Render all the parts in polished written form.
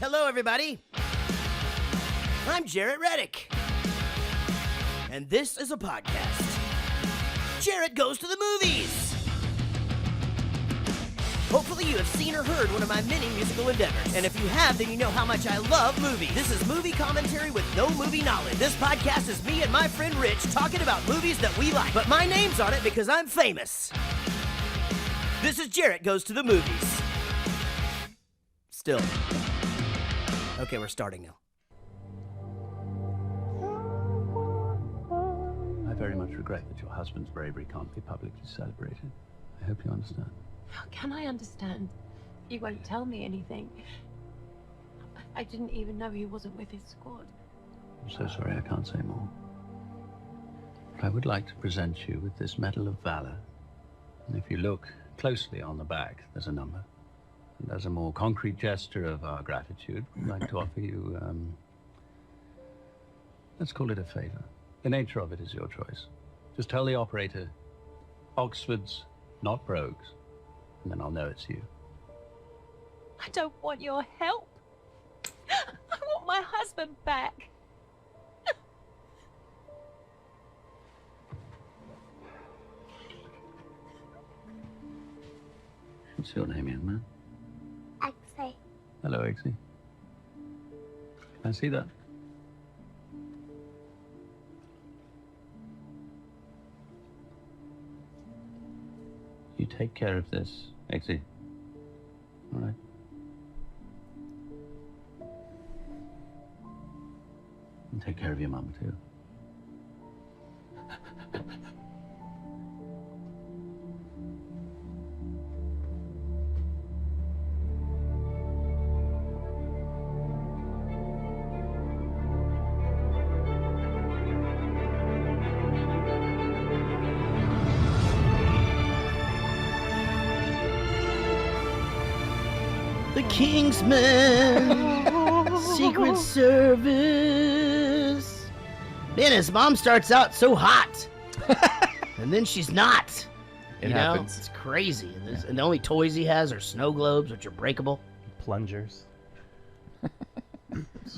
Hello, everybody. I'm Jarrett Reddick. And this is a podcast. Jarrett Goes to the Movies. Hopefully you have seen or heard one of my many musical endeavors. And if you have, then you know how much I love movies. This is movie commentary with no movie knowledge. This podcast is me and my friend Rich talking about movies that we like. But my name's on it because I'm famous. This is Jarrett Goes to the Movies. Still. Okay, we're starting now. I very much regret that your husband's bravery can't be publicly celebrated. I hope you understand. How can I understand? You won't tell me anything. I didn't even know he wasn't with his squad. I'm so sorry I can't say more. But I would like to present you with this Medal of Valor. And if you look closely on the back, there's a number. And as a more concrete gesture of our gratitude, we'd like to offer you, let's call it a favor. The nature of it is your choice. Just tell the operator, Oxford's, not Brogues, and then I'll know it's you. I don't want your help. I want my husband back. What's your name, young man? Eggsy. Hello, Eggsy. Can I see that? You take care of this, Eggsy. All right. And take care of your mum, too. The Kingsman, Secret Service. Man, his mom starts out so hot, and then she's not. It happens. It's crazy. And the only toys he has are snow globes, which are breakable. Plungers.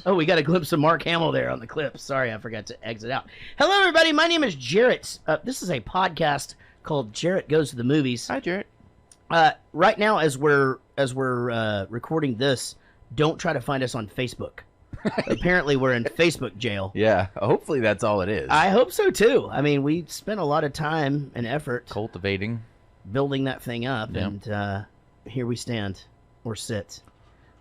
Oh, we got a glimpse of Mark Hamill there on the clip. Sorry, I forgot to exit out. Hello, everybody. My name is Jarrett. This is a podcast called Jarrett Goes to the Movies. Hi, Jarrett. Right now, as we're recording this, don't try to find us on Facebook. Apparently, we're in Facebook jail. Yeah, hopefully that's all it is. I hope so too. I mean, we spent a lot of time and effort Cultivating. building that thing up, Yep. and here we stand or sit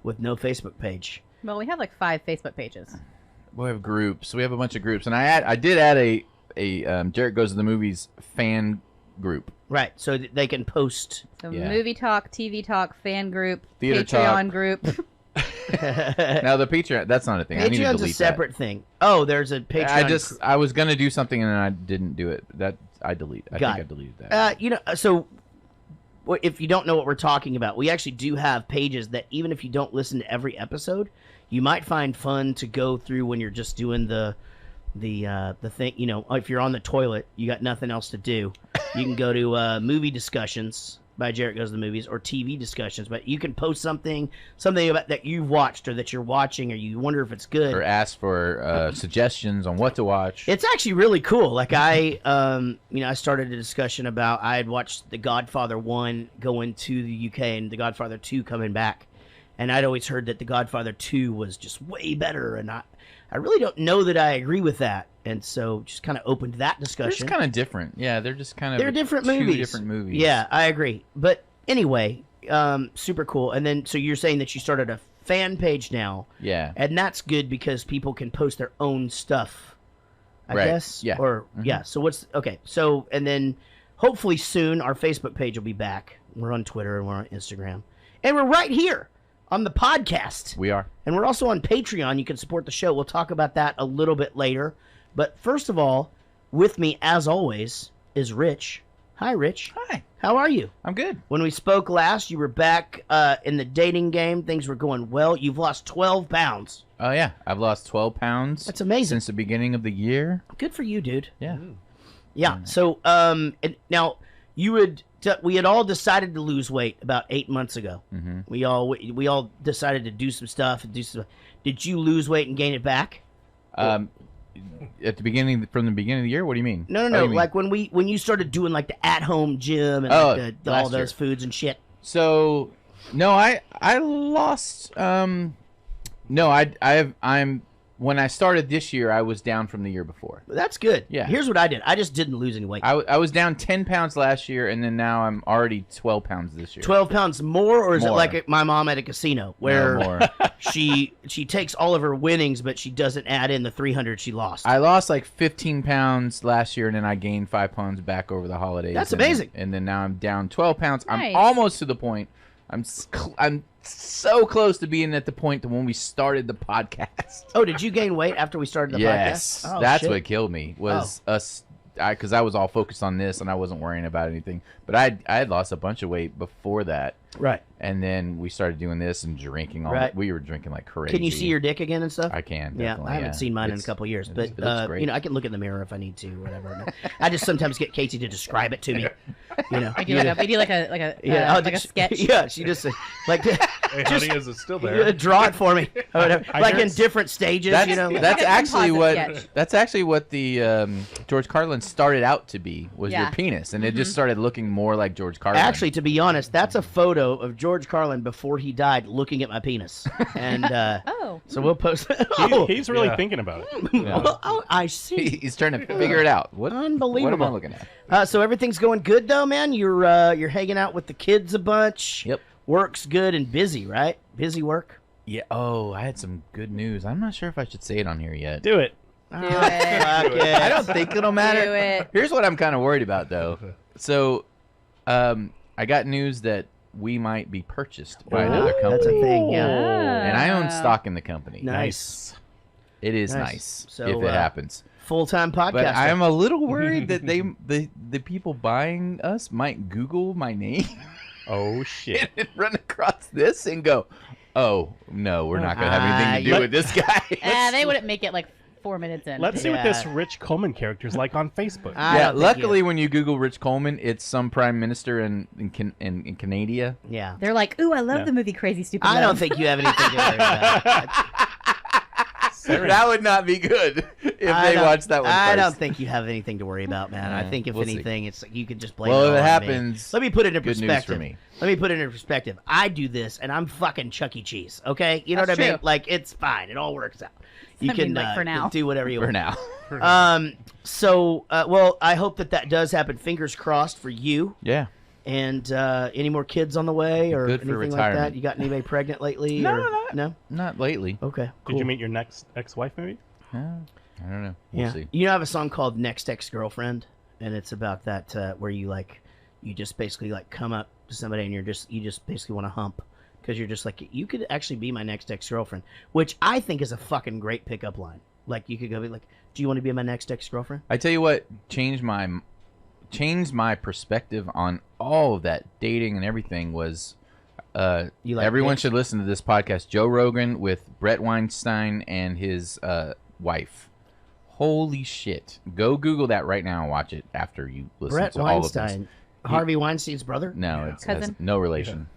with no Facebook page. Well, we have like 5 Facebook pages. We have groups. We have a bunch of groups, and I did add a Jarrett Goes to the Movies fan group. Right, so they can post. So Yeah. movie talk, TV talk, fan group, Theater Patreon talk. group. Now the Patreon, that's not a thing. I need to Patreon's delete a separate thing. Oh, there's a Patreon. I was gonna do something and then I didn't do it. I think I deleted that. So if you don't know what we're talking about, we actually do have pages that even if you don't listen to every episode, you might find fun to go through when you're just doing the thing. You know, if you're on the toilet, you got nothing else to do, you can go to movie discussions by Jarrett Goes to the Movies or TV discussions. But you can post something about that you've watched or that you're watching, or you wonder if it's good, Or ask for suggestions on what to watch. It's actually really cool. Like I started a discussion about I had watched The Godfather 1 going to the UK and The Godfather 2 coming back, and I'd always heard that The Godfather 2 was just way better, and I really don't know that I agree with that, and so just kind of opened that They're discussion. just kind of different. Yeah, they're just kind of They're different two movies. different movies. Yeah, I agree. But anyway, super cool. And then so you're saying that you started a fan page now. Yeah. And that's good because people can post their own stuff, I Right. guess. Yeah. Or, yeah. So okay. So, and then hopefully soon our Facebook page will be back. We're on Twitter and we're on Instagram. And we're right here on the podcast. We are. And we're also on Patreon. You can support the show. We'll talk about that a little bit later. But first of all, with me, as always, is Rich. Hi, Rich. Hi. How are you? I'm good. When we spoke last, you were back in the dating game. Things were going well. You've lost 12 pounds. Oh, yeah. I've lost 12 pounds. That's amazing. Since the beginning of the year. Good for you, dude. Yeah. Yeah. So, and now you would we had all decided to lose weight about 8 months ago. Mm-hmm. We all decided to do some stuff. Did you lose weight and gain it back? At the beginning, from the beginning of the year, what do you mean? No. Like when you started doing like the at-home gym and all those foods and shit. So, no, I lost. I'm when I started this year, I was down from the year before. That's good. Yeah. Here's what I did. I just didn't lose any weight. I was down 10 pounds last year, and then now I'm already 12 pounds this year. 12 pounds more, or is it More. like my mom at a casino where No, more. she takes all of her winnings, but she doesn't add in the 300 she lost? I lost like 15 pounds last year, and then I gained 5 pounds back over the holidays. That's amazing. And then now I'm down 12 pounds. Nice. I'm almost to the point. I'm so close to being at the point to when we started the podcast. Oh, did you gain weight after we started the Yes, podcast? Oh, that's shit. what killed me was us. Because I was all focused on this and I wasn't worrying about anything. But I had lost a bunch of weight before that. Right. And then we started doing this and drinking. Right. We were drinking like crazy. Can you see your dick again and stuff? I can. Yeah, Definitely, I haven't seen mine in a couple of years, but it looks great. I can look in the mirror if I need to, whatever. I just sometimes get Casey to describe it to me. We do like a sketch. Yeah, she just like Hey, honey, is it still there? draw it for me, or whatever. Like in guess- different stages. That's, Like that's a actually composite what sketch. that's actually what the George Carlin started out to be was your Yeah. penis, and it just started looking more like George Carlin. Actually, to be honest, that's a photo of George Carlin before he died, looking at my penis, and Oh. so we'll post. He's really Yeah. thinking about it. Oh, I see. he's trying to figure it out. What Unbelievable. What am I looking at? So everything's going good though, man. You're hanging out with the kids a bunch. Yep. Work's good and busy, right? Busy work. Yeah. Oh, I had some good news. I'm not sure if I should say it on here yet. Do it. Do it. I don't think it'll matter. Do it. Here's what I'm kind of worried about, though. So, I got news that we might be purchased by another company. That's a thing, yeah. And I own stock in the company. Nice. It is Nice. nice So, if it happens. Full-time podcaster. But I am a little worried that the people buying us might Google my name Oh, shit. and run across this and go, "Oh no, we're not going to have anything to do Ah, with this guy." They wouldn't make it like 4 minutes in. Let's see what this Yeah. Rich Coleman character's like on Facebook. I Yeah, don't think luckily when you Google Rich Coleman, it's some prime minister in Canada. Yeah. They're like, ooh, I love Yeah. the movie Crazy Stupid I Love. don't think you have anything to worry about. That would not be good if they watched that one I first. don't think you have anything to worry about, man. I Yeah, think if we'll see. anything, it's you could just blame Well, it if all it on me. happens, Let me put it in good news for perspective. me. Let me put it in perspective. I do this, and I'm fucking Chuck E. Cheese. Okay, you know That's what I mean? true. Like it's fine. It all works out. You I can mean, like, for now. do whatever you For want. now. So, well, I hope that does happen. Fingers crossed for you. Yeah. And any more kids on the way or Good for anything like that? retirement. You got anybody pregnant lately? No, or... no. Not lately. Okay. Cool. Did you meet your next ex-wife, maybe? I don't know. We'll Yeah. see. You know, I have a song called "Next Ex-Girlfriend," and it's about that where you just basically come up to somebody and you just basically want to hump because you're just like, you could actually be my next ex-girlfriend, which I think is a fucking great pickup line. Like you could go be like, "Do you want to be my next ex-girlfriend?" I tell you what, changed my perspective on all of that dating and everything was You like everyone dicks? should listen to this podcast. Joe Rogan with Brett Weinstein and his wife. Holy shit. Go Google that right now and watch it after you listen Brett to all of this. Weinstein, Harvey Weinstein's brother. No, Yeah. it's has Cousin? no relation.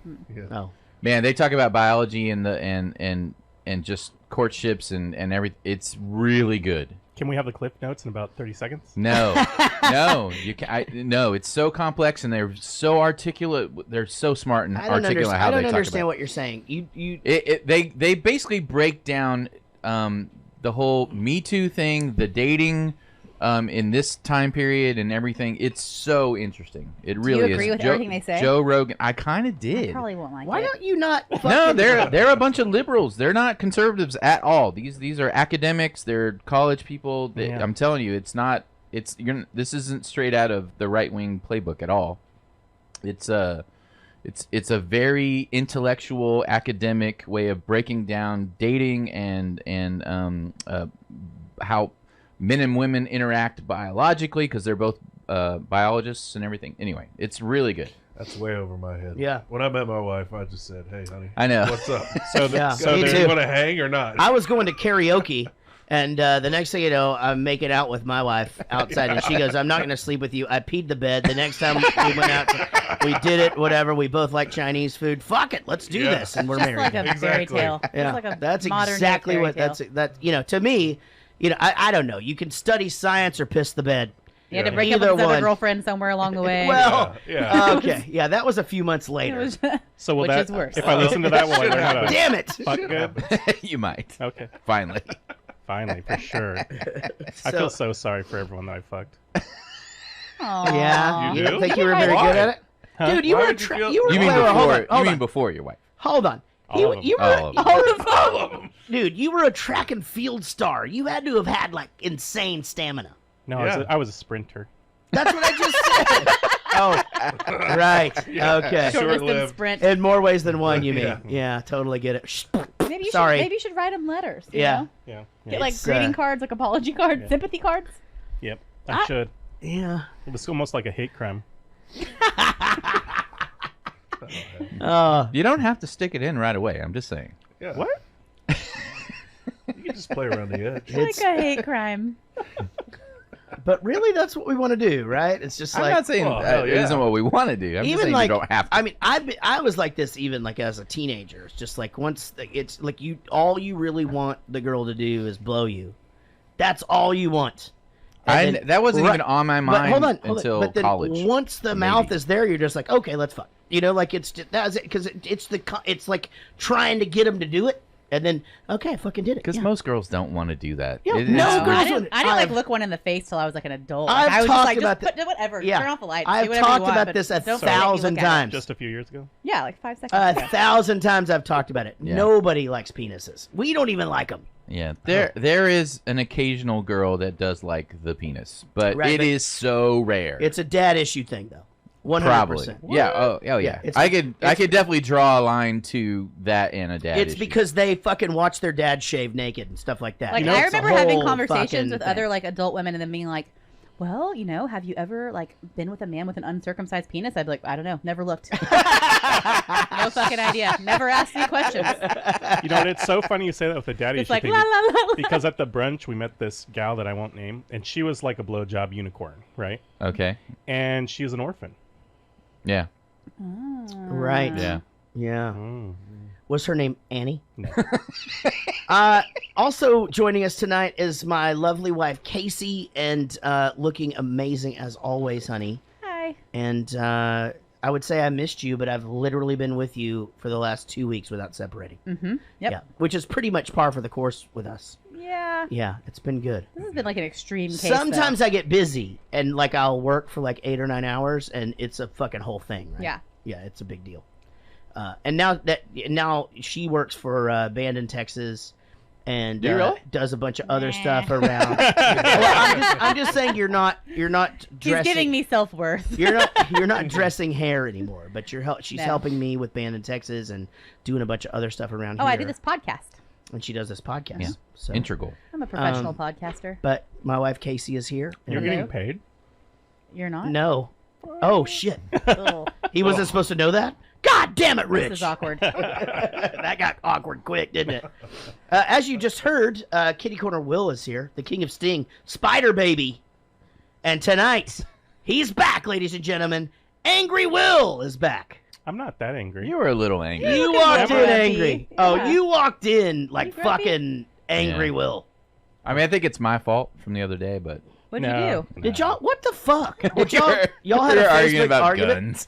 Oh, Man, they talk about biology and and just courtships and everything. It's really good. Can we have the clip notes in about 30 seconds? No, no, you can. No, it's so complex and they're so articulate. They're so smart and I don't articulate understand. how I they don't talk understand about. what you're saying. You They basically break down the whole Me Too thing, the dating in this time period and everything. It's so interesting. It really is. you agree with everything they say? Joe Rogan, I kind of I did. probably won't like why it. don't you not? No, fucking- they're a bunch of liberals. They're not conservatives at all. These are academics. They're college people. Yeah. I'm telling you, it's not. This isn't straight out of the right wing playbook at all. It's a very intellectual, academic way of breaking down dating and how men and women interact biologically because they're both biologists and everything. Anyway, it's really good. That's way over my head. Yeah. When I met my wife, I just said, "Hey, honey, I know. what's up? So, Yeah. so Me there's too. You want to hang or not?" I was going to karaoke, And the next thing you know, I'm making out with my wife outside, and she goes, "I'm not going to sleep with you." I peed the bed. The next time we went out, we did it. Whatever. We both like Chinese food. Fuck it, let's do this, and we're Just married. like a fairy Exactly. tale. Yeah, Just like a that's modern exactly fairy what tale. that. To me, I don't know. You can study science or piss the bed. You had to Yeah. break up with Either his other one. girlfriend somewhere along the way. Well, Yeah. okay, yeah, that was a few months It later. was- So will Which that, is worse. if I listen to that, will I learn how to Damn it! fuck good? You might. Okay, Finally. finally, for sure. I feel so sorry for everyone that I fucked. Aw. Yeah, You you do? don't think you were very Why? good at it, Huh? dude? You Why were would you feel- you were You mean wait, wait, hold before? on, You hold mean on. before your wife? Hold on. All of them. You were All of them. all of them. Dude, you were a track and field star. You had to have had like insane stamina. No, Yeah. I was a sprinter. That's what I just said. Oh, right. Okay. Short distance Short-lived. sprint. In more ways than one, you mean? Yeah. Yeah, totally get it. Shh. Maybe you Sorry. should maybe write them letters. You Yeah. know? Yeah. Get Yeah. like It's, greeting cards, like apology cards, Yeah. sympathy cards. Yep. I should. Yeah. It was almost like a hate crime. You don't have to stick it in right away. I'm just saying. Yeah. What? You can just play around the edge. Like a hate crime. But really, that's what we want to do, right? It's just I'm like not saying well, hell it yeah. isn't what we want to do. I'm just even saying like you don't have to. I mean, I was like this even like as a teenager. It's just like once it's like all you really want the girl to do is blow you. That's all you want. And then- that wasn't right- even on my But mind hold on. until But then college. once the Maybe. mouth is there, you're just like, okay, let's fuck. You know, like it's just, that's it because it's like trying to get him to do it, and then okay, I fucking did it. Because Yeah. most girls don't want to do that. Yeah, It- no it's- girls I would- didn't like I've- look one in the face till I was like an adult. I've Like, I was talked just like, about just put whatever. Yeah. Turn off the lights. do I've whatever talked you want, about but this a don't make me look 1,000 at it. times. Just a few years ago. Yeah, like 5 seconds. A ago. 1,000 times I've talked about it. Yeah. Nobody likes penises. We don't even like them. Yeah, there is an occasional girl that does like the penis, but Right, it but is so rare. It's a dad issue thing, though. 100%. Probably. Yeah. Oh yeah. Yeah, it's- I could definitely draw a line to that and a dad. It's issue. because they fucking watch their dad shave naked and stuff like that. Like You know, I it's a remember having whole conversations fucking with thing. other like adult women and them being like, "Well, you know, have you ever like been with a man with an uncircumcised penis?" I'd be like, "I don't know, never looked, no fucking idea, never asked any questions." You know, and it's so funny you say that with the daddy It's issue like thing, la la la. la. because at the brunch we met this gal that I won't name, and she was like a blowjob unicorn, right? okay. And she was an orphan. Yeah. Right. Yeah. Yeah. Mm. Was her name Annie? No. Also joining us tonight is my lovely wife Casey, and looking amazing as always, honey. Hi. And I would say I missed you, but I've literally been with you for the last 2 weeks without separating. Mm-hmm. Yep. Yeah, which is pretty much par for the course with us. Yeah. Yeah, it's been good. This has been like an extreme case. Sometimes I get busy and like I'll work for like 8 or 9 hours, and it's a fucking whole thing, right? Yeah. Yeah, it's a big deal. And now she works for Band in Texas, and Do you really? does a bunch of other Nah. stuff around. Well, I'm just saying you're not He's dressing. giving me self-worth. You're not dressing hair anymore, but she's No. helping me with Band in Texas and doing a bunch of other stuff around Oh, here. I do this podcast. and she does this podcast. Yeah. So, Integral. I'm a professional podcaster. but my wife Casey is here. You're and- getting paid? You're not. No. Oh shit! Ugh, He wasn't supposed to know that. God damn it, Rich! this is awkward. That got awkward quick, didn't it? As you just heard, Kitty Corner Will is here, the King of Sting, Spider Baby, and tonight he's back, ladies and gentlemen. Angry Will is back. I'm not that angry. You were a little angry. You looking walked in grumpy. angry. Yeah. Oh, you walked in like You grumpy? fucking angry Yeah. Will. I mean, I think it's my fault from the other day, but What'd No, you do? Did y'all? What the fuck? Did y'all had we a were arguing Facebook about argument? guns.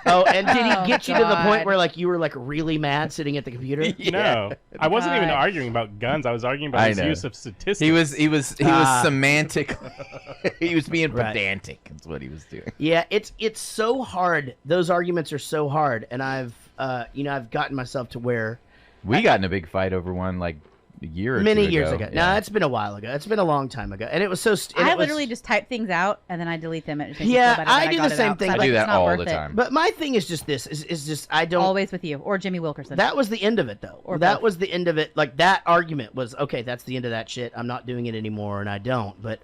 Oh, and did he Oh, get you to the point God. where like you were like really mad sitting at the computer? No, I wasn't even God. arguing about guns. I was arguing about I his know. use of statistics. He was Ah. semantic. He was being Right. pedantic. That's what he was doing. Yeah, it's so hard. Those arguments are so hard, and I've I've gotten myself to where We got in a big fight over one like a year or many two years ago. Yeah. No, it's been a while ago. It's been a long time ago, and it was so. I literally just type things out and then I delete them. And it just makes me Yeah, feel better I that do got the it same out. thing. So I'm I I do like, it's that not all worth the it. time. But my thing is just this: is just I don't. Always with you or Jimmy Wilkerson. That was the end of it, though. Or that both. was the end of it. Like that argument was okay. That's the end of that shit. I'm not doing it anymore, and I don't. But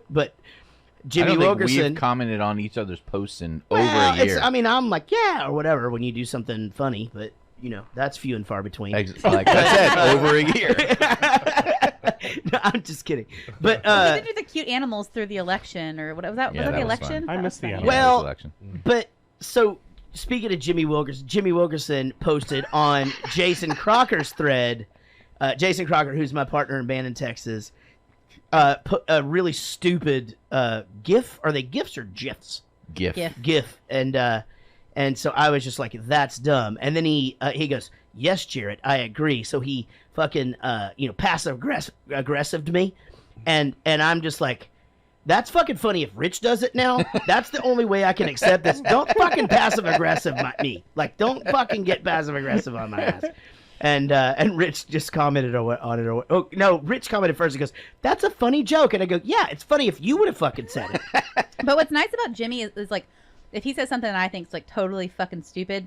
but I Jimmy don't think Wilkerson. we've commented on each other's posts in well, over a year. I mean, I'm like yeah or whatever when you do something funny, but that's few and far between. Like I said, over a year. No, I'm just kidding. But He did do the cute animals through the election, or what was that? Yeah, was that that the was election? fun. I missed the That was animals. fun. Well- Election. but so speaking of Jimmy Wilkerson posted on Jason Crocker's thread. Jason Crocker, who's my partner in band in Texas, put a really stupid GIF. Are they GIFs or GIFs? GIF. GIF. And so I was just like, that's dumb. And then he goes, yes, Jarrett, I agree. So he fucking passive aggressive to me, and I'm just like, that's fucking funny if Rich does it now. That's the only way I can accept this. Don't fucking passive aggressive me. Like, don't fucking get passive aggressive on my ass. And Rich just commented on it. Oh no, Rich commented first. He goes, "That's a funny joke," and I go, "Yeah, it's funny if you would have fucking said it." But what's nice about Jimmy is like, if he says something that I think is like totally fucking stupid,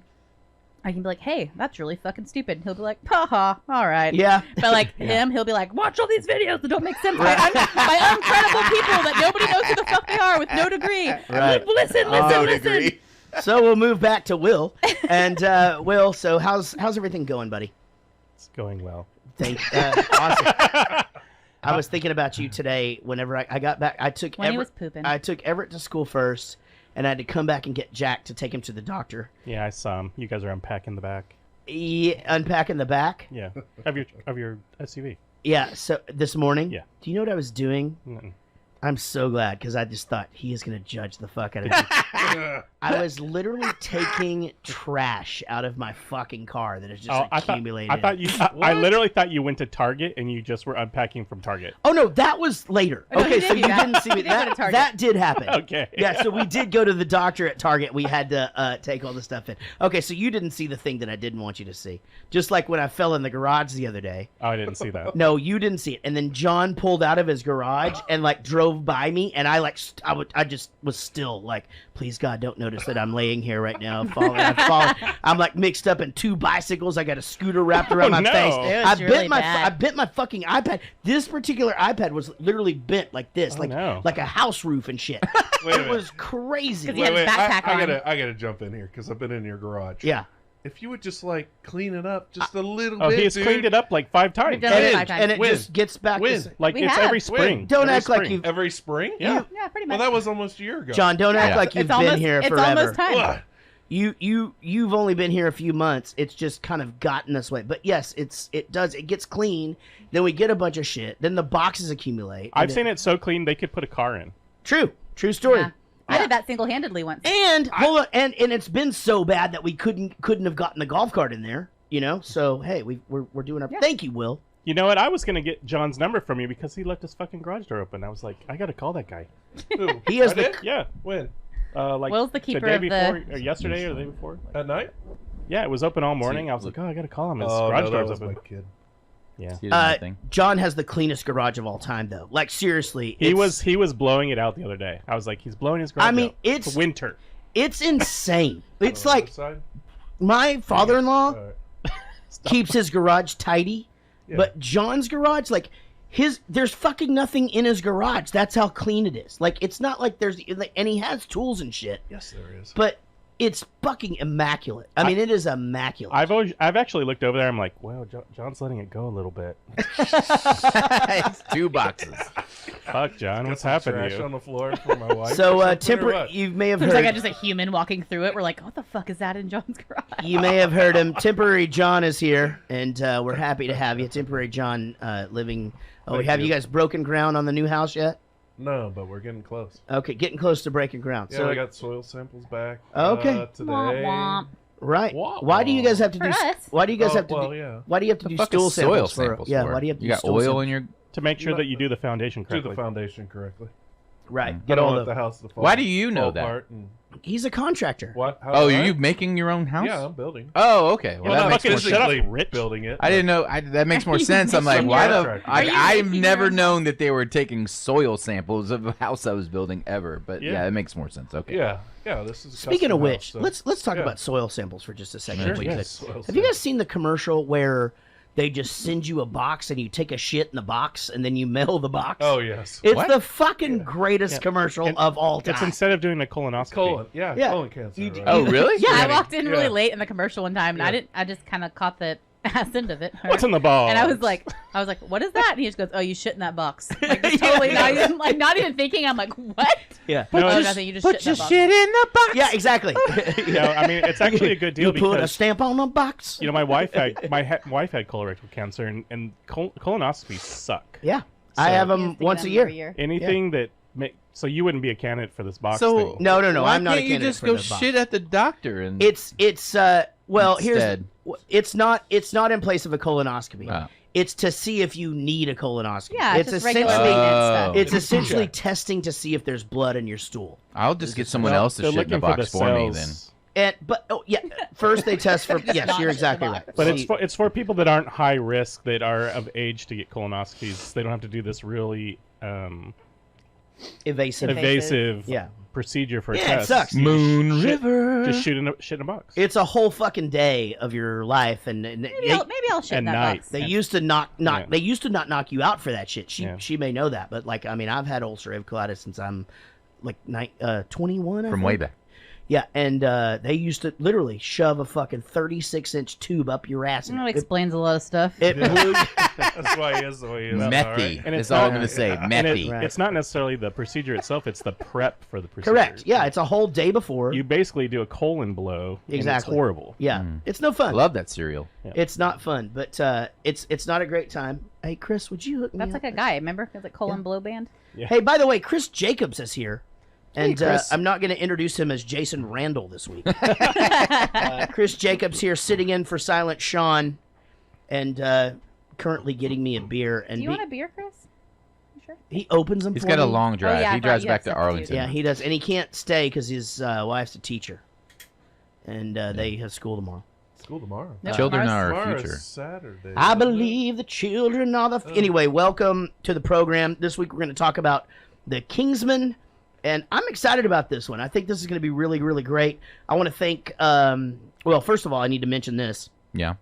I can be like, hey, that's really fucking stupid. And he'll be like, haha, all right. Yeah. But like him, he'll be like, watch all these videos that don't make sense by uncredible people that nobody knows who the fuck they are with no degree. Right. Listen. So we'll move back to Will. And Will, so how's everything going, buddy? It's going well. Awesome. I was thinking about you today. Whenever I got back, When he was pooping. I took Everett to school first, and I had to come back and get Jack to take him to the doctor. Yeah, I saw him. You guys are unpacking the back. Yeah, unpacking the back. Yeah, of your SUV. Yeah. So this morning. Yeah. Do you know what I was doing? Mm-mm. I'm so glad because I just thought he is going to judge the fuck out of me. I was literally taking trash out of my fucking car that is just accumulated. I thought you. I literally thought you went to Target and you just were unpacking from Target. Oh no, that was later. No, Okay, he so did you do that. didn't see me. He did go to Target. That did happen. Okay. Yeah, so we did go to the doctor at Target. We had to take all the stuff in. Okay, so you didn't see the thing that I didn't want you to see. Just like when I fell in the garage the other day. Oh, I didn't see that. No, you didn't see it. And then John pulled out of his garage and like drove by me, and I just was still like, please God, don't notice that I'm laying here right now, falling. I'm like mixed up in two bicycles. I got a scooter wrapped around my no. face. It was I really bent my bad. I bent my fucking iPad. This particular iPad was literally bent like this, Oh, no. like a house roof and shit. Wait a It minute. was crazy. 'Cause he had his backpack I on. gotta jump in here because I've been in your garage. Yeah. If you would just like clean it up just a little Oh, bit, he has dude. cleaned it up like 5 times. We've done it When? 5 times. And it When? just gets back. When? To, Like We it's have. every spring. Don't Every act like spring. you've- every spring. Yeah. Yeah, pretty Well, much. that was almost a year ago. John, don't act Yeah. like you've It's almost, been here it's forever. almost time. Ugh. You've only been here a few months. It's just kind of gotten this way. But yes, it gets clean. Then we get a bunch of shit. Then the boxes accumulate. I've seen it so clean they could put a car in. True story. Yeah. I did that single-handedly once. And hold on, and it's been so bad that we couldn't have gotten the golf cart in there. You know, so hey, we're doing our. Yeah. Thank you, Will. You know what? I was gonna get John's number from you because he left his fucking garage door open. I was like, I gotta call that guy. Who? He has I the- did? Yeah. When? Like Will's the keeper day of the- before, or yesterday, or the day before. At night? Yeah, it was open all morning. I was like, oh, I gotta call him. His Oh, garage no, that door's was open. my kid. Yeah. He did nothing. John has the cleanest garage of all time, though. Like seriously, He it's- was blowing it out the other day. I was like, he's blowing his garage. I mean, out. it's winter. It's insane. It's On the like other side? my father-in-law All right. keeps his garage tidy, Yeah. but John's garage, like there's fucking nothing in his garage. That's how clean it is. Like it's not like and he has tools and shit, Yes, there is. but it's fucking immaculate. I mean, it is immaculate. I've actually looked over there. I'm like, well, John's letting it go a little bit. It's 2 boxes. Fuck, John, Got what's some happened trash to you? on the floor for my wife. So, or something, or temper. what? You may have There's heard. like just a human walking through it. We're like, what the fuck is that in John's garage? You may have heard him. Temporary John is here, and we're happy to have you. Temporary John living. Oh, Thank have you you. guys broken ground on the new house yet? No, but we're getting close. Okay, getting close to breaking ground. Yeah, So I got soil samples back. Okay. Today. Womp womp. right. Wah, Why do you guys have to For do? us. Why do you guys Oh, have to? well, do, yeah. Why do you have to do Fuck is stool soil samples? samples Yeah. for? Why do you have to You do got stool oil samples? in your. To make sure that you do the foundation Do correctly. the foundation correctly. Right. I Get don't all want the. the house to fall. Why do you know fall that? apart and- He's a contractor. What? How Oh, do are I? you making your own house? Yeah, I'm building. Oh, okay. Well, Well, that makes fucking more shut sense. up, Physically Rich. building it. I didn't know. That makes more sense. I'm like, making why your- the? Are you I've making never your- known that they were taking soil samples of a house I was building ever. But Yeah. yeah, it makes more sense. Okay. Yeah, yeah. This is. a Speaking of custom which, house, so- let's talk yeah. about soil samples for just a second, Sure, if we yes. could. Soil Have you guys samples. seen the commercial where they just send you a box and you take a shit in the box and then you mail the box? Oh yes. It's What? the fucking greatest Yeah. commercial And of all time. It's instead of doing the colonoscopy. Colon. Yeah. Yeah. Colon cancer. You- right? Oh, really? Yeah, I Yeah. walked in really Yeah. late in the commercial one time, and Yeah. I just kind of caught the ass end of it. What's in the ball? And I was like, what is that? And he just goes, oh, you shit in that box. Like, just totally not even thinking. I'm like, what? Yeah. Oh, nothing. You just Put shit your in that box. shit in the box. Yeah, exactly. I mean, it's actually a good deal You put a because stamp on the box. my wife had colorectal cancer, and colonoscopies suck. Yeah. I So- have He has them to get once a them year. every year. Anything that so you wouldn't be a candidate for this box So thing. No, why I'm not a can't you candidate just for go the box. shit at the doctor and It's well, Instead. it's not in place of a colonoscopy. Oh. It's to see if you need a colonoscopy. Yeah, it's just regular essentially maintenance stuff. it's essentially testing to see if there's blood in your stool. I'll just get someone Well, else to they're shit in the looking box the for me then. cells. First they test for yes, not you're shit in the exactly box. right. But See, it's for people that aren't high risk, that are of age to get colonoscopies. They don't have to do this really evasive. Yeah. procedure for a Yeah, it test. sucks. Moon Shit- River. Just shit in a box. It's a whole fucking day of your life, and Maybe I'll shit in At that night. box. they used to not Yeah. they used to not knock you out for that shit. Yeah. She may know that, but like I mean, I've had ulcerative colitis since I'm like 21. I From think. way back. Yeah, and they used to literally shove a fucking 36-inch tube up your ass. That explains a lot of stuff. It blew. That's why he is the way he is. Methy. Alright. And it's That's all I'm not- going to say. And Methy. Right. it's not necessarily the procedure itself; it's the prep for the procedure. Correct. Yeah, it's a whole day before. You basically do a colon blow. And Exactly. it's horrible. Yeah, it's no I fun. love that cereal. It's not fun, but it's not a great time. Hey, Chris, would you hook me That's up? like a guy. Remember? It's like colon blow band. Hey, by the way, Chris Jacobs is here. And Chris. I'm not going to introduce him as Jason Randall this week. Chris Jacobs here sitting in for Silent Sean and currently getting me a beer. And Do you want a beer, Chris? You sure? he opens them He's for got a me. long drive. yeah, I He thought drives you back had to something to do. Arlington. Yeah, he does. And he can't stay because his wife's a teacher. And they have school tomorrow. School tomorrow. Nope, Children tomorrow's- are our Tomorrow's future. Saturday. I isn't it? believe the children are the... Anyway, welcome to the program. This week we're going to talk about the Kingsman, and I'm excited about this one. I think this is going to be really, really great. I want to thank... well, first of all, I need to mention this. Yeah.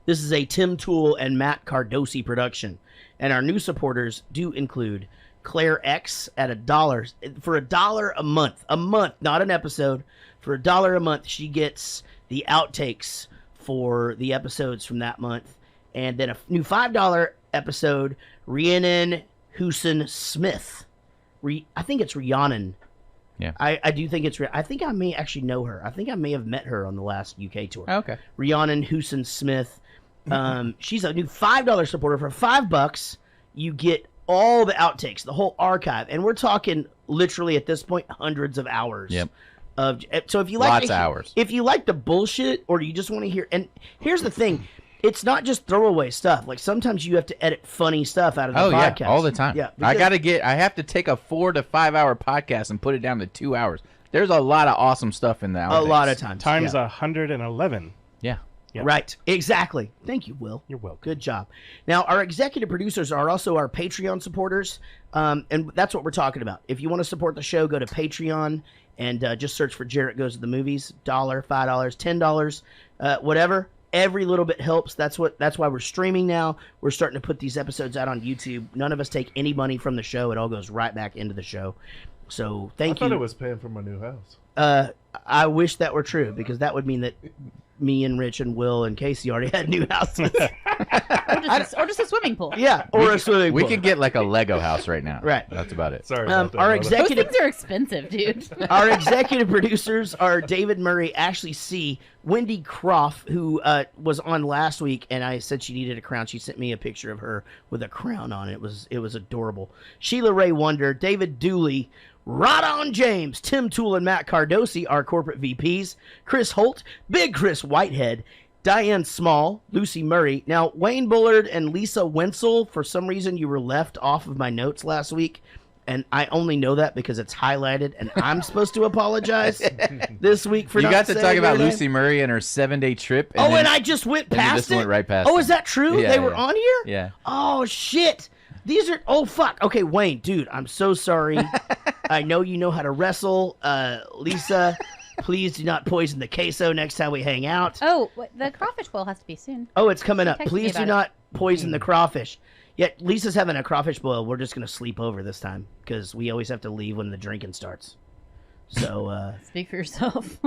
This is a Tim Toole and Matt Cardosi production, and our new supporters do include Claire X at $1 for $1 a month, not an episode. For $1 a month, she gets the outtakes for the episodes from that month, and then a new $5 episode, Rhiannon Hoosen Smith. I think it's Rhiannon. Yeah. I do think it's. I think I may actually know her. I think I may have met her on the last UK tour. Oh, okay. Rhiannon Hoosen Smith. She's a new $5 supporter. For $5, you get all the outtakes, the whole archive, and we're talking literally at this point hundreds of hours. Yep. So if you like Lots of hours. if you like the bullshit, or you just want to hear, and here's the thing, it's not just throwaway stuff. Like sometimes you have to edit funny stuff out of the Oh podcast. yeah, all the time. Yeah, I because- I have to take a 4 to 5 hour podcast and put it down to 2 hours. There's a lot of awesome stuff in the a outtakes. lot of times. Times yeah. 111. Yeah. Yep. Right. Exactly. Thank you, Will. You're welcome. Good job. Now, our executive producers are also our Patreon supporters, and that's what we're talking about. If you want to support the show, go to Patreon and just search for Jarrett Goes to the Movies. $1, $5, $10, whatever. Every little bit helps. That's why we're streaming now. We're starting to put these episodes out on YouTube. None of us take any money from the show. It all goes right back into the show. So thank I you. thought it was paying for my new house. I wish that were true, because that would mean that me and Rich and Will and Casey already had new houses. Or just a swimming pool. Yeah, or a swimming We pool. could get like a Lego house right now. Right. That's about it. Sorry about that. Our brother. Those executive things are expensive, dude. Our executive producers are David Murray, Ashley C., Wendy Croft, who was on last week, and I said she needed a crown. She sent me a picture of her with a crown on it. It was adorable. Sheila Ray Wonder, David Dooley, Rod On James, Tim Toole, and Matt Cardosi, our corporate VPs, Chris Holt, Big Chris Whitehead, Diane Small, Lucy Murray. Now, Wayne Bullard and Lisa Wenzel, for some reason you were left off of my notes last week, and I only know that because it's highlighted, and I'm supposed to apologize this week for You not got to saying talk about your name. Lucy Murray and her 7-day trip. Oh, then- and I just went then you past just it? went right past Oh, it. is that true? Yeah, They were yeah. on here? Yeah. Oh, shit. These are... Oh, fuck. Okay, Wayne, dude, I'm so sorry. I know you know how to wrestle. Lisa, please do not poison the queso next time we hang out. Oh, the crawfish boil has to be soon. Oh, it's coming She up. texted me Please do about not poison the crawfish. Yet Lisa's having a crawfish boil. We're just going to sleep over this time because we always have to leave when the drinking starts. So, Speak for yourself.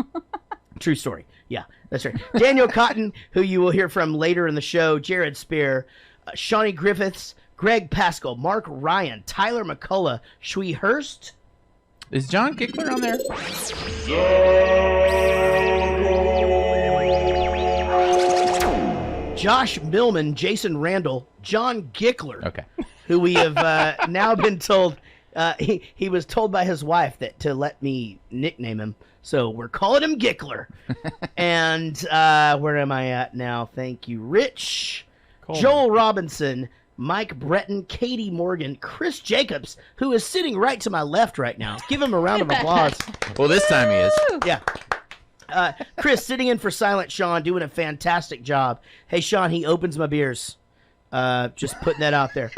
True story. Yeah, that's right. Daniel Cotton, who you will hear from later in the show, Jared Spear, Shawnee Griffiths, Greg Pascal, Mark Ryan, Tyler McCullough, Shui Hurst. Is John Gickler on there? Josh Millman, Jason Randall, John Gickler, Okay. who we have now been told, he was told by his wife that to let me nickname him, so we're calling him Gickler. And where am I at now? Thank you. Rich, Coleman. Joel Robinson, Mike Breton, Katie Morgan, Chris Jacobs, who is sitting right to my left right now. Give him a round of applause. Well, this time he is. Yeah. Chris sitting in for Silent Sean, doing a fantastic job. Hey, Sean, he opens my beers. Just putting that out there.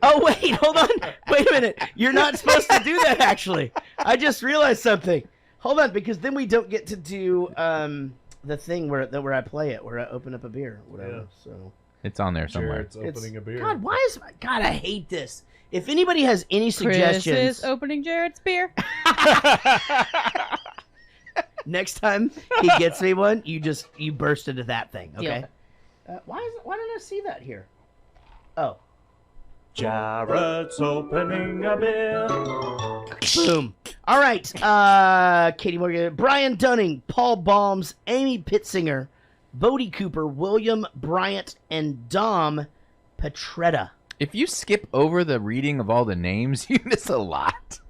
Oh, wait, hold on. Wait a minute. You're not supposed to do that, actually. I just realized something. Hold on, because then we don't get to do the thing where I play it, where I open up a beer, whatever. Yeah. So It's on there somewhere. Jared's opening a beer. God, why is God? I hate this. If anybody has any Chris suggestions, is opening Jared's beer. next time he gets me one, you burst into that thing. Okay. Why don't I see that here? Oh, Jared's opening a beer. boom. All right. Katie Morgan, Brian Dunning, Paul Baums, Amy Pitzinger, Bodie Cooper, William Bryant, and Dom Petretta. If you skip over the reading of all the names, you miss a lot.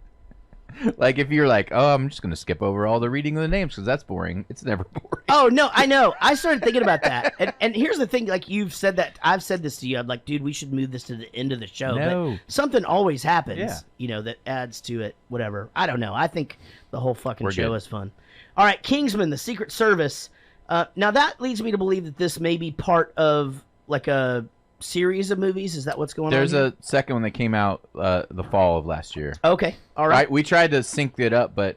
Like if you're like, oh, I'm just going to skip over all the reading of the names because that's boring. It's never boring. Oh, no, I know. I started thinking about that. And here's the thing. Like, you've said that. I've said this to you. I'm like, dude, we should move this to the end of the show. No. But something always happens, Yeah. that adds to it, whatever. I don't know. I think the whole fucking We're show good. is fun. All right, Kingsman, the Secret Service. Now, that leads me to believe that this may be part of, like, a series of movies. Is that what's going There's on? a second one that came out the fall of last year. Okay, all right. We tried to sync it up, but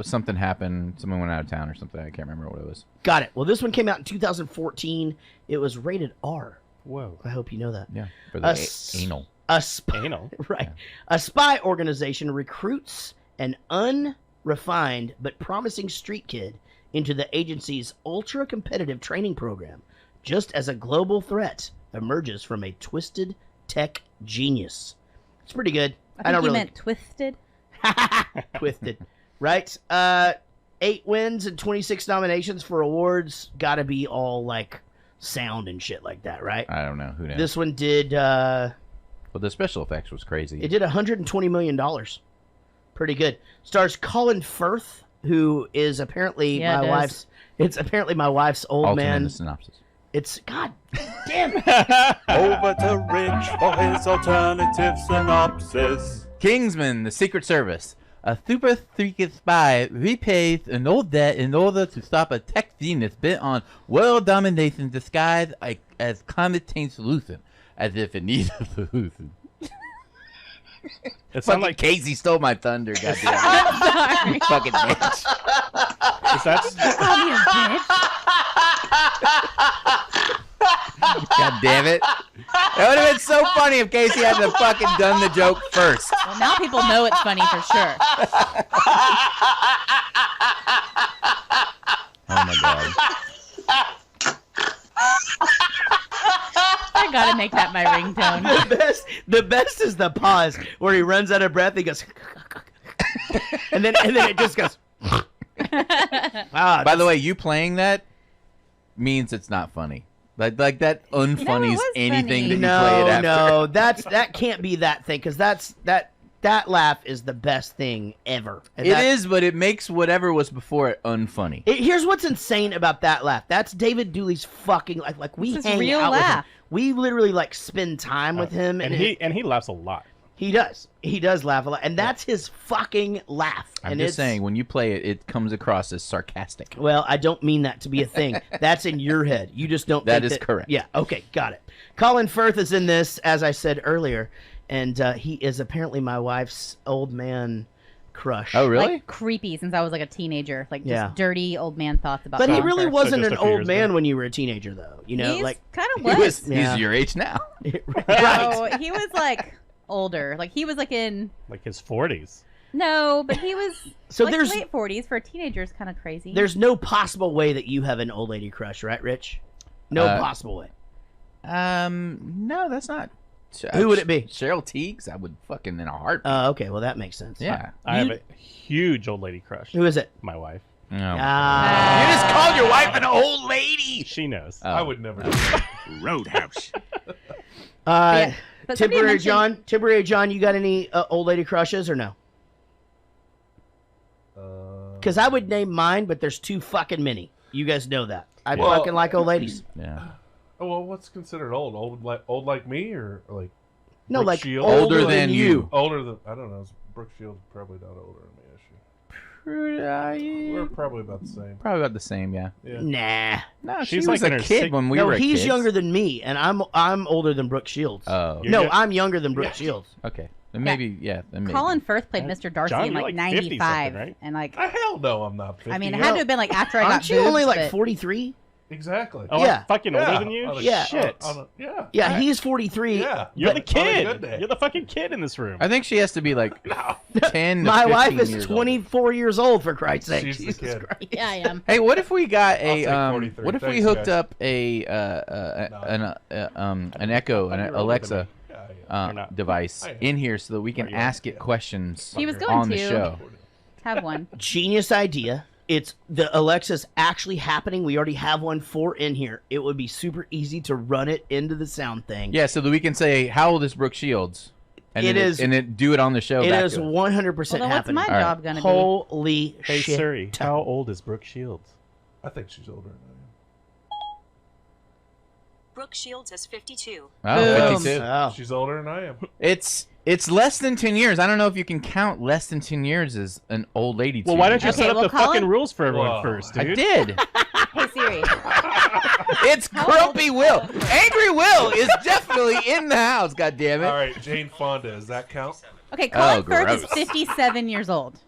something happened. Someone went out of town or something. I can't remember what it was. Got it. Well, this one came out in 2014. It was rated R. Whoa. I hope you know that. Yeah, for A the s- anal. A spy, Anal. right? A spy organization recruits an unrefined but promising street kid into the agency's ultra-competitive training program, just as a global threat emerges from a twisted tech genius. It's pretty good. I think you meant twisted. Twisted, right? 8 wins and 26 nominations for awards. Got to be all like sound and shit like that, right? I don't know. Who knows? This one did. Well, the special effects was crazy. It did $120 million. Pretty good. Stars Colin Firth, who is apparently Yeah, it my does. wife's. It's apparently my wife's old Alternate man. synopsis. It's God damn it. Over to Rich for his alternative synopsis. Kingsman, the Secret Service. A super secret spy repays an old debt in order to stop a tech genius bent on world domination disguised as climate change solution, as if it needs a solution. It sounds Fucking like Casey stole my thunder, goddamn. Sorry. Fucking bitch. is that Call me a bitch. God damn it. That would have been so funny if Casey hadn't fucking done the joke first. Well, now people know it's funny for sure. Oh my god. I gotta make that my ringtone. The best is the pause where he runs out of breath. He goes, and then it just goes. By the way, you playing that means it's not funny. Like that unfunny is was anything funny. that you play it after. No, that can't be that thing because that laugh is the best thing ever. And It that- is, but it makes whatever was before it unfunny. Here's what's insane about that laugh. That's David Dooley's fucking like we It's his hang real out with him. laugh. We literally like spend time with him, and it- he laughs a lot. he does laugh a lot, and that's his fucking laugh. I'm and just it's, saying, when you play it, it comes across as sarcastic. Well, I don't mean that to be a thing. That's in your head. You just don't. That think is correct. Yeah. Okay. Got it. Colin Firth is in this, as I said earlier, and he is apparently my wife's old man crush. Oh, really? Like creepy since I was like a teenager. Like just Yeah. dirty old man thoughts about But he Colin really Firth. wasn't just an a few old years man ago. when you were a teenager, though. You know, He's like kind of He was, Yeah. He's your age now. right. No, he was like older. Like he was like in Like his 40s. No, but he was So like there's late 40s for a teenager is kind of crazy. there's no possible way that you have an old lady crush, right, Rich? No possible way. No, that's not. Who would it be? Cheryl Teagues. I would fucking in a heartbeat. Okay, well that makes sense. Yeah. I have a huge old lady crush. Who is it? My wife. No. Ah. You just called your wife an old lady. She knows. I would never do that. Roadhouse. But somebody Temporary mentioned- John, you got any old lady crushes or no? Because I would name mine, but there's too fucking many. You guys know that. I Well- fucking like old ladies. Yeah. Oh, well, what's considered old? Old like me, or like No, Brooke like Shields? older Older than than you. older than I don't know. Brooke Shields probably not older than me, is she? We're probably about the same. Probably about the same. Yeah. Yeah. Nah. No, She's she was like in a her kid six- when we No, were he's kids. younger than me, and I'm older than Brooke Shields. Oh. You're No, young- I'm younger than Brooke Shields. Okay. Then maybe. Yeah. Then maybe. Colin Firth played Yeah. Mr. Darcy John, in you're like like 50 95, something, right? and like Hell no, I'm not 50. I mean, it had to have been like after I got Aren't you only boobs, like but- 43? Exactly. Oh, Yeah. I'm fucking Yeah. older than you? On a- Yeah. Shit. Yeah. Yeah, he's 43. Yeah. You're but the on a kid. good day. You're the fucking kid in this room. I think she has to be like 10 to My 15 wife is years 24 years old, for Christ's sake. She's the Jesus kid. Christ. Yeah, I am. Hey, what if we got I'll a say 43. what if we Thanks, hooked guys. up an Echo, an You're older than Alexa me. Yeah. You're not. device I am. in here so that we can Are you? ask it questions He was going on the to. show? Have one. Genius idea. It's the Alexa's actually happening. We already have one in here. It would be super easy to run it into the sound thing. Yeah, so that we can say, "How old is Brooke Shields?" And It then is- and it do it on the show. It back is to us. 100% Well, then what's happening. my All right. job gonna be? Holy Hey, shit. Siri, how old is Brooke Shields? I think she's older than I am. Brooke Shields is 52. Oh, Boom. 52. Oh. She's older than I am. It's less than 10 years. I don't know if you can count less than 10 years as an old lady. Well, to why you. don't you Okay, set up well, the fucking Colin- rules for everyone Whoa. first, I dude? did. Hey Siri. It's Grumpy Will. Angry Will is definitely in the house. God damn it. All right, Jane Fonda. Does that count? Okay, Colin Oh, Firth is gross. 57 years old.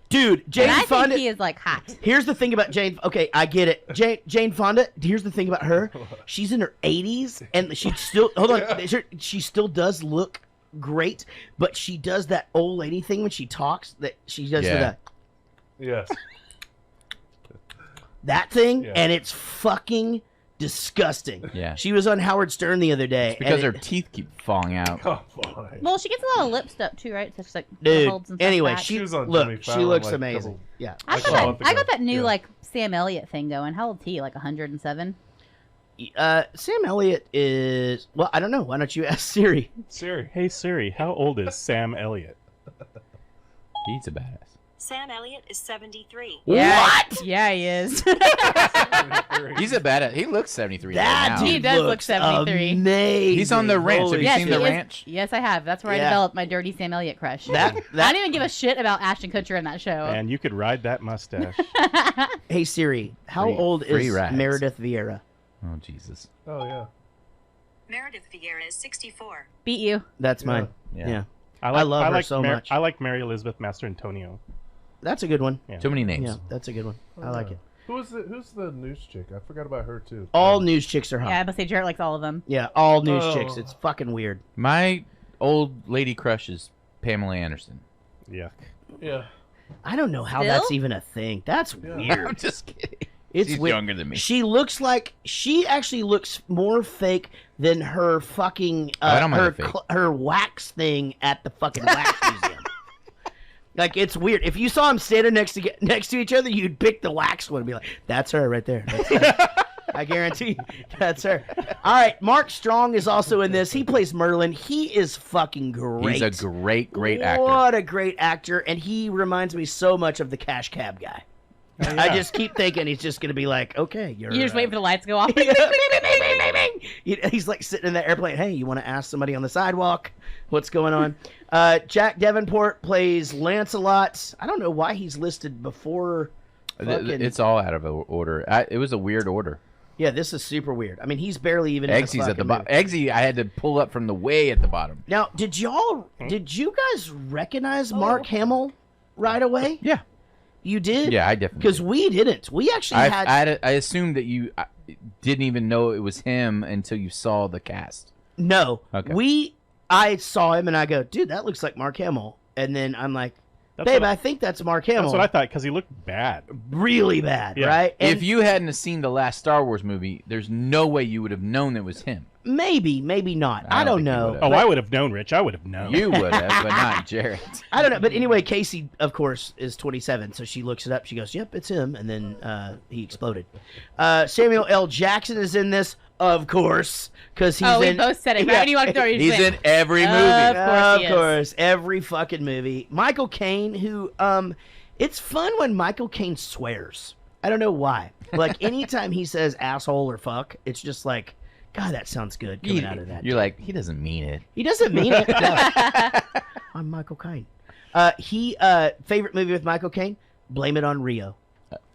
Dude, Jane And I think Fonda. he is like hot. Here's the thing about Jane. Okay, I get it. Jane Fonda. Here's the thing about her. She's in her 80s, and she still hold on. She still does look great, but she does that old lady thing when she talks. That she does Yeah. Yes. that thing, Yeah. and it's fucking disgusting. Yeah. She was on Howard Stern the other day. It's because her and teeth keep falling out. Come on. Well, she gets a lot of lip stuff too, right? So she's like Dude. holds and stuff Anyway, back. she She was on Jimmy look. She Fallon, looks like, amazing. couple- Yeah. I like got a that. month I ago. got that new Yeah. like Sam Elliott thing going. How old is he? Like 107. Sam Elliott is. Well, I don't know. Why don't you ask Siri? Siri. Hey, Siri, how old is Sam Elliott? He's a badass. Sam Elliott is 73. What? Yeah, he is. He's a badass. He looks 73 That right now. dude He does look looks 73. Amazing. He's on the ranch. Have Holy you yes, seen he The is. Ranch? Yes, I have. That's where I Yeah. developed my dirty Sam Elliott crush. That I that. don't even give a shit about Ashton Kutcher in that show. And you could ride that mustache. Hey Siri, how Free- old free is rides. Meredith Vieira? Oh, Jesus. Oh, yeah. Meredith Vieira is 64. Beat you. That's mine. Yeah. Yeah. I love her so much. I like Mary Elizabeth Master Antonio. That's a good one. Yeah. Too many names. Yeah, that's a good one. I like it. Who's the news chick? I forgot about her, too. All news chicks are hot. Yeah, I must say Jarrett likes all of them. Yeah, all news Oh. chicks. It's fucking weird. My old lady crush is Pamela Anderson. Yuck. Yeah. I don't know how Still? that's even a thing. That's Yeah. I'm weird. just kidding. It's She's weird. younger than me. She actually looks more fake than her fucking I don't mind the fake. her wax thing at the fucking wax museum. Like, it's weird. If you saw them standing next to each other, you'd pick the wax one and be like, "That's her right there." That's her. I guarantee you, that's her. All right, Mark Strong is also in this. He plays Merlin. He is fucking great. He's a great actor. What a great actor, and he reminds me so much of the Cash Cab guy. I just keep thinking he's just gonna be like, "Okay, you're." You just wait for the lights to go off. He's like sitting in the airplane. Hey, you want to ask somebody on the sidewalk what's going on? Jack Davenport plays Lancelot. I don't know why he's listed before. Fucking... It's all out of order. It was a weird order. Yeah, this is super weird. I mean, he's barely even. Eggsy's in at the bottom. movie. Eggsy, I had to pull up from the way at the bottom. Now, did you guys recognize Mark Hamill right away? Yeah. You did? Yeah, I definitely. Because we didn't. We actually had. I assumed that you didn't even know it was him until you saw the cast. No. Okay. I saw him and I go, dude, that looks like Mark Hamill. And then I'm like, Babe, I think that's Mark Hamill. That's what I thought, because he looked bad. Really bad, Yeah. right? And If you hadn't seen the last Star Wars movie, there's no way you would have known it was him. maybe not. I don't think you know. would've. Oh, But- I would have known, Rich. I would have known. You would have, but not Jared. I don't know, but anyway, Casey, of course, is 27, so she looks it up. She goes, "Yep, it's him," and then he exploded. Samuel L. Jackson is in this, of course, because he's we in. both said it. Right when you walked through, He's in every movie. Of course, Of course, every fucking movie. Michael Caine, who it's fun when Michael Caine swears. I don't know why. Like anytime he says asshole or fuck, it's just like, God, that sounds good coming out of that. You're like, he doesn't mean it. He doesn't mean it. No. I'm Michael Caine. Favorite movie with Michael Caine? Blame It on Rio.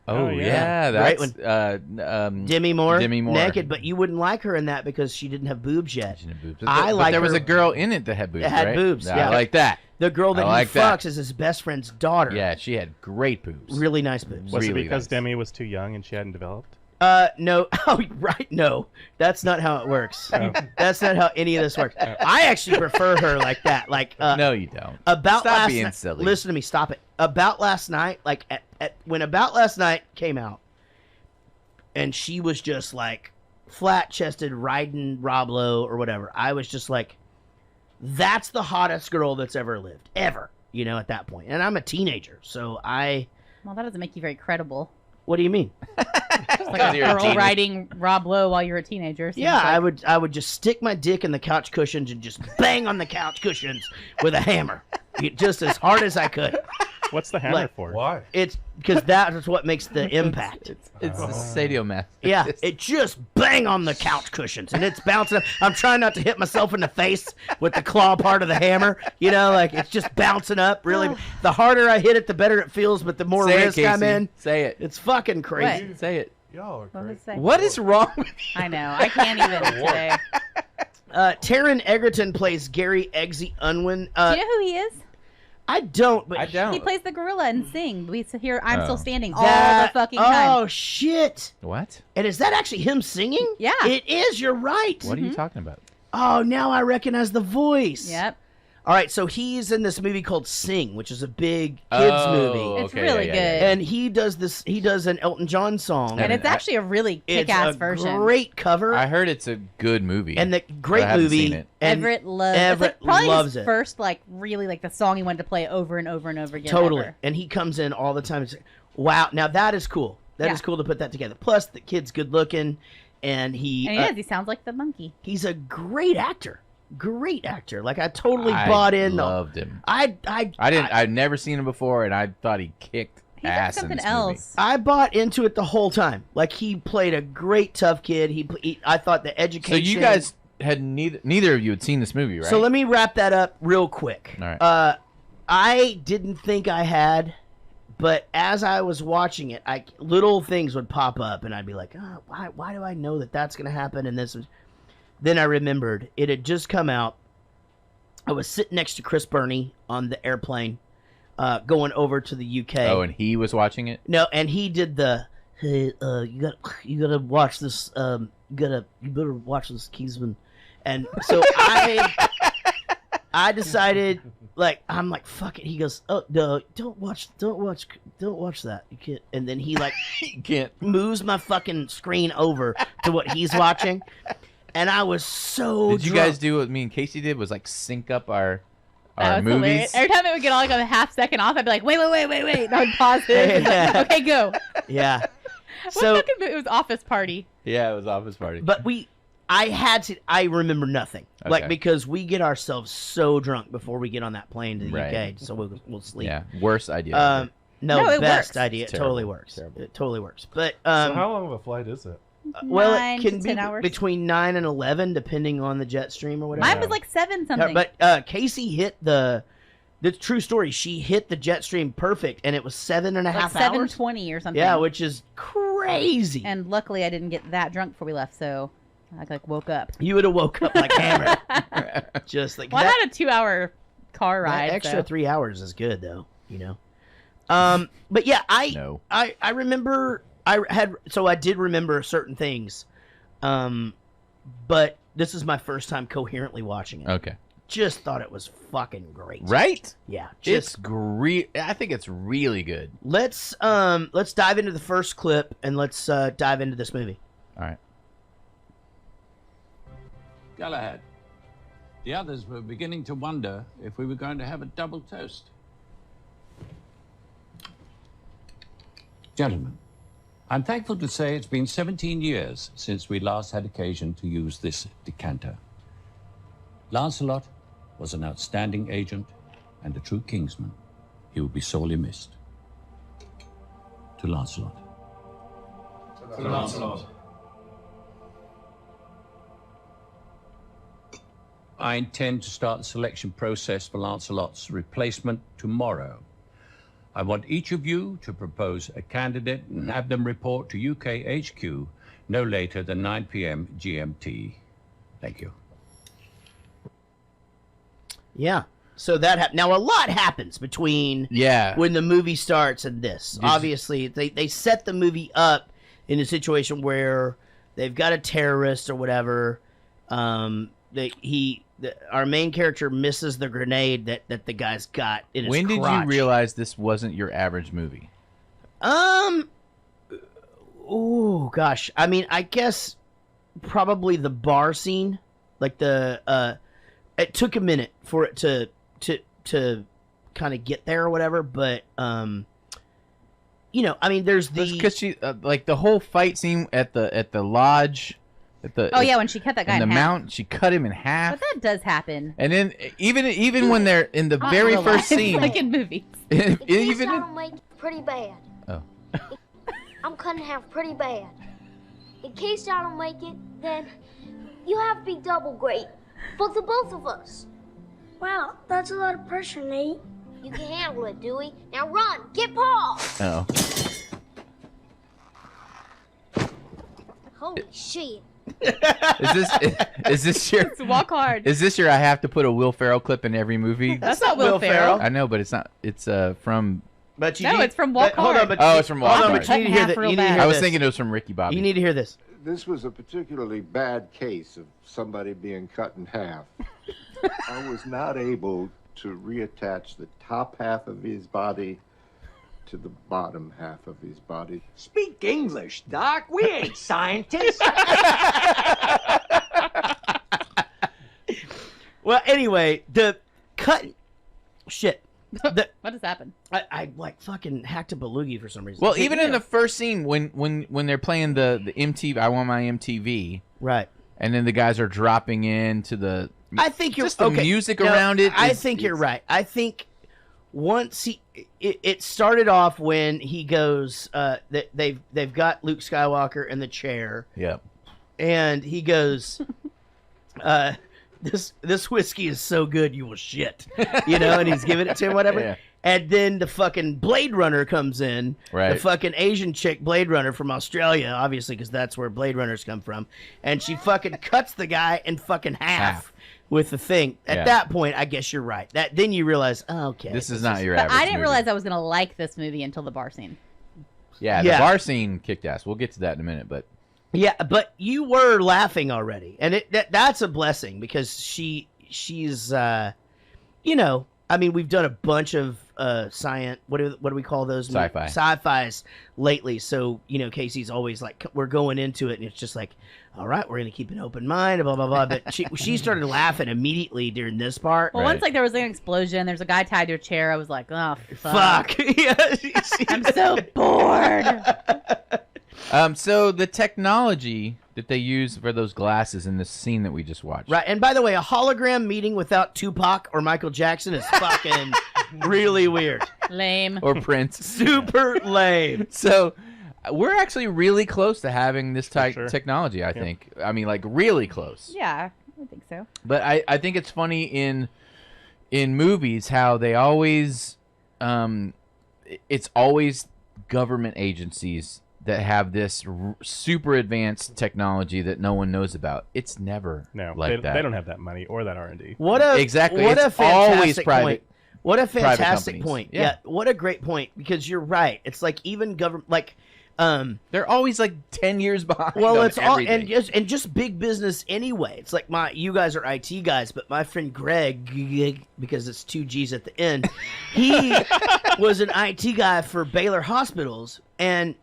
Oh, yeah. yeah. Right That's Demi Moore, Demi Moore. naked, but you wouldn't like her in that because she didn't have boobs yet. She had boobs. I But like there was her- a girl in it that had boobs, That had right? boobs, yeah. I like that. The girl that I like he that. fucks is his best friend's daughter. Yeah, she had great boobs. Really nice boobs. Was Really it because nice. Demi was too young and she hadn't developed? No. Oh, right. No, that's not how it works. That's not how any of this works. I actually prefer her like that. Like, No, you don't. About Stop last being night. silly. Listen to me. Stop it. About last night, like when About Last Night came out, and she was just like flat-chested riding Rob Lowe or whatever. I was just like, that's the hottest girl that's ever lived, ever. You know, at that point, and I'm a teenager, so Well, that doesn't make you very credible. What do you mean? Just like a you're a girl teenager. riding Rob Lowe while you're a teenager. seems Yeah, like- I would just stick my dick in the couch cushions and just bang on the couch cushions with a hammer, just as hard as I could. What's the hammer Like, for? Why? It's because that is what makes the impact. It's the sadomasochist. Yeah, it just bang on the couch cushions and it's bouncing up. I'm trying not to hit myself in the face with the claw part of the hammer. You know, like it's just bouncing up. Really, the harder I hit it, the better it feels. But the more Say it, risk I'm Casey. in, Say it. it's fucking crazy. What? Say it. Y'all are What was great. it say? What is wrong with you? I know. I can't even today. Taron Egerton plays Gary Eggsy Unwin. Do you know who he is? I don't, but I don't. He plays the gorilla and Sing. We hear "I'm Oh. Still Standing" all the fucking time. Oh shit! What? And is that actually him singing? Yeah. It is. You're right. What are you talking about? Oh, now I recognize the voice. Yep. All right, so he's in this movie called Sing, which is a big kids movie. It's really good. And he does this. He does an Elton John song. And it's actually a really it's kick-ass a version. great cover. I heard it's a good movie. and the I great haven't movie. seen it. And Everett loves Everett it's like probably loves his it. first, like, really, like, the song he wanted to play over and over and over again. Totally. ever. And he comes in all the time. It's like, wow. Now that is cool. That is Yeah. cool to put that together. Plus, the kid's good looking, and he And he does. He sounds like the monkey. he's a great actor. Great actor. Like I totally I bought in. loved him. I didn't. I'd never seen him before, and I thought he kicked He did ass in something this else. I bought into it the whole time. Like he played a great tough kid. I thought the movie. education. So you guys had neither of you had seen this movie, right? So let me wrap that up real quick. All right. I didn't think I had, but as I was watching it, little things would pop up, and I'd be like, oh, why do I know that that's going to happen? And this was. Then I remembered it had just come out. I was sitting next to Chris Burney on the airplane, going over to the UK. Oh, and he was watching it. No, and he did the hey, you gotta watch this. You better watch this Kingsman, and so I decided, like, I'm like, fuck it. He goes, oh no, don't watch that. You can't. And then he like You can't. moves my fucking screen over to what he's watching, and I was so. Did you drunk. guys do what me and Casey did? Was like sync up our That was movies. hilarious. Every time it would get all like a half second off, I'd be like, wait. And I would pause it. Yeah. Okay, go. Yeah. What So, fucking movie? It was Office Party. Yeah, it was Office Party. but I remember nothing. Like, Okay. because we get ourselves so drunk before we get on that plane to the Right. UK, so we'll sleep. yeah, worst idea. No, No, it best works. idea. It Terrible. totally works. Terrible. It totally works. But So how long of a flight is it? well, 9 it can to be 10 hours. between 9 and 11, depending on the jet stream or whatever. Mine was like 7 something. But Casey hit the true story. She hit the jet stream perfect, and it was 7.5 like hours. 7:20 or something. Yeah, which is crazy. And luckily, I didn't get that drunk before we left, so I like woke up. You would have woke up like hammered. Just like Well, that. I had a 2-hour car That ride. extra so. 3 hours is good though, you know. But yeah, No. I remember I did remember certain things, but this is my first time coherently watching it. Okay. just thought it was fucking great. Right? Yeah. It's great. I think it's really good. Let's dive into the first clip and let's dive into this movie. All right. Galahad. The others were beginning to wonder if we were going to have a double toast. Gentlemen, I'm thankful to say it's been 17 years since we last had occasion to use this decanter. Lancelot was an outstanding agent and a true Kingsman. He will be sorely missed. To Lancelot. To Lancelot. I intend to start the selection process for Lancelot's replacement tomorrow. I want each of you to propose a candidate and have them report to UK HQ no later than 9 p.m. GMT. Thank you. Yeah. So that now a lot happens between when the movie starts and this. Obviously, they set the movie up in a situation where they've got a terrorist or whatever. Our main character misses the grenade that the guy's got in his When did crotch. you realize this wasn't your average movie? Oh gosh. I mean, I guess probably the bar scene, like it took a minute for it to kind of get there or whatever, but you know, I mean, there's because she like the whole fight scene at the lodge. When she cut that guy in half. mountain, she cut him in half. But that does happen. And then even when they're in the very first scene, like in movies, Even that'll make it pretty bad. Oh. I'm cutting in half pretty bad. In case I don't make it, then you have to be double great for the both of us. Wow, that's a lot of pressure, Nate. You can handle it, Dewey. Now run, get Paul. Oh. Holy shit. Is this your walk hard? Is this your I have to put a Will Ferrell clip in every movie? That's not Will Ferrell. I know, but it's not. It's from. But it's from Walk Hard. It's from Walk Hard. But you need to hear that. You need to hear I was this. thinking it was from Ricky Bobby. You need to hear this. This was a particularly bad case of somebody being cut in half. I was not able to reattach the top half of his body to the bottom half of his body. Speak English, Doc. We ain't scientists. Well, anyway, the cut shit. What has happened? I like fucking hacked a belugi for some reason. Well, even in the first scene when they're playing the MTV, I Want My MTV, right? And then the guys are dropping into the. I think you're just the music around it. I think you're right. I think once it started off when he goes that they've got Luke Skywalker in the chair. Yep. And he goes, this whiskey is so good you will shit, you know, and he's giving it to him, whatever. Yeah. And then the fucking Blade Runner comes in, right? The fucking Asian chick Blade Runner from Australia, obviously, because that's where Blade Runners come from, and she fucking cuts the guy in fucking half with the thing. At that point, I guess you're right. Then you realize, oh, okay, this is not your but average. I didn't movie. realize I was gonna like this movie until the bar scene. Yeah, the bar scene kicked ass. We'll get to that in a minute, but. Yeah, but you were laughing already, and that's a blessing because she's you know, I mean, we've done a bunch of science. What do we call those? Sci-fis lately. So you know, Casey's always like, we're going into it, and it's just like, all right, we're gonna keep an open mind, blah blah blah. But she started laughing immediately during this part. Well, once like there was an explosion, there's a guy tied to a chair. I was like, oh fuck. Yeah, I'm so bored. So the technology that they use for those glasses in the scene that we just watched. Right, and by the way, a hologram meeting without Tupac or Michael Jackson is fucking really weird. Lame. Or Prince. Super lame. So we're actually really close to having this type technology, I think. I mean, like, really close. Yeah, I think so. But I think it's funny in movies how they always it's always government agencies that have this super advanced technology that no one knows about. It's never like that. They don't have that money or that R&D. Exactly. What it's a fantastic always private. point. What a fantastic companies. point. Yeah. Yeah, what a great point because you're right. It's like even government, like They're always like 10 years behind. Well, on it's all everything. and just big business anyway. It's like you guys are IT guys, but my friend Greg, because it's 2 G's at the end, he was an IT guy for Baylor Hospitals, and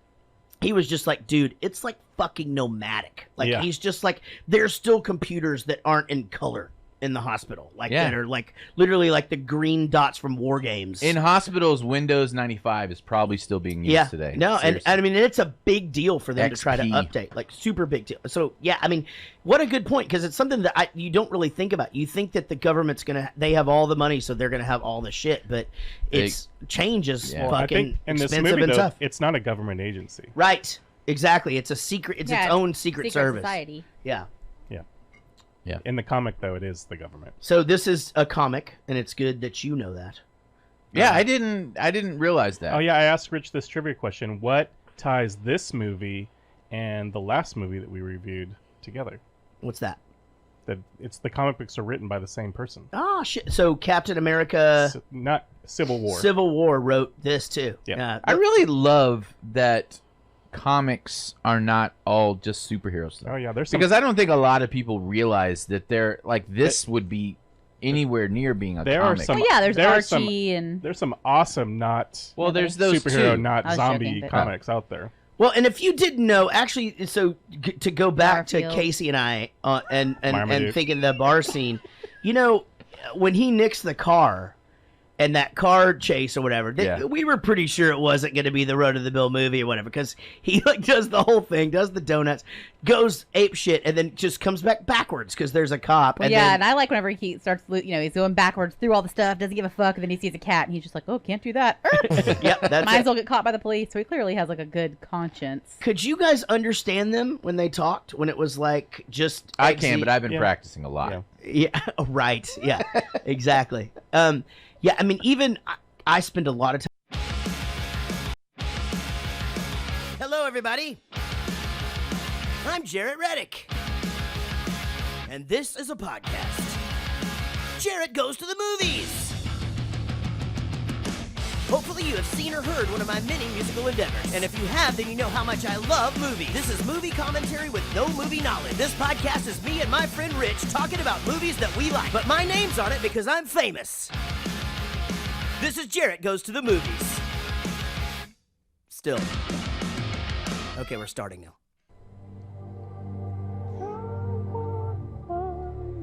he was just like, dude, it's like fucking nomadic. Like he's just like, there's still computers that aren't in color in the hospital, like that are like literally like the green dots from War Games. In hospitals, Windows 95 is probably still being used today. No, and I mean it's a big deal for them XP. to try to update, like super big deal. So yeah, I mean, what a good point, because it's something that you don't really think about. You think that the government's they have all the money, so they're gonna have all the shit, but change is fucking I think in this expensive movie, and though, tough. it's not a government agency. Right? Exactly. It's a secret. It's its own secret service. Society. Yeah. Yeah. In the comic, though, it is the government. So this is a comic, and it's good that you know that. Yeah, I didn't realize that. Oh yeah, I asked Rich this trivia question: what ties this movie and the last movie that we reviewed together? What's that? That it's the comic books are written by the same person. Oh shit! So Captain America, not Civil War. Civil War wrote this too. Yeah. I really love that comics are not all just superhero stuff. Oh yeah, because I don't think a lot of people realize that they're like this would be anywhere near being a there comic. Are some, there's there Archie and there's some awesome there's those superhero, two. not zombie comics out there. Well, and if you didn't know, actually, so to go back Garfield. to Casey and I and Marmaduke. thinking the bar scene, you know, when he nicks the car and that car chase or whatever, we were pretty sure it wasn't going to be the Road to the Bill movie or whatever, because he like does the whole thing, does the donuts, goes ape shit, and then just comes back backwards because there's a cop. And and I like whenever he starts, he's going backwards through all the stuff, doesn't give a fuck, and then he sees a cat, and he's just like, oh, can't do that. Yep, that's Might as well get caught by the police. So he clearly has like a good conscience. Could you guys understand them when they talked? When it was like just I can, but I've been practicing a lot. Yeah, right. Yeah, exactly. Yeah, I mean, even I spend a lot of time. Hello, everybody. I'm Jarrett Reddick, and this is a podcast. Jarrett Goes to the Movies. Hopefully you have seen or heard one of my many musical endeavors. And if you have, then you know how much I love movies. This is movie commentary with no movie knowledge. This podcast is me and my friend Rich talking about movies that we like. But my name's on it because I'm famous. This is Jarrett Goes to the Movies. Still. Okay, we're starting now.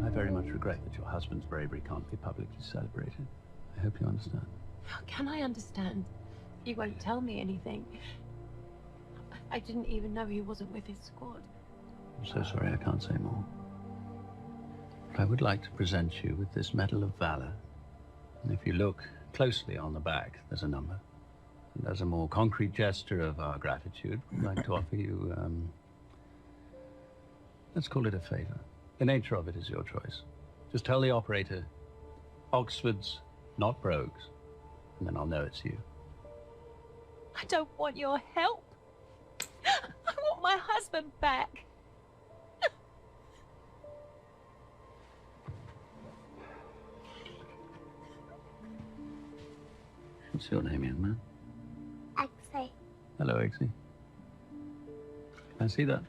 I very much regret that your husband's bravery can't be publicly celebrated. I hope you understand. How can I understand? You won't tell me anything. I didn't even know he wasn't with his squad. I'm so sorry I can't say more. But I would like to present you with this Medal of Valor. And if you look closely on the back, there's a number. And as a more concrete gesture of our gratitude, we'd like to offer you, let's call it a favor. The nature of it is your choice. Just tell the operator, Oxford's, not Brogues, and then I'll know it's you. I don't want your help. I want my husband back. What's your name, young man? Exie. Hello, Eggsy. Can I see that?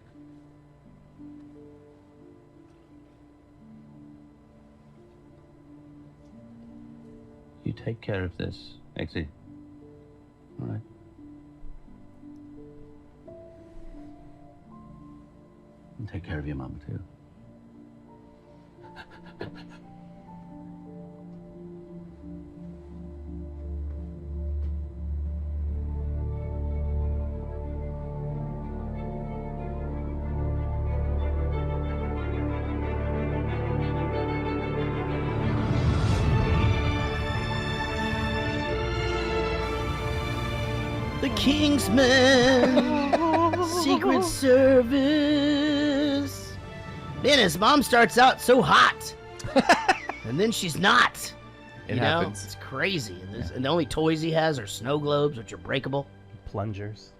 You take care of this, Eggsy. All right. And take care of your mum, too. The Kingsman, Secret Service. Man, his mom starts out so hot, and then she's not. It happens. It's crazy. And the only toys he has are snow globes, which are breakable. Plungers.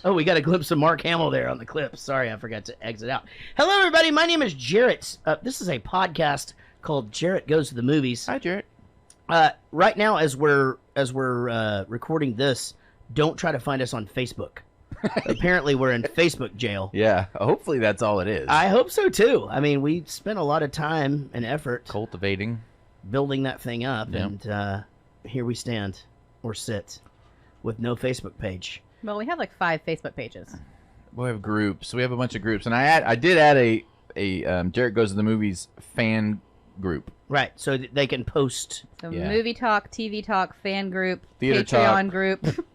Oh, we got a glimpse of Mark Hamill there on the clip. Sorry, I forgot to exit out. Hello, everybody. My name is Jarrett. This is a podcast called Jarrett Goes to the Movies. Hi, Jarrett. Right now, as we're recording this, don't try to find us on Facebook. Apparently, we're in Facebook jail. Yeah, hopefully that's all it is. I hope so too. I mean, we spent a lot of time and effort cultivating, building that thing up, Yep. and here we stand, or sit, with no Facebook page. Well, we have like 5 Facebook pages. We have groups. We have a bunch of groups, and I did add a Jarrett Goes to the Movies fan group. Right, so they can post. So movie talk, TV talk, fan group, Theater Patreon talk. group.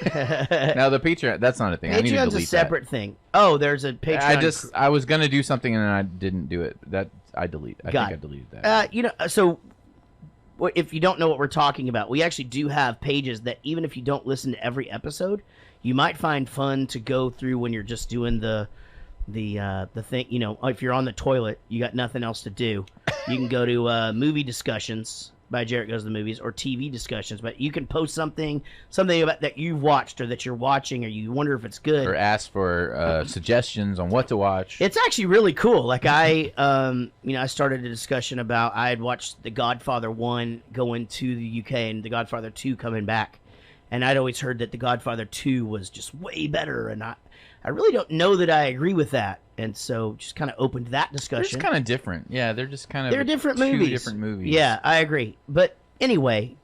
Now the Patreon, that's not a thing. I need to Patreon's delete a separate thing. Oh, there's a Patreon. I was gonna do something and then I didn't do it. That I delete. I think I deleted that. So if you don't know what we're talking about, we actually do have pages that even if you don't listen to every episode, you might find fun to go through when you're just doing the thing. You know, if you're on the toilet, you got nothing else to do, you can go to movie discussions by Jarrett Goes to the Movies, or TV discussions, but you can post something about that you've watched or that you're watching, or you wonder if it's good, or ask for suggestions on what to watch. It's actually really cool. Like I started a discussion about, I had watched The Godfather 1 going to the UK and The Godfather 2 coming back, and I'd always heard that The Godfather 2 was just way better, and I really don't know that I agree with that, and so just kind of opened that discussion. They're just kind of different. Yeah, they're just kind of different two movies. different movies. Yeah, I agree. But anyway,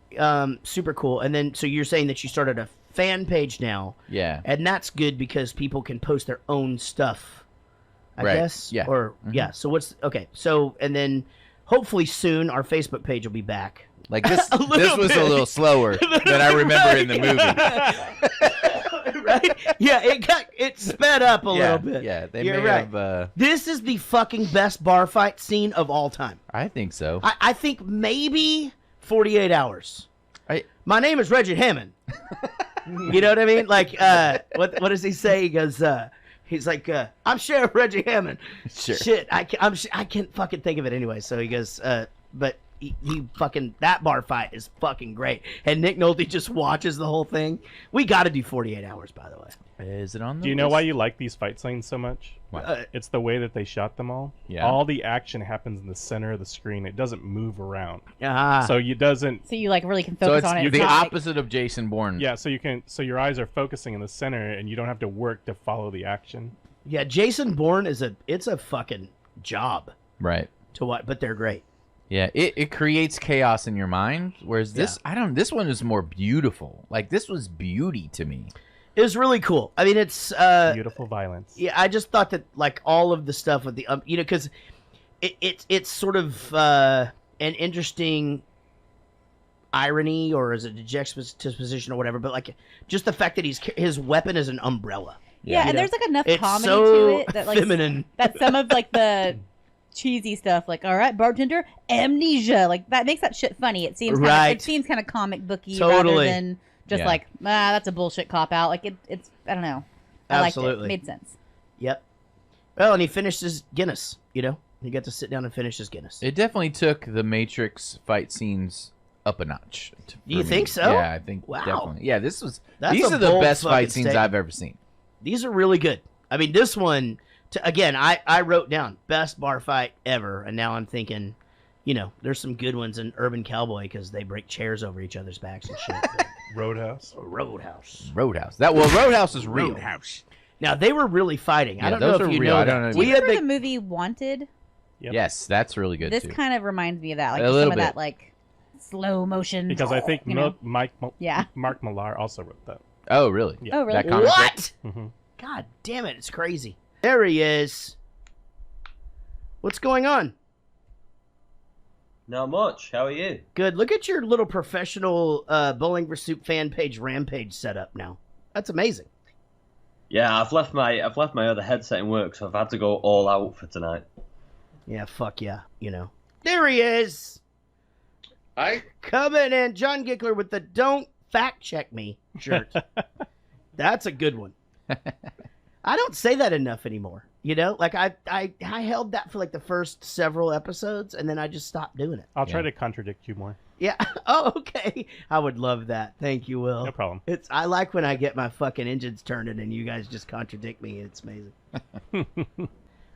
super cool. And then so you're saying that you started a fan page now. Yeah. And that's good because people can post their own stuff, I Right. guess. Yeah. Or yeah. So so and then hopefully soon our Facebook page will be back. Like this was a little slower than I remember in the movie. Right? Yeah, it sped up a little bit. Yeah, You're right. This is the fucking best bar fight scene of all time. I think so. I think maybe 48 Hours. My name is Reggie Hammond. You know what I mean? Like, what does he say? He goes, he's like, I'm Sheriff Reggie Hammond. Sure. Shit, I can't fucking think of it anyway. So he goes, but he fucking, that bar fight is fucking great. And Nick Nolte just watches the whole thing. We got to do 48 Hours, by the way. Is it on the Do you know why you like these fight scenes so much? It's the way that they shot them all. Yeah. All the action happens in the center of the screen. It doesn't move around. Ah. So you doesn't. So you like really can So focus it's on it. the It's not like- opposite of Jason Bourne. Yeah. So your eyes are focusing in the center, and you don't have to work to follow the action. Yeah, Jason Bourne it's a fucking job. Right. To what? But they're great. Yeah, it creates chaos in your mind, whereas this this one is more beautiful. Like this was beauty to me. It was really cool. I mean, it's beautiful violence. Yeah, I just thought that like all of the stuff with the because it's sort of an interesting irony, or is it a juxtaposition or whatever, but like just the fact that his weapon is an umbrella. Yeah, and there's like enough It's comedy so to it that like feminine. that some of like the cheesy stuff, like all right, bartender, amnesia, like that makes that shit funny. It seems Right. kind of comic booky Totally. rather than just Yeah. like that's a bullshit cop out. Like it's I don't know. I liked it. Absolutely. Made sense. Yep. Well, and he finished his Guinness. He got to sit down and finish his Guinness. It definitely took the Matrix fight scenes up a notch. You think so? Yeah, I think Wow. definitely. Yeah, these That's are a the bold best fucking fight scenes statement. I've ever seen. These are really good. I mean, this one, again, I wrote down best bar fight ever, and now I'm thinking, there's some good ones in Urban Cowboy because they break chairs over each other's backs and shit. Roadhouse. Roadhouse. Roadhouse is real. Now, they were really fighting. Yeah, I don't know those if are you real. know I don't that. know. Do you remember the movie Wanted? Yep. Yes, that's really good This too. kind of reminds me of that, like A some little of bit. that like slow motion. Because I think you know? Mark Yeah. Millar also wrote that. Oh, really? Yeah. Oh, really? That comic What? book? Mm-hmm. God damn it, it's crazy. There he is. What's going on? Not much. How are you? Good. Look at your little professional Bowling for Soup fan page rampage setup now. That's amazing. Yeah, I've left my other headset in work, so I've had to go all out for tonight. Yeah, fuck yeah. There he is. Hi. Coming in, John Gickler with the "Don't Fact Check Me" shirt. That's a good one. I don't say that enough anymore. Like I held that for like the first several episodes, and then I just stopped doing it. I'll try to contradict you more. Yeah. Oh, okay. I would love that. Thank you, Will. No problem. I like when I get my fucking engines turning and you guys just contradict me. It's amazing.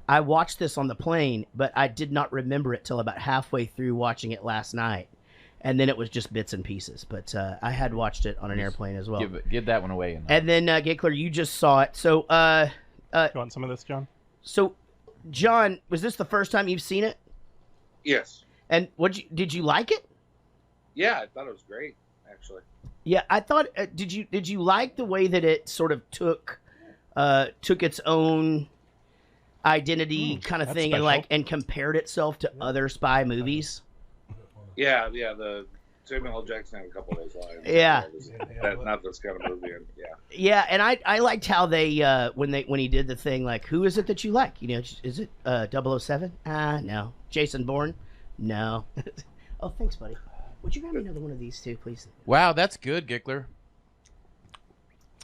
I watched this on the plane, but I did not remember it till about halfway through watching it last night. and then it was just bits and pieces. But I had watched it on an airplane as well. Give that one away. And then Gickler, you just saw it. So you want some of this, John? So, John, was this the first time you've seen it? Yes. And did you like it? Yeah, I thought it was great, actually. Yeah, I thought. Did you like the way that it sort of took its own identity kind of thing and compared itself to other spy movies? Yeah. The Samuel L. Jackson had a couple of those lines. Yeah. Not this kind of movie. And, yeah. Yeah, and I liked how they when he did the thing like, who is it that you like? You know, is it 007? No. Jason Bourne? No. Oh, thanks, buddy. Would you grab me another one of these too, please? Wow, that's good, Gickler.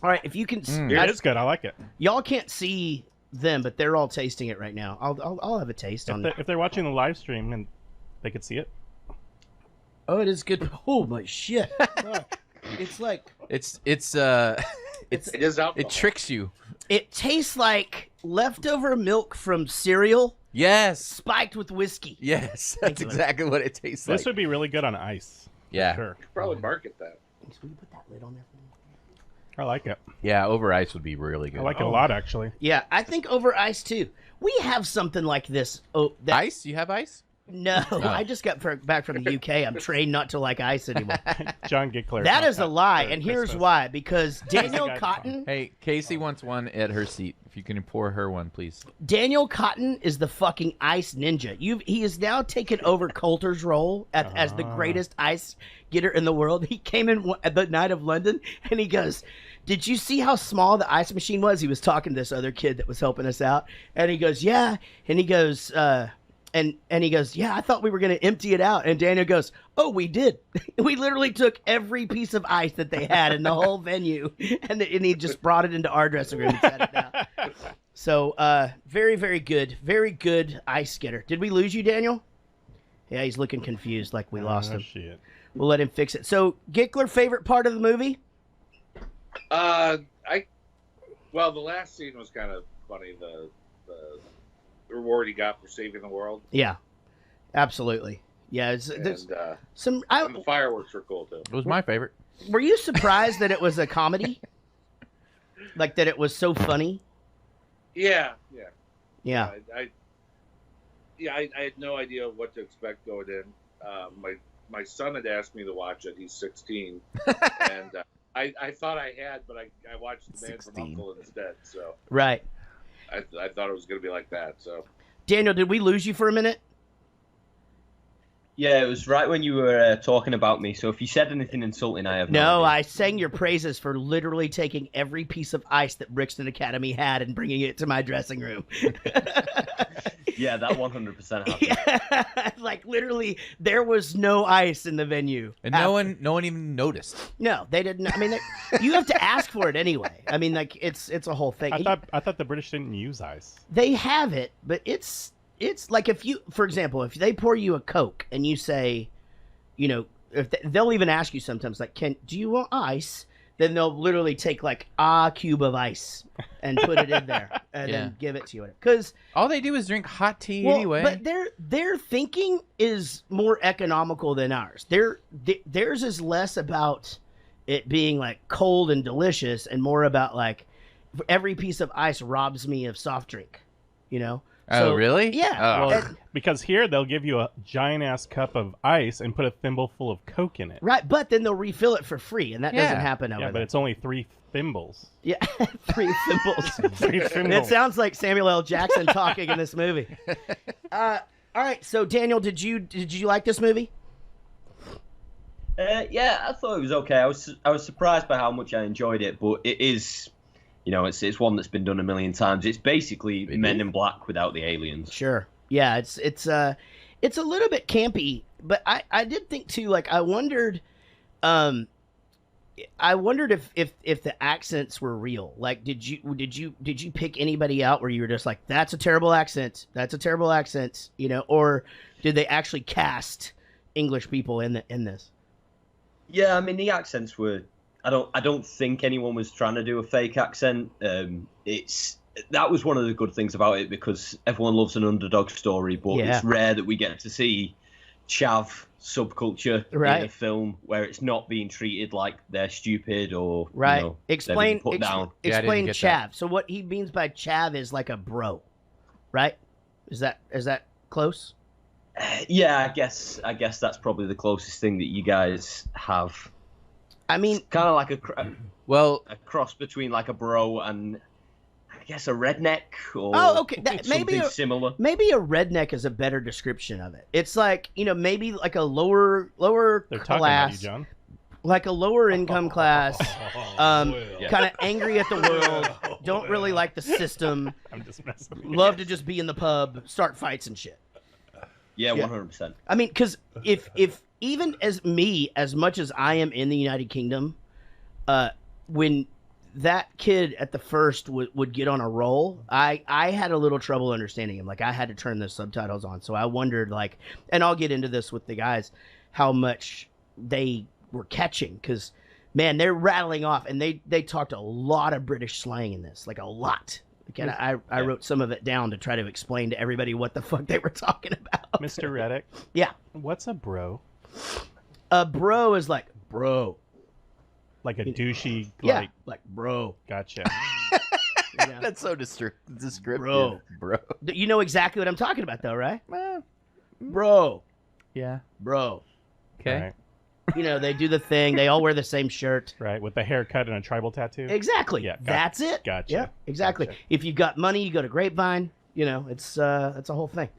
All right, if you can, it is good. I like it. Y'all can't see them, but they're all tasting it right now. I'll have a taste on it. If they're watching the live stream and they could see it. Oh, it is good. Oh my shit! It's like it is alcohol. It tricks you. It tastes like leftover milk from cereal. Yes. Spiked with whiskey. Yes, that's exactly what it tastes like. This would be really good on ice. Yeah. Sure. Could probably market that. Will you put that lid on there for me? I like it. Yeah, over ice would be really good. I like it a lot, actually. Yeah, I think over ice too. We have something like this. Ice? You have ice? No, I just got back from the UK. I'm trained not to like ice anymore. John Gickler. That is a lie, and here's why. Because Daniel Cotton... Hey, Casey wants one at her seat. If you can pour her one, please. Daniel Cotton is the fucking ice ninja. He has now taken over Coulter's role as the greatest ice getter in the world. He came in at the night of London, and he goes... Did you see how small the ice machine was? He was talking to this other kid that was helping us out, and he goes, yeah, and he goes... And he goes, yeah, I thought we were going to empty it out. And Daniel goes, oh, we did. We literally took every piece of ice that they had in the whole venue, and he just brought it into our dressing room and set it down. So very, very good. Very good ice getter. Did we lose you, Daniel? Yeah, he's looking confused like we lost him. Shit. We'll let him fix it. So, Gickler, favorite part of the movie? The last scene was kind of funny. The reward he got for saving the world. Yeah, absolutely. Yeah, and the fireworks were cool too. It was my favorite. Were you surprised that it was a comedy? Like that it was so funny? Yeah. I had no idea what to expect going in. My son had asked me to watch it. He's 16, and I thought I had, but I watched The Man 16. from U.N.C.L.E. instead. So right. I thought it was going to be like that. So, Daniel, did we lose you for a minute? Yeah, it was right when you were talking about me. So if you said anything insulting, I have no idea. I sang your praises for literally taking every piece of ice that Brixton Academy had and bringing it to my dressing room. Yeah, that 100% happened. Yeah, like literally, there was no ice in the venue, and no one even noticed. No, they didn't. I mean, you have to ask for it anyway. I mean, like it's a whole thing. I thought the British didn't use ice. They have it, but it's like if you, for example, if they pour you a Coke and you say, you know, they'll even ask you sometimes like, do you want ice? Then they'll literally take like a cube of ice and put it in there and then give it to you. Because all they do is drink hot tea anyway. But their thinking is more economical than ours. Theirs is less about it being like cold and delicious and more about like every piece of ice robs me of soft drink, you know? Oh, really? Yeah. Well, because here they'll give you a giant-ass cup of ice and put a thimble full of Coke in it. Right, but then they'll refill it for free, and that doesn't happen over there. But it's only 3 thimbles. Yeah, 3 thimbles. 3 thimbles. It sounds like Samuel L. Jackson talking in this movie. All right, so Daniel, did you like this movie? Yeah, I thought it was okay. I was surprised by how much I enjoyed it, but it is... You know, it's one that's been done a million times. It's basically Men in Black without the aliens. Sure. Yeah, it's a little bit campy, but I did think too. Like I wondered if the accents were real. Like, did you pick anybody out where you were just like, that's a terrible accent, you know, or did they actually cast English people in this? Yeah, I mean the accents were. I don't think anyone was trying to do a fake accent. That was one of the good things about it because everyone loves an underdog story, but it's rare that we get to see Chav subculture in a film where it's not being treated like they're stupid or Right. you know, Explain they're being put down. explain chav. So what he means by chav is like a bro, right? Is that close? Yeah, I guess that's probably the closest thing that you guys have. I mean, kind of like a cross between like a bro and I guess a redneck or maybe similar. Maybe a redneck is a better description of it. It's like, you know, maybe like a lower They're talking about you, class, John. like a lower income class, kind of angry at the world, don't really like the system. I'm just messing. Love to just be in the pub, start fights and shit. Yeah, 100%. I mean, because if even as much as I am in the United Kingdom, when that kid at the first would get on a roll, I had a little trouble understanding him. Like, I had to turn the subtitles on, so I wondered, like, and I'll get into this with the guys, how much they were catching, because, man, they're rattling off, and they talked a lot of British slang in this, like a lot. Again, I wrote some of it down to try to explain to everybody what the fuck they were talking about. Mr. Reddick. Yeah. What's a bro? A bro is like bro. Like a douchey, yeah, like bro. Gotcha. Yeah. That's so descriptive, bro. You know exactly what I'm talking about, though, right? Bro. Yeah. Bro. Okay. Right. You know, they do the thing. They all wear the same shirt. Right, with the haircut and a tribal tattoo. Exactly. Yeah, that's it. Gotcha. Yeah, exactly. Gotcha. If you've got money, you go to Grapevine. You know, it's a whole thing.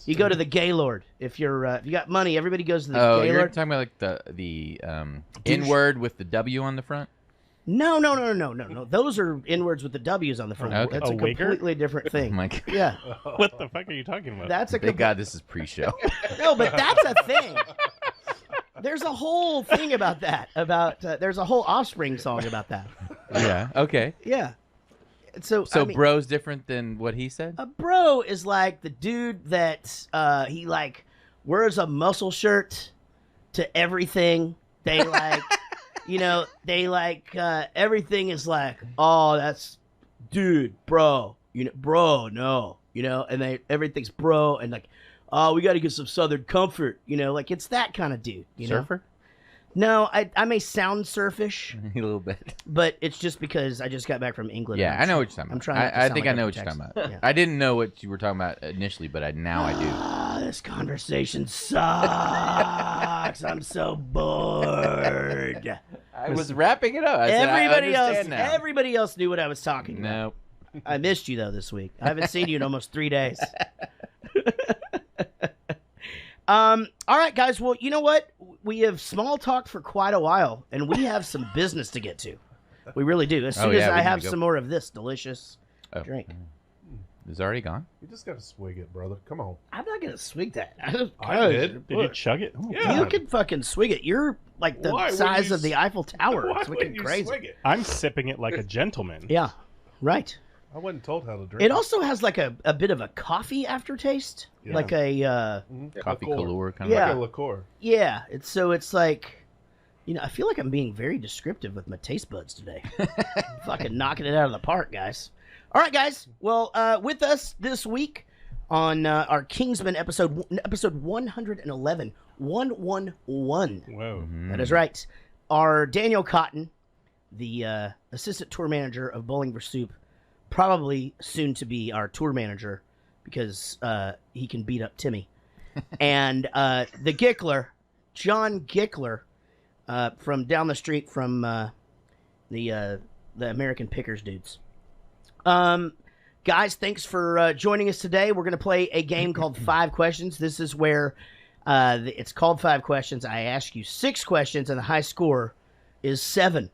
You go to the Gaylord if you're if you got money. Everybody goes to the Gaylord. You're talking about like the N-word with the W on the front. No. Those are N-words with the W's on the front. Okay. That's a completely different thing. Oh my God. Yeah. What the fuck are you talking about? That's a Thank God this is pre-show. No, but that's a thing. There's a whole thing about that. There's a whole Offspring song about that. Yeah. Okay. Yeah. So I mean, bro's different than what he said? A bro is like the dude that he like wears a muscle shirt to everything. They like, you know, they like everything is like, oh, that's dude, bro, you know, bro, no, you know, and everything's bro, and like, oh, we got to get some Southern comfort, you know, like it's that kind of dude. You Surfer? know? No, I may sound surfish a little bit, but it's just because I just got back from England. Yeah, I know what you're talking about. I'm trying. I think I know what you're talking about. Yeah. I didn't know what you were talking about initially, but now I do. This conversation sucks. I'm so bored. I was wrapping it up. I said, Everybody else knew what I was talking about. Nope. I missed you though this week. I haven't seen you in almost 3 days. All right, guys. Well, you know what? We have small talked for quite a while, and we have some business to get to. We really do. As soon as I have some more of this delicious drink. Is it already gone? You just gotta swig it, brother. Come on. I'm not gonna swig that. I did. Did you chug it? Oh, Yeah. You can fucking swig it. You're like the Why would size you of the Eiffel Tower. Why It's would fucking you crazy. swig it? I'm sipping it like a gentleman. Yeah, right. I wasn't told how to drink. It also has like a bit of a coffee aftertaste, Yeah. like a Coffee liqueur. galore kind Yeah. Like a liqueur. yeah. It's like, you know, I feel like I'm being very descriptive with my taste buds today. Fucking knocking it out of the park, guys. All right, guys. Well, with us this week on our Kingsman episode 111, 111. Whoa. That is right. Our Daniel Cotton, the assistant tour manager of Bowling for Soup, probably soon to be our tour manager because he can beat up Timmy. And the Gickler, John Gickler, from down the street from the American Pickers dudes. Guys, thanks for joining us today. We're going to play a game called 5 Questions. This is where it's called 5 Questions. I ask you 6 questions, and the high score is 7.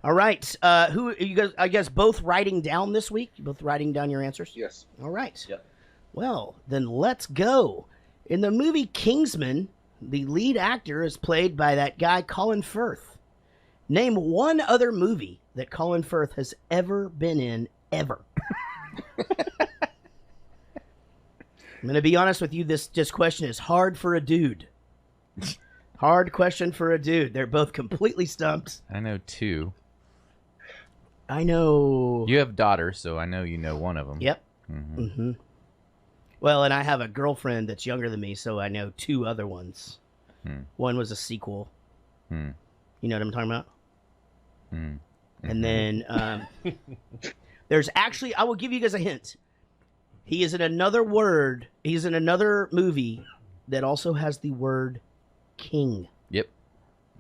All right. Who you guys? I guess both writing down this week. You both writing down your answers. Yes. All right. Yep. Well, then let's go. In the movie Kingsman, the lead actor is played by that guy Colin Firth. Name one other movie that Colin Firth has ever been in, ever. I'm going to be honest with you. This question is hard for a dude. Hard question for a dude. They're both completely stumped. I know 2. I know. You have daughters, so I know you know one of them. Yep. Mm-hmm. Well, and I have a girlfriend that's younger than me, so I know 2 other ones. One was a sequel. Hmm. You know what I'm talking about? Hmm. And then there's actually, I will give you guys a hint. He is in another word. He's in another movie that also has the word king. Yep.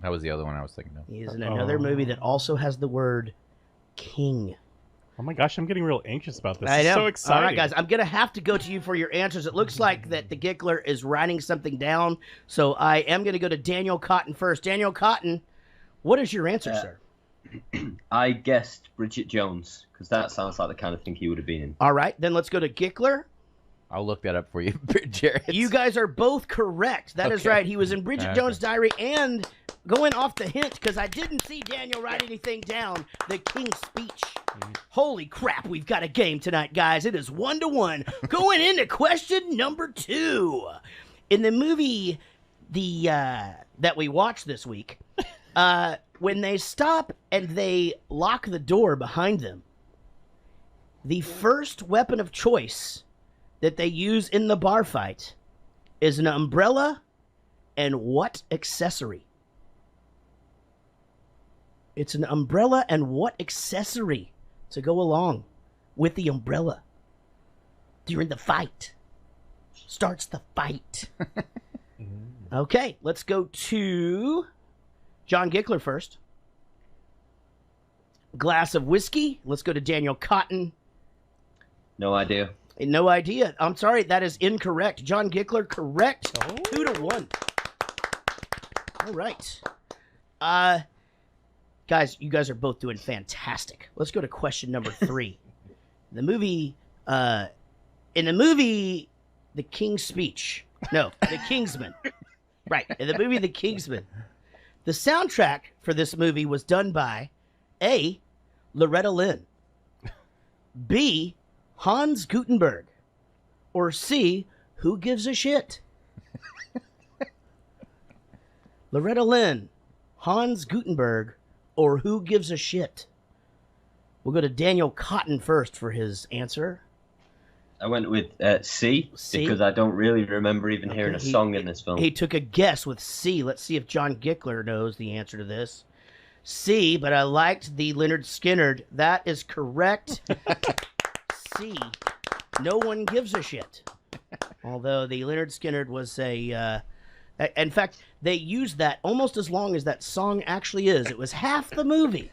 That was the other one I was thinking of. He is in another movie that also has the word king. Oh my gosh, I'm getting real anxious about this. I know. It's so exciting. All right, guys, I'm going to have to go to you for your answers. It looks like that the Gickler is writing something down, so I am going to go to Daniel Cotton first. Daniel Cotton, what is your answer, sir? I guessed Bridget Jones, because that sounds like the kind of thing he would have been in. All right, then let's go to Gickler. I'll look that up for you, Jared. You guys are both correct. That is Okay. right. He was in Bridget Jones' Diary, and going off the hint, because I didn't see Daniel write anything down, the King's Speech. Holy crap, we've got a game tonight, guys. It is 1-1. Going into question number 2. In the movie that we watched this week, when they stop and they lock the door behind them, the first weapon of choice that they use in the bar fight is an umbrella and what accessory? It's an umbrella and what accessory to go along with the umbrella during the fight? Starts the fight. Okay, let's go to John Gickler first. Glass of whiskey. Let's go to Daniel Cotton. No idea. No idea. I'm sorry, that is incorrect. John Gickler, correct. 2-1. All right. Guys, you guys are both doing fantastic. Let's go to question number 3. In the movie, The King's Speech. No, The Kingsman. Right, in the movie The Kingsman. The soundtrack for this movie was done by A. Loretta Lynn, B. Hans Gutenberg, or C. Who gives a shit? Loretta Lynn, Hans Gutenberg, or who gives a shit? We'll go to Daniel Cotton first for his answer. I went with C, because I don't really remember even hearing a song in this film. He took a guess with C. Let's see if John Gickler knows the answer to this. C, but I liked the Leonard Skinner. That is correct. C. No one gives a shit. Although the Leonard Skinner was a... in fact, they used that almost as long as that song actually is. It was half the movie.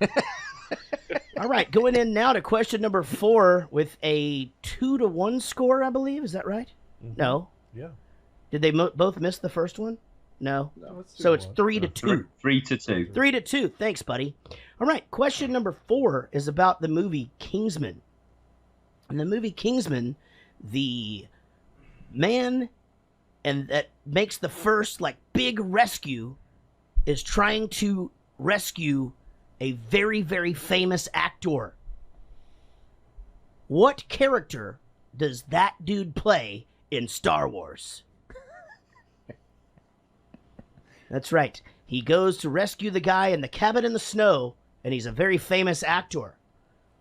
All right, going in now to question number 4 with a 2-1 score, I believe. Is that right? Mm-hmm. No. Yeah. Did they both miss the first one? No. So it's 3-2. 3-2. 3-2. Thanks, buddy. All right, question number 4 is about the movie Kingsman. In the movie Kingsman, the man and that makes the first big rescue is trying to rescue a very, very famous actor. What character does that dude play in Star Wars? That's right. He goes to rescue the guy in the cabin in the snow, and he's a very famous actor.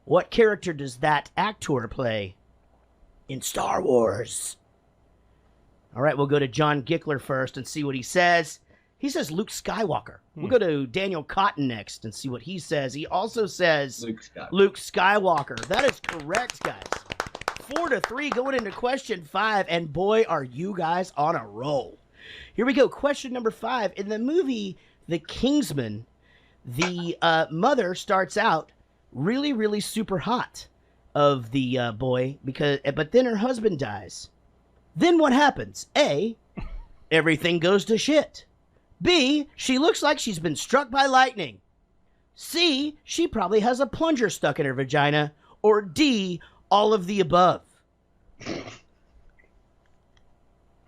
What character does that actor play in Star Wars? All right, we'll go to John Gickler first and see what he says. He says Luke Skywalker. We'll go to Daniel Cotton next and see what he says. He also says Luke Skywalker. That is correct, guys. 4-3 going into question 5, and boy, are you guys on a roll. Here we go. Question number 5. In the movie The Kingsman, the mother starts out really, really super hot of the boy, but then her husband dies. Then what happens? A, everything goes to shit. B, she looks like she's been struck by lightning. C, she probably has a plunger stuck in her vagina. Or D, all of the above.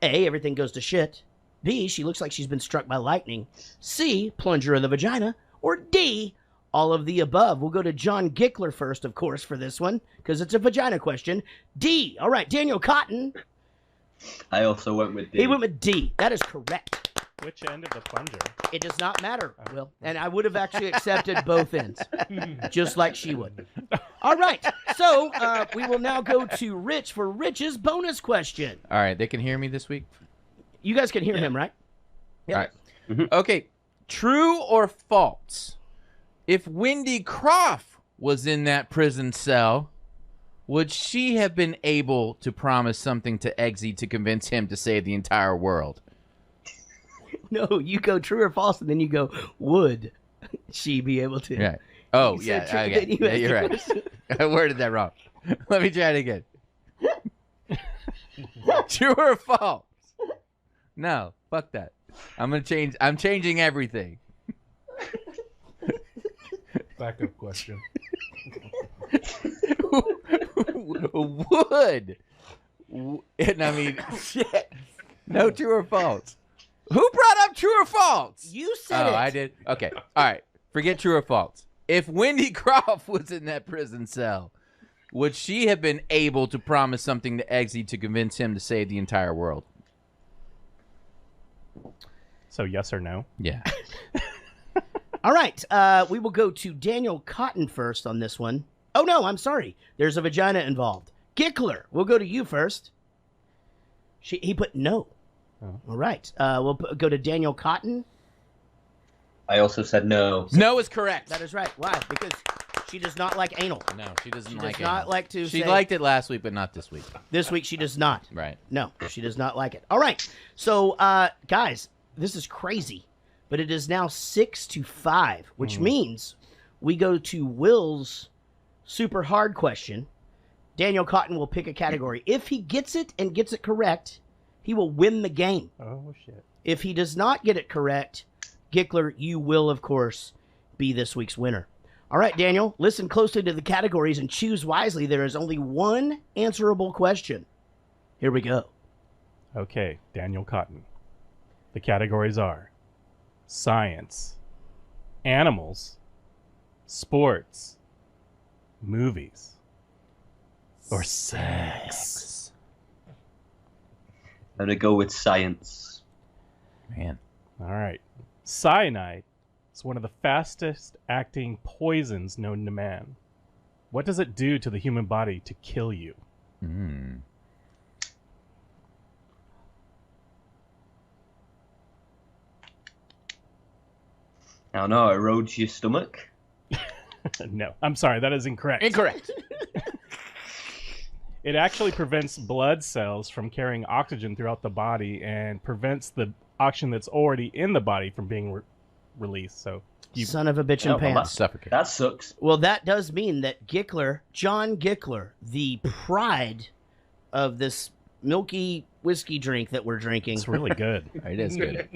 A, everything goes to shit. B, she looks like she's been struck by lightning. C, plunger in the vagina. Or D, all of the above. We'll go to John Gickler first, of course, for this one, because it's a vagina question. D. All right, Daniel Cotton. I also went with D. He went with D. That is correct. Which end of the plunger? It does not matter, Will. And I would have actually accepted both ends, just like she would. All right. So we will now go to Rich for Rich's bonus question. All right, they can hear me this week? You guys can hear him, right? Yep. All right. Okay, true or false? If Wendy Croft was in that prison cell, would she have been able to promise something to Eggsy to convince him to save the entire world? No, you go true or false, and then you go, would she be able to? Right. Oh, You yeah. said true, Okay. then you Yeah, asked you're the right. question. I worded that wrong. Let me try it again. True or false? No, fuck that. I'm changing everything. Backup question. Would. And I mean, shit. No true or false. Who brought up true or false? You said it. Oh, I did. Okay. All right. Forget true or false. If Wendy Croft was in that prison cell, would she have been able to promise something to Eggsy to convince him to save the entire world? So yes or no? Yeah. All right. We will go to Daniel Cotton first on this one. Oh, no, I'm sorry. There's a vagina involved. Gickler, we'll go to you first. He put no. Oh. All right. We'll go to Daniel Cotton. I also said no. No is correct. That is right. Why? Because she does not like anal. No, she doesn't She like does not anal. like to She say- liked it last week, but not this week. This week she does not. Right. No, she does not like it. All right. So, guys, this is crazy, but it is now 6-5, which means we go to Will's super hard question. Daniel Cotton will pick a category. If he gets it and gets it correct, he will win the game. Oh, shit. If he does not get it correct, Gickler, you will, of course, be this week's winner. All right, Daniel, listen closely to the categories and choose wisely. There is only one answerable question. Here we go. Okay, Daniel Cotton. The categories are science, animals, sports, movies, or sex. I'm going to go with science. Man. All right. Cyanide is one of the fastest acting poisons known to man. What does it do to the human body to kill you? I don't know, it erodes your stomach. No, I'm sorry, that is incorrect. Incorrect. It actually prevents blood cells from carrying oxygen throughout the body and prevents the oxygen that's already in the body from being released. So, Son of a bitch in pants. Suffocate. That sucks. Well, that does mean that Gickler, John Gickler, the pride of this milky whiskey drink that we're drinking. It's really good. It is good.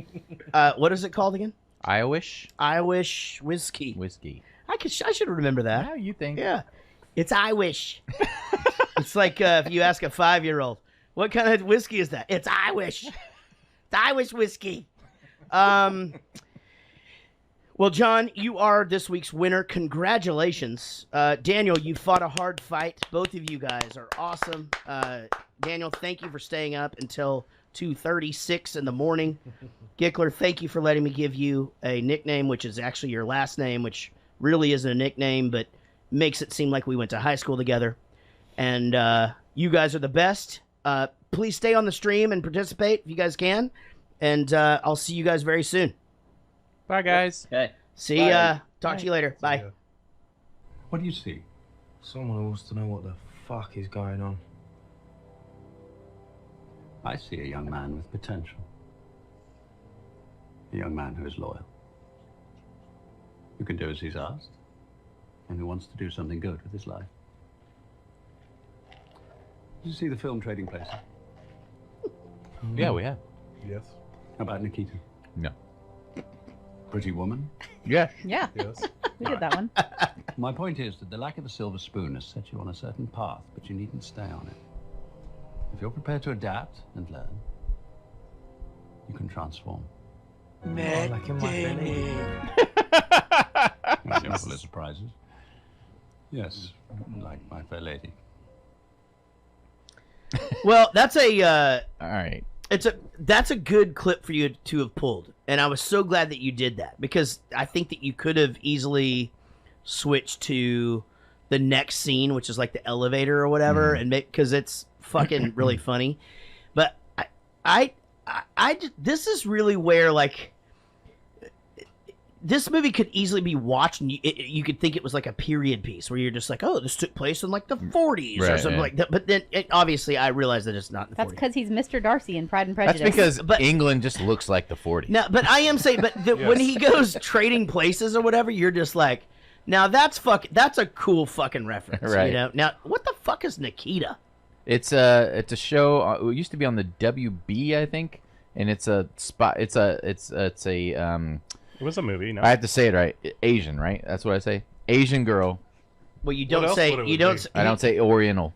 What is it called again? Irish Irish whiskey. whiskey. I should remember that. How you think? Yeah. It's Irish. It's like if you ask a 5-year-old, what kind of whiskey is that? It's Irish. It's Irish whiskey. Well, John, you are this week's winner. Congratulations. Daniel, you fought a hard fight. Both of you guys are awesome. Daniel, thank you for staying up until 2:36 in the morning. Gickler, thank you for letting me give you a nickname, which is actually your last name, which really isn't a nickname, but makes it seem like we went to high school together. And you guys are the best. Please stay on the stream and participate if you guys can. And I'll see you guys very soon. Bye, guys. Okay. See ya. Talk to you later. Bye. What do you see? Someone who wants to know what the fuck is going on. I see a young man with potential. A young man who is loyal. Who can do as he's asked. And who wants to do something good with his life. Did you see the film Trading Places? Yeah, we have. Yes. How about Nikita? No. Pretty Woman? Yeah. Yeah. Yes. We did that one. My point is that the lack of a silver spoon has set you on a certain path, but you needn't stay on it. If you're prepared to adapt and learn, you can transform. Like in my belly. You're full of surprises. Yes, like my fair lady. Well, that's a All right. that's a good clip for you to have pulled, and I was so glad that you did that because I think that you could have easily switched to the next scene, which is like the elevator or whatever, and because it's fucking really funny. But I this is really where like this movie could easily be watched, and you could think it was like a period piece where you're just like, oh, this took place in like the 40s or something like that. But then, obviously, I realize that it's not in the 40s. That's because he's Mr. Darcy in Pride and Prejudice. That's because England just looks like the 40s. No, but I am saying, when he goes trading places or whatever, you're just like, now that's a cool fucking reference, Right. you know? Now, what the fuck is Nikita? It's a show. It used to be on the WB, I think, and it's a spot. It was a movie. No, I have to say it right. Asian, right? That's what I say. Asian girl. Well, you don't say. You don't. I don't say Oriental.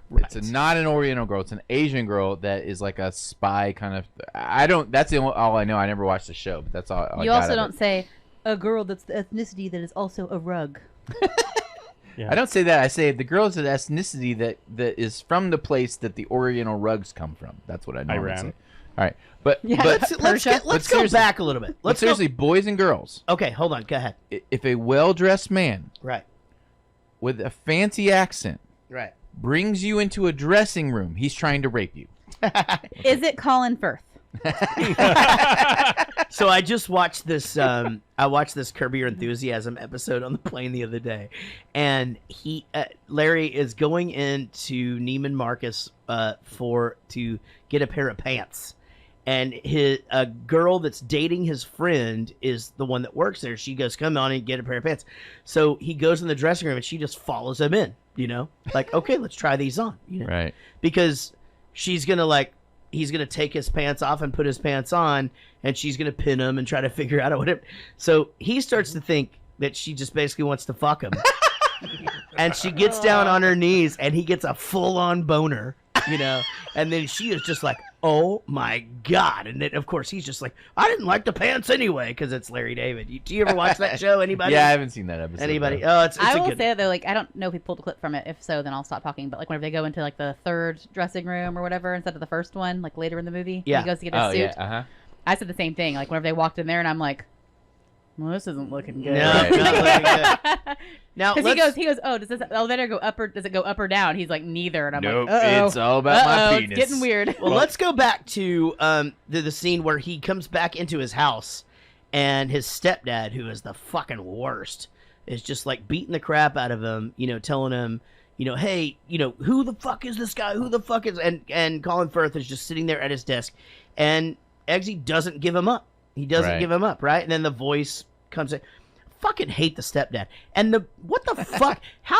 Right. It's not an Oriental girl. It's an Asian girl that is like a spy kind of. I don't. That's all I know. I never watched the show, but that's all. You also don't say a girl that's the ethnicity that is also a rug. Yeah. I don't say that. I say the girl is an ethnicity that is from the place that the Oriental rugs come from. That's what I normally say. All right, but let's go back a little bit. Let's seriously, boys and girls. Okay, hold on. Go ahead. If a well-dressed man, right, with a fancy accent, right, brings you into a dressing room, he's trying to rape you. Is it Colin Firth? So I just watched this. I watched this Curb Your Enthusiasm episode on the plane the other day, and Larry is going into Neiman Marcus to get a pair of pants, and a girl that's dating his friend is the one that works there. She goes, "Come on and get a pair of pants." So he goes in the dressing room, and she just follows him in. You know, like, okay, let's try these on. You know? Right? Because she's gonna he's going to take his pants off and put his pants on, and she's going to pin him and try to figure out whatever. So he starts to think that she just basically wants to fuck him. And she gets down on her knees, and he gets a full-on boner, you know? And then she is just like, oh, my God. And then, of course, he's just like, I didn't like the pants anyway, because it's Larry David. Do you ever watch that show? Anybody? Yeah, I haven't seen that episode. Anybody? Though. Oh, it's I a will good... say, though, like, I don't know if he pulled a clip from it. If so, then I'll stop talking. But, like, whenever they go into, like, the third dressing room or whatever instead of the first one, like, later in the movie, yeah. he goes to get his suit. Yeah, uh-huh. I said the same thing. Like, whenever they walked in there, and I'm like, well, this isn't looking good. No, not looking good. Now, because he goes, oh, does this elevator go up or does it go up or down? He's like, neither. And I'm nope, like, uh-oh. it's all about my penis. It's getting weird. Well, let's go back to the scene where he comes back into his house, and his stepdad, who is the fucking worst, is just like beating the crap out of him, you know, telling him, you know, hey, you know, who the fuck is this guy? Who the fuck is... And Colin Firth is just sitting there at his desk, and Eggsy doesn't give him up. He doesn't give him up, right? And then the voice comes in. Fucking hate the stepdad. And what the fuck? How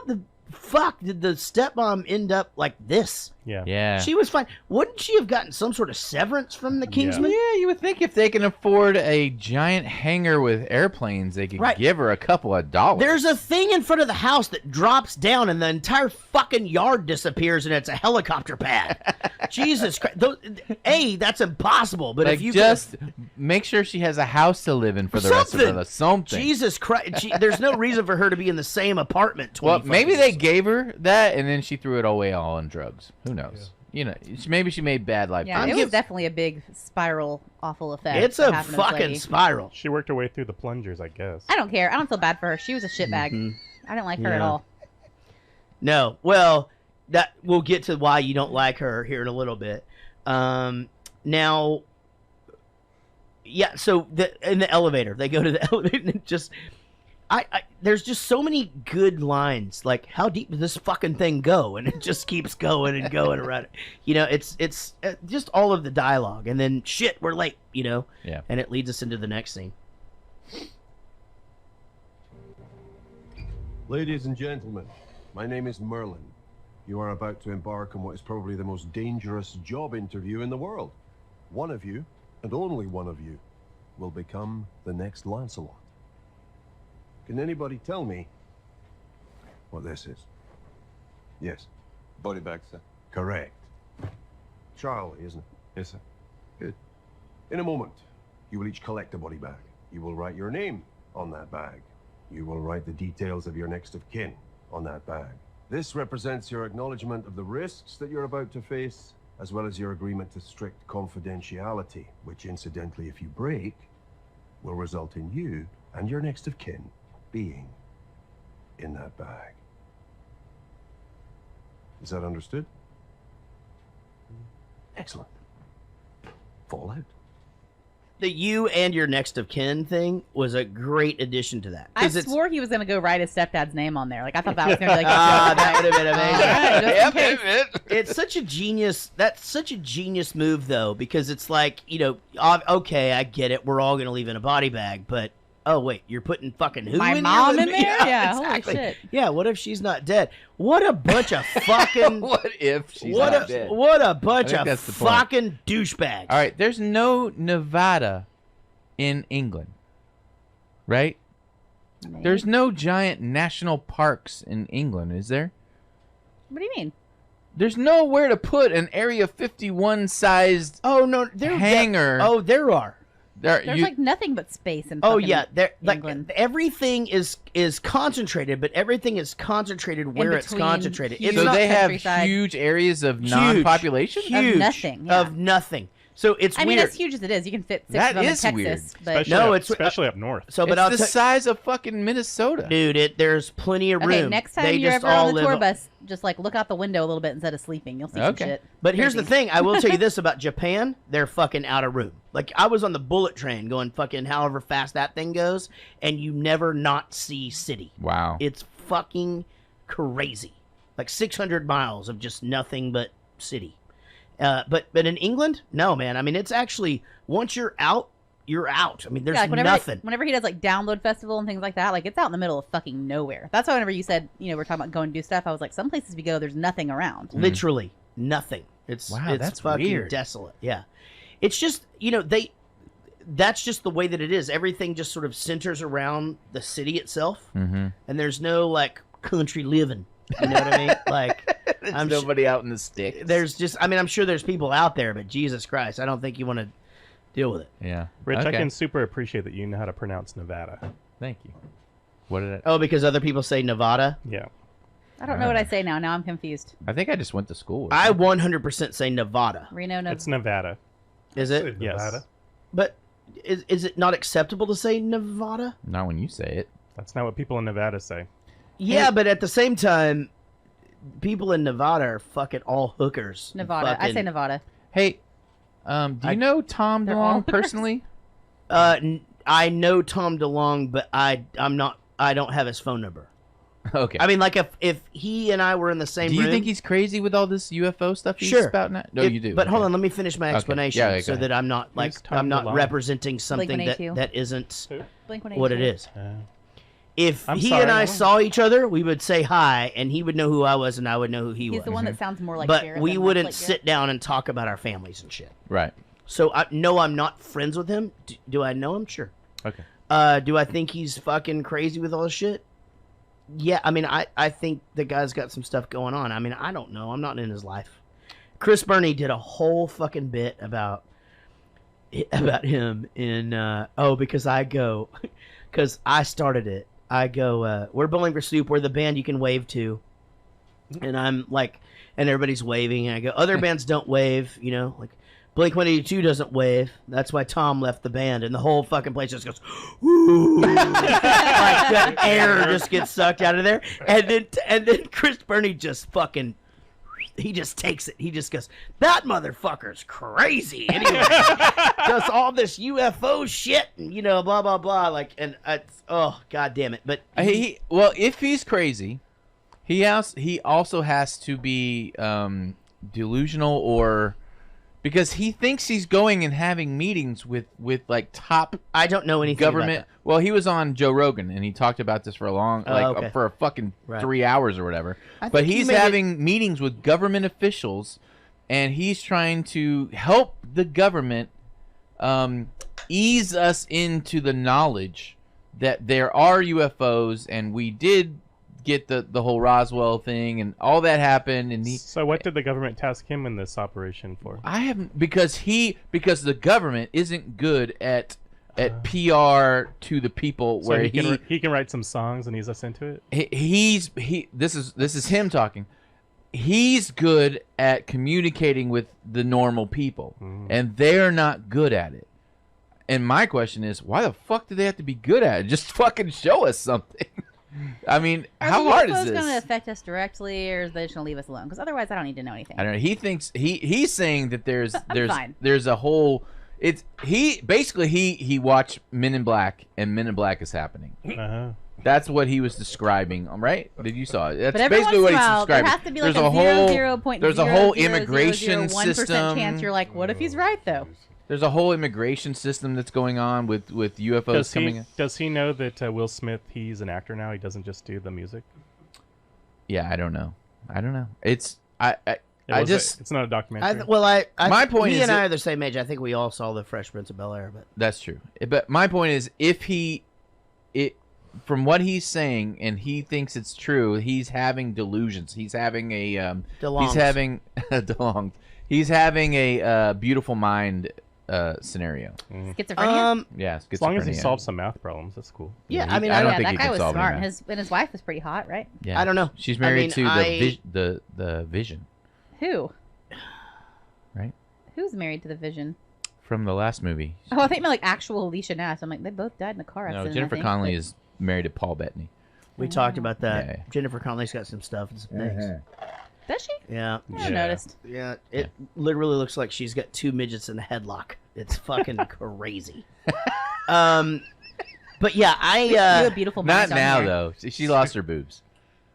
the fuck did the stepmom end up like this? Yeah. She was fine. Wouldn't she have gotten some sort of severance from the Kingsman? Yeah, you would think if they can afford a giant hangar with airplanes, they could give her a couple of dollars. There's a thing in front of the house that drops down, and the entire fucking yard disappears, and it's a helicopter pad. Jesus Christ. That's impossible. But like, if you just make sure she has a house to live in for the rest of her life. Something. Jesus Christ. There's no reason for her to be in the same apartment. Well, maybe they gave her that, and then she threw it away all on drugs. Who knows? Yeah. You know, maybe she made bad life. Yeah, it was definitely a big spiral, awful effect. It's a fucking spiral. She worked her way through the plungers, I guess. I don't care. I don't feel bad for her. She was a shitbag. I didn't like her at all. No. Well, that we'll get to why you don't like her here in a little bit. Now, yeah. So in the elevator, they go to the elevator and just. There's just so many good lines. Like, how deep does this fucking thing go? And it just keeps going and going around it. You know, it's just all of the dialogue. And then, shit, we're late, you know? Yeah. And it leads us into the next scene. Ladies and gentlemen, my name is Merlin. You are about to embark on what is probably the most dangerous job interview in the world. One of you, and only one of you, will become the next Lancelot. Can anybody tell me what this is? Yes. Body bag, sir. Correct. Charlie, isn't it? Yes, sir. Good. In a moment, you will each collect a body bag. You will write your name on that bag. You will write the details of your next of kin on that bag. This represents your acknowledgement of the risks that you're about to face, as well as your agreement to strict confidentiality, which incidentally, if you break, will result in you and your next of kin being in that bag. Is that understood? Excellent. Fallout. the you and your next of kin thing was a great addition to that. I swore he was going to go write his stepdad's name on there. Like I thought that was going to be like. That would have been amazing. All right, just in case. It's such a genius. That's such a genius move, though, because it's like, okay, I get it. We're all going to leave in a body bag, but oh wait, you're putting fucking who My in mom here? in there? Yeah, exactly. holy shit. Yeah, what if she's not dead? What a bunch of fucking. What if she's not dead? What a bunch I think of that's the point. fucking douchebags. All right, there's no Nevada in England, right? Maybe. There's no giant national parks in England, is there? What do you mean? There's nowhere to put an Area 51 sized hangar. There are. There's like nothing but space in Oh fucking yeah, England. like everything is concentrated, but everything is concentrated where it's between concentrated. huge It's So not they have countryside. huge areas of non-population? huge, Of nothing, yeah. of nothing. So it's I mean, weird. as huge as it is, you can fit 6 That of them in is Texas. weird. But Especially up north. So, but It's I'll the tell size of fucking Minnesota. dude, there's plenty of room. okay, next time They you're just ever all on the live tour bus, just like look out the window a little bit instead of sleeping. You'll see some shit. But here's the Crazy. thing. I will tell you this about Japan. They're fucking out of room. Like, I was on the bullet train going fucking however fast that thing goes, and you never not see city. Wow. It's fucking crazy. Like 600 miles of just nothing but city. But in England, no, man. I mean, it's actually, once you're out, you're out. I mean, there's Yeah, like nothing. Whenever he does like download festival and things like that, like it's out in the middle of fucking nowhere. That's why whenever you said, we're talking about going to do stuff, I was like, some places we go, there's nothing around. Literally nothing. It's Wow, it's that's fucking weird. desolate. Yeah, it's just that's just the way that it is. Everything just sort of centers around the city itself, Mm-hmm. and there's no like country living. You know what I mean? Like, There's I'm nobody out in the sticks. There's just, I mean, I'm sure there's people out there, but Jesus Christ, I don't think you want to deal with it. Yeah. Rich, I Okay. can super appreciate that you know how to pronounce Nevada. Thank you. What did I... Oh, because other people say Nevada? Yeah. I don't know what I say now. Now I'm confused. I think I just went to school. with I it. 100% say Nevada. Reno, It's Nevada. Is it? Yes. Nevada. But is it not acceptable to say Nevada? Not when you say it. That's not what people in Nevada say. Yeah, but at the same time, people in Nevada are fucking all hookers. Nevada. I say Fucking- Nevada. Hey, do you know Tom They're all DeLonge personally? I know Tom DeLonge, but I don't have his phone number. Okay. I mean, like if he and I were in the same Do you room, think he's crazy with all this UFO stuff he's sure spouting out? No, If- you do. But hold Okay. on, let me finish my Okay. explanation Yeah, so go that I'm not like Who's Tom I'm not DeLonge? representing something that, Blink-182. that isn't Blink-182. what it is. If I'm he sorry, and I I saw each other, we would say hi, and he would know who I was, and I would know who he was. He's the one that sounds more like but Sheriff we than wouldn't like sit down and talk about our families and shit. Right. So no, I'm not friends with him. Do I know him? Sure. Okay. Do I think he's fucking crazy with all this shit? Yeah, I mean, I think the guy's got some stuff going on. I mean, I don't know. I'm not in his life. Chris Burney did a whole fucking bit about him in because I started it. I go, we're Bowling for Soup. We're the band you can wave to. And I'm like, and everybody's waving. And I go, other bands don't wave, like Blink-182 doesn't wave. That's why Tom left the band. And the whole fucking place just goes, ooh. Like that air just gets sucked out of there. And then Chris Burney just fucking, he just takes it. He just goes, that motherfucker's crazy. And he does all this UFO shit and, blah, blah, blah. Like, and it's, oh, God damn it. But Well, if he's crazy, he also has to be delusional or... Because he thinks he's going and having meetings with like top. I don't know anything government. about that. Well, he was on Joe Rogan and he talked about this for a long, okay. for a fucking Right. 3 hours or whatever. I But think he he's made it- having meetings with government officials, and he's trying to help the government ease us into the knowledge that there are UFOs, and we did get the whole Roswell thing, and all that happened, and he. So what did the government task him in this operation for? I haven't because the government isn't good at PR to the people So where he can write some songs and ease us into it. this is him talking. He's good at communicating with the normal people, and they're not good at it. And my question is, why the fuck do they have to be good at it? Just fucking show us something. I mean, how hard is Is this? going to affect us directly, or is they just going to leave us alone? Because otherwise, I don't need to know anything. I don't know. He thinks he's saying that there's fine. there's a whole It's he watched Men in Black, and Men in Black is happening. Uh-huh. That's what he was describing, right? Did you saw it? That's But every basically once what in a he's while, there describing. has to be like There's a a whole 0.0000001% there's a whole immigration system chance. You're like, what if he's right though? There's a whole immigration system that's going on with UFOs coming in. Does he know that Will Smith, he's an actor now? He doesn't just do the music? Yeah, I don't know. It's it's not a documentary. My point he is and I are the same age. I think we all saw the Fresh Prince of Bel-Air, but that's true. But my point is, from what he's saying, and he thinks it's true, he's having delusions. He's having a he's having a beautiful mind scenario. Schizophrenia. Yeah, schizophrenia. As long as he solves some math problems, that's cool. Yeah, I don't think that he guy can was solve smart. any And his wife was pretty hot, right? Yeah, I don't know. She's married to the Vision. Who? Right. Who's married to the Vision? From the last movie. Oh, I think like actual Alicia Nash. I'm like, they both died in a car accident. No, Jennifer Connelly is married to Paul Bettany. We talked about that. Yeah. Jennifer Connelly's got some stuff and some things. Does she? Yeah. I haven't noticed. Yeah, it literally looks like she's got two midgets in a headlock. It's fucking crazy. But yeah, You have a beautiful Not mind on now here. though. She lost her boobs.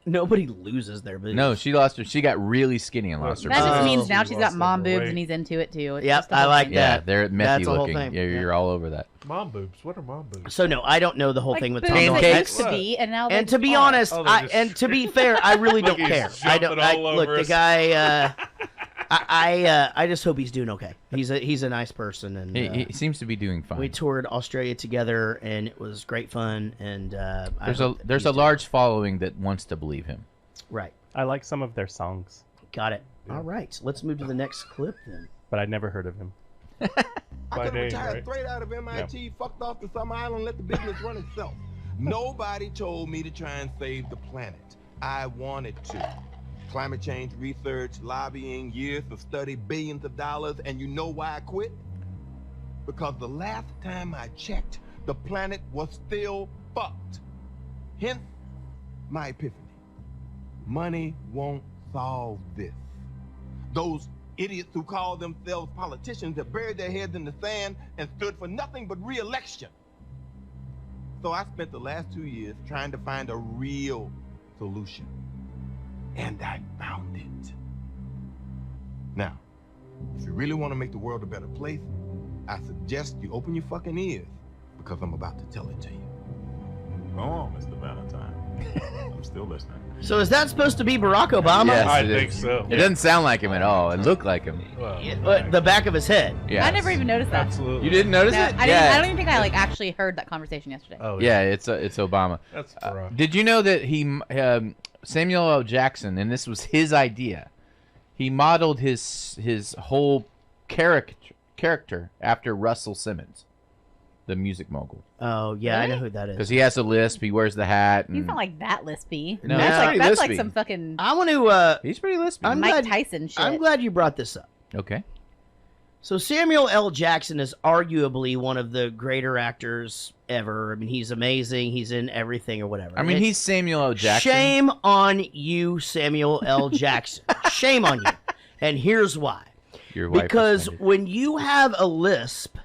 Nobody loses their boobs. No, she lost her. She got really skinny and lost her That boobs. just means now she's got mom boobs and he's into it too. It's Yep, just a I whole like thing. Yeah, that. they're methy That's the whole looking. thing. Yeah, you're all over that. Mom boobs. What are mom boobs? So no, I don't know the whole Like thing with boobs Tom. that Hanks. used to be, and now And they to be just aren't. honest, Oh, they're just- and to be fair, I really don't Look, care. he's I don't. jumping all Look, over the us. guy. I just hope he's doing okay. He's a nice person, and He seems to be doing fine. we toured Australia together, and it was great fun. And There's a large following that wants to believe him. Right. I like some of their songs, Got it. All right, let's move to the next clip then. but I'd never heard of him. I By could name, retire right? straight out of MIT, fucked off to some island, let the business run itself. Nobody told me to try and save the planet. I wanted to. Climate change research, lobbying, years of study, billions of dollars, and you know why I quit? Because the last time I checked, the planet was still fucked. Hence, my epiphany. Money won't solve this. Those idiots who call themselves politicians have buried their heads in the sand and stood for nothing but re-election. So I spent the last 2 years trying to find a real solution. And I found it. Now, if you really want to make the world a better place, I suggest you open your fucking ears, because I'm about to tell it to you. Go on, Mr. Valentine. I'm still listening. So is that supposed to be Barack Obama? Yes, I it think is. so. It doesn't sound like him at all. It looked like him. The back of his head. Yeah. I never even noticed that. Absolutely. You didn't notice No, it? I don't even think I like actually heard that conversation yesterday. Oh, Yeah, it's Obama. That's Barack. Did you know that Samuel L. Jackson, and this was his idea, he modeled his whole character after Russell Simmons, the music mogul. Oh yeah, I know Really? who that is. Because he has a lisp, he wears the hat. And He's not like that lispy. No, that's he's like pretty that's lispy. like some fucking I want to. He's pretty lispy. I'm Mike glad, Tyson shit. I'm glad you brought this up. Okay. So Samuel L. Jackson is arguably one of the greater actors ever. I mean, he's amazing. He's in everything or whatever. I mean, he's Samuel L. Jackson. Shame on you, Samuel L. Jackson. Shame on you. And here's why. Your wife Because offended. when you have a lisp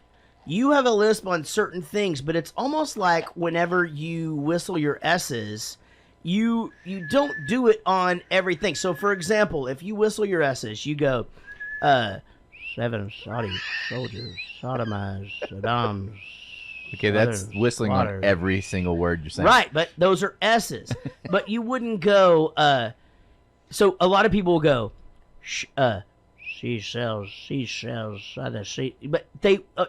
on certain things, but it's almost like whenever you whistle your S's, you don't do it on everything. So, for example, if you whistle your S's, you go, 7 Saudi soldiers sodomized Saddam's. Okay, that's mother's whistling water. on every single word you're saying. Right, but those are S's. But you wouldn't go, so a lot of people will go, she sells other sea, but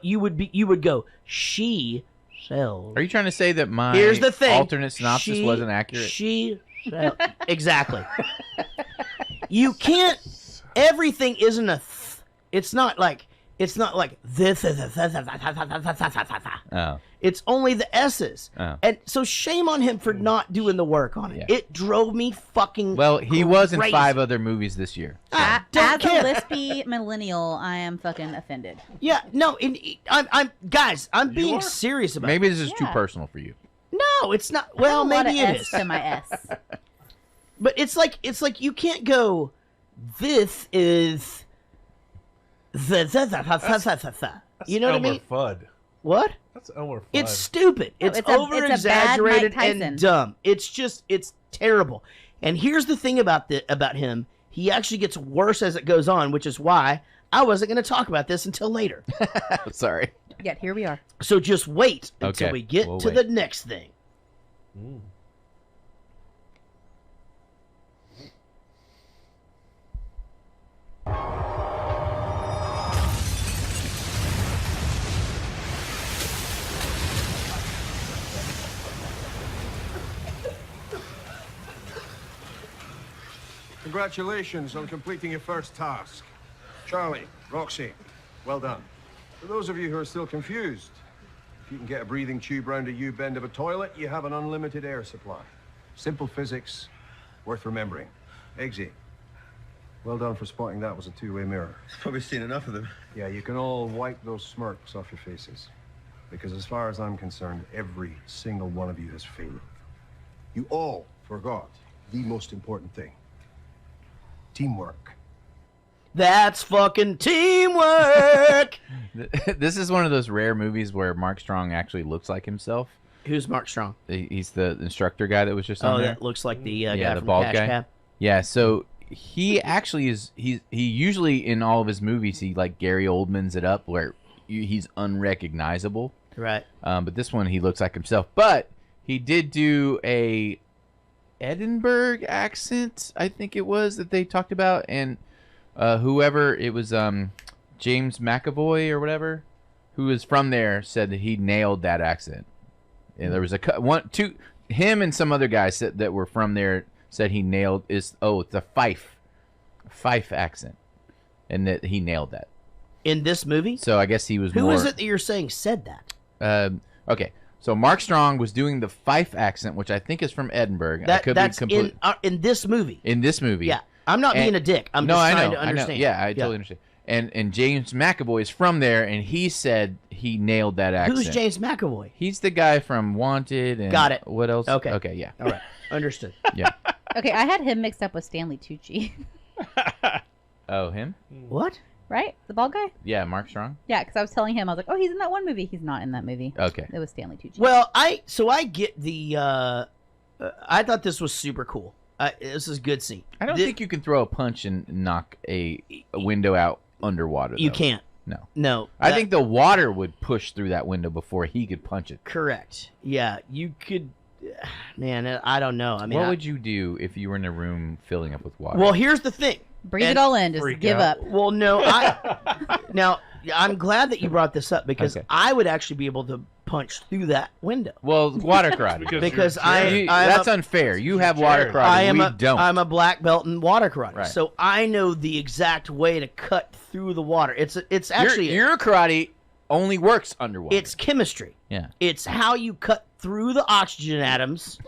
you would go, she sells. Are you trying to say that my Here's the thing. alternate synopsis wasn't accurate? She sells. Exactly. You can't. Everything isn't a. It's not like this. Oh. It's only the S's. Oh. And so shame on him for not doing the work on it. Yeah. It drove me fucking Well, he was in crazy. 5 other movies this year. I As don't a care. lispy millennial, I am fucking offended. Yeah, no, I'm guys, I'm being serious about Maybe this. this is too personal for you. No, it's not. I Well, have a lot maybe of it S is. to my S. But it's like you can't go. This is the. You know what I mean? Fudd. What? That's Elmer Fudd. It's stupid. No, It's it's a bad over-exaggerated Mike Tyson. and dumb. It's terrible. And here's the thing about him. He actually gets worse as it goes on, which is why I wasn't going to talk about this until later. Sorry. Yet here we are. So just wait until Okay, we get we'll to wait. the next thing. Congratulations on completing your first task. Charlie, Roxy, well done. For those of you who are still confused, if you can get a breathing tube round a U-bend of a toilet, you have an unlimited air supply. Simple physics, worth remembering. Eggsy, well done for spotting that was a two-way mirror. Probably seen enough of them. Yeah, you can all wipe those smirks off your faces. Because as far as I'm concerned, every single one of you has failed. You all forgot the most important thing. Teamwork. That's fucking teamwork. This is one of those rare movies where Mark Strong actually looks like himself. Who's Mark Strong? He's the instructor guy that was just on there. That looks like the guy the from bald Cash guy. Cab. Yeah, so he actually is. He usually in all of his movies he like Gary Oldman's it up where he's unrecognizable. Right. But this one he looks like himself. But he did do a Edinburgh accent, I think it was, that they talked about, and whoever it was, James McAvoy or whatever, who was from there, said that he nailed that accent. And there was him and some other guys that were from there said he nailed it's a Fife accent, and that he nailed that in this movie. So I guess he was. Who is it that you're saying said that? Okay. So Mark Strong was doing the Fife accent, which I think is from Edinburgh. That's in this movie. In this movie, yeah. I'm not being a dick. I'm just trying to understand. I know. Yeah, I totally understand. And James McAvoy is from there, and he said he nailed that accent. Who's James McAvoy? He's the guy from Wanted. And got it. What else? Okay. Okay. Yeah. All right. Understood. Yeah. Okay, I had him mixed up with Stanley Tucci. Oh, him? What? Right? The bald guy? Yeah, Mark Strong. Yeah, because I was telling him, I was like, oh, he's in that one movie. He's not in that movie. Okay. It was Stanley Tucci. Well, I get the. I thought this was super cool. This is a good scene. I don't think you can throw a punch and knock a window out underwater. You though. can't. No. No. I think the water would push through that window before he could punch it. Correct. Yeah, you could. Man, I don't know. I mean, what would you do if you were in a room filling up with water? Well, here's the thing. Breathe it all in. Just give up. Well, no. Now, I'm glad that you brought this up because I would actually be able to punch through that window. Well, water karate. because that's unfair. You have water karate. We don't. I'm a black belt in water karate, Right. so I know the exact way to cut through the water. It's actually your karate only works underwater. It's chemistry. Yeah. It's how you cut through the oxygen atoms.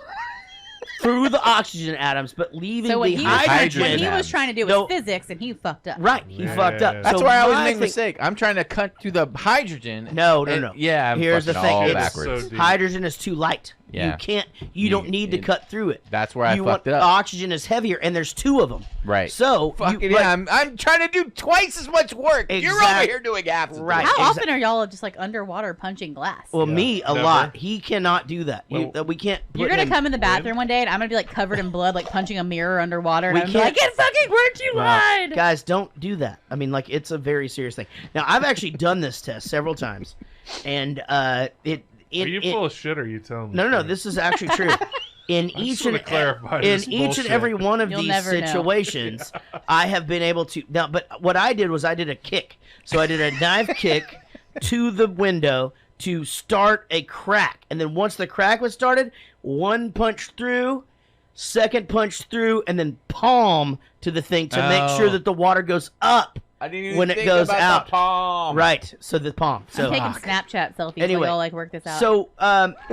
But leaving the hydrogen. What he was trying to do was physics, and he fucked up. Right, he fucked up. That's So why I always my make a thing- mistake. I'm trying to cut through the hydrogen. No. Yeah, I'm Here's the fucking thing. all It's backwards. hydrogen is too light. Yeah. You can't. You don't need to cut through it. That's where I you fucked want it up. Oxygen is heavier, and there's two of them. Right. So I'm trying to do twice as much work. You're over here doing half. Right. How often are y'all just like underwater punching glass? Well, me a lot. He cannot do that. We can't. You're put gonna him- come in the bathroom one day, and I'm gonna be like covered in blood, like punching a mirror underwater. And We I'm gonna be like, can't- it fucking worked. You lied. Guys, don't do that. I mean, like, it's a very serious thing. Now, I've actually done this test several times, and Are you full of shit or are you telling me? No. This is actually true. In I just each wanna and clarify this and bullshit. every one of You'll these never know. situations, I have been able to. Now, but what I did was I did a kick. So I did a knife kick to the window to start a crack, and then once the crack was started, one punch through, second punch through, and then palm to the thing to make sure that the water goes up. I didn't even when think it goes about out. the palm. Right. So the palm. So I'm taking Snapchat selfies Anyway, while y'all like work this out. So,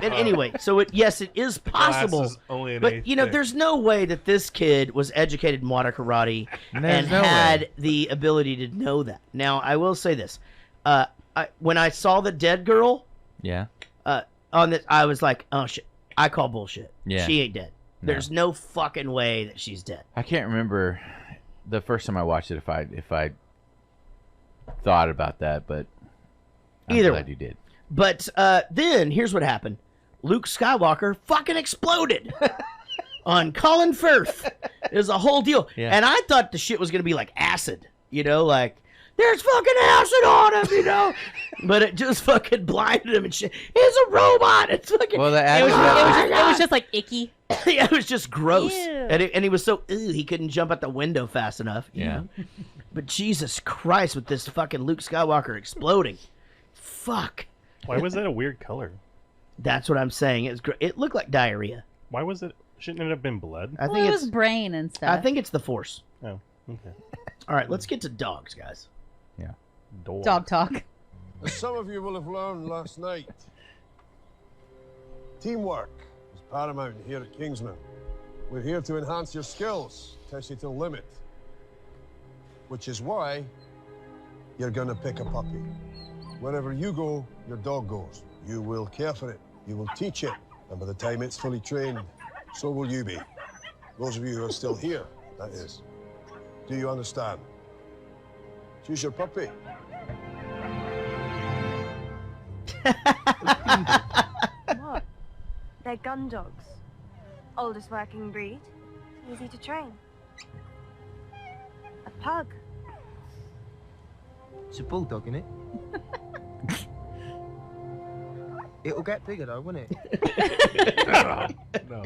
anyway, so yes, it is possible. Glass is only an But eighth you know, thick. there's no way that this kid was educated in water karate and no had way. the ability to know that. Now, I will say this: when I saw the dead girl, Yeah. on this, I was like, "Oh shit! I call bullshit. Yeah. She ain't dead. There's no fucking way that she's dead." I can't remember the first time I watched it if I thought about that, but Either glad way. you did. But then here's what happened: Luke Skywalker fucking exploded on Colin Firth. It was a whole deal, Yeah. and I thought the shit was gonna be like acid, like there's fucking acid on him, but it just fucking blinded him and shit. He's a robot. It's fucking. Well, the It was, acid. it was just like icky. Yeah, it was just gross, Ew. and he was so he couldn't jump out the window fast enough. Yeah. But Jesus Christ, with this fucking Luke Skywalker exploding, fuck. Why was that a weird color? That's what I'm saying. It looked like diarrhea. Why was it? Shouldn't it have been blood? I Well, think it it's was brain and stuff. I think it's the Force. Oh, okay. All right, let's get to dogs, guys. Yeah. Dog talk. As some of you will have learned last night, teamwork is paramount here at Kingsman. We're here to enhance your skills, test you to the limit. Which is why you're gonna pick a puppy. Wherever you go, your dog goes. You will care for it, you will teach it, and by the time it's fully trained, so will you be. Those of you who are still here, that is. Do you understand? Choose your puppy. What? They're gun dogs. Oldest working breed. Easy to train. A pug. It's a bulldog, innit? It'll get bigger though, won't it? No.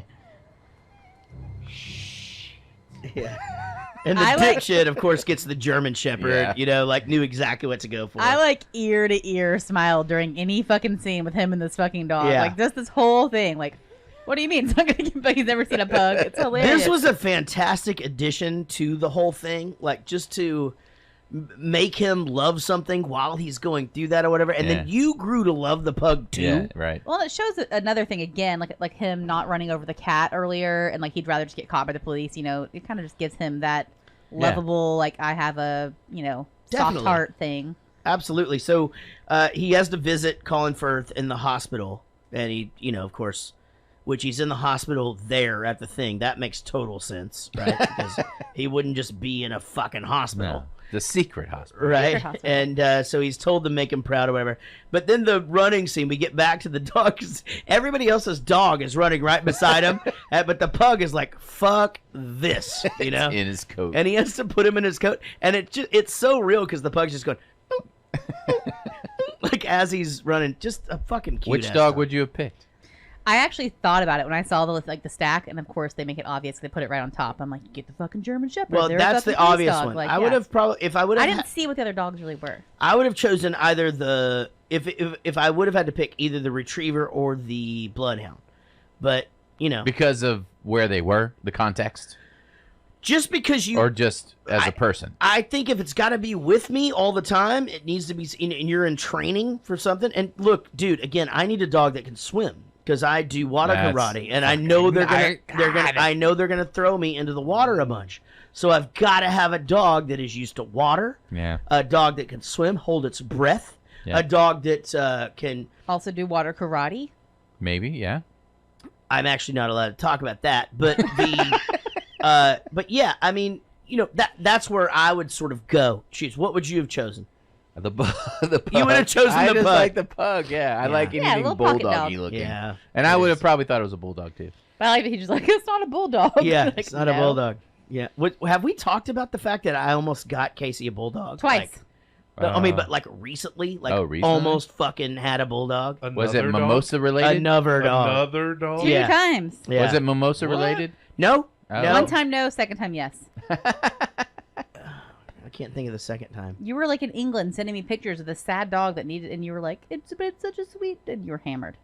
Yeah. And the I dick like- shit, of course, gets the German Shepherd. Yeah. Knew exactly what to go for. I like ear to ear smile during any fucking scene with him and this fucking dog. Yeah. Like just this whole thing. Like, what do you mean? It's not gonna get. He's never seen a pug. It's hilarious. This was a fantastic addition to the whole thing. Like, just to make him love something while he's going through that or whatever. And then you grew to love the pug too. Yeah, right. Well, it shows another thing again, like him not running over the cat earlier, and like he'd rather just get caught by the police. It kind of just gives him that lovable, like I have a soft Definitely. heart thing. Absolutely. So he has to visit Colin Firth in the hospital, and he, of course, which he's in the hospital there at the thing. That makes total sense, right? Because he wouldn't just be in a fucking hospital. No, the secret hospital. Right. Secret hospital. And so he's told to make him proud or whatever. But then the running scene, we get back to the dog. 'Cause everybody else's dog is running right beside him. But the pug is like, fuck this, In his coat. And he has to put him in his coat. And it's so real because the pug's just going, like as he's running. Just a fucking cute Which ass dog would you have picked? I actually thought about it when I saw the stack, and of course they make it obvious. They put it right on top. I'm like, get the fucking German Shepherd. Well, They're that's fucking the obvious dog. one. Like, I would have probably, if I would have, I didn't see what the other dogs really were. I would have chosen either the if I would have had to pick either the retriever or the bloodhound, but Because of where they were, the context, just because or just as a person. I think if it's got to be with me all the time, it needs to be. And you're in training for something. And look, dude, again, I need a dog that can swim because I do water That's karate, and I know I know they're gonna throw me into the water a bunch. So I've got to have a dog that is used to water. Yeah. A dog that can swim, hold its breath. Yeah. A dog that can also do water karate. Maybe, yeah. I'm actually not allowed to talk about that, but but yeah, I mean, that's where I would sort of go. Jeez, what would you have chosen? The pug. You would have chosen I the just pug. like the pug. Yeah, I like Yeah, anything little pocket bulldoggy dog. looking. Yeah, and I would have probably thought it was a bulldog too. But I like that he's just like, it's not a bulldog. Yeah, Like, it's not a no. bulldog. Yeah, have we talked about the fact that I almost got Casey a bulldog Twice. But like recently, recently? almost fucking had a bulldog. Was it Another dog? mimosa related? Another dog. Another dog? 2 times. Yeah. Was it mimosa related? No. Oh. No. One time no, second time yes. I can't think of the second time. You were like in England sending me pictures of the sad dog that needed, and you were like, it's such a sweet, and you were hammered.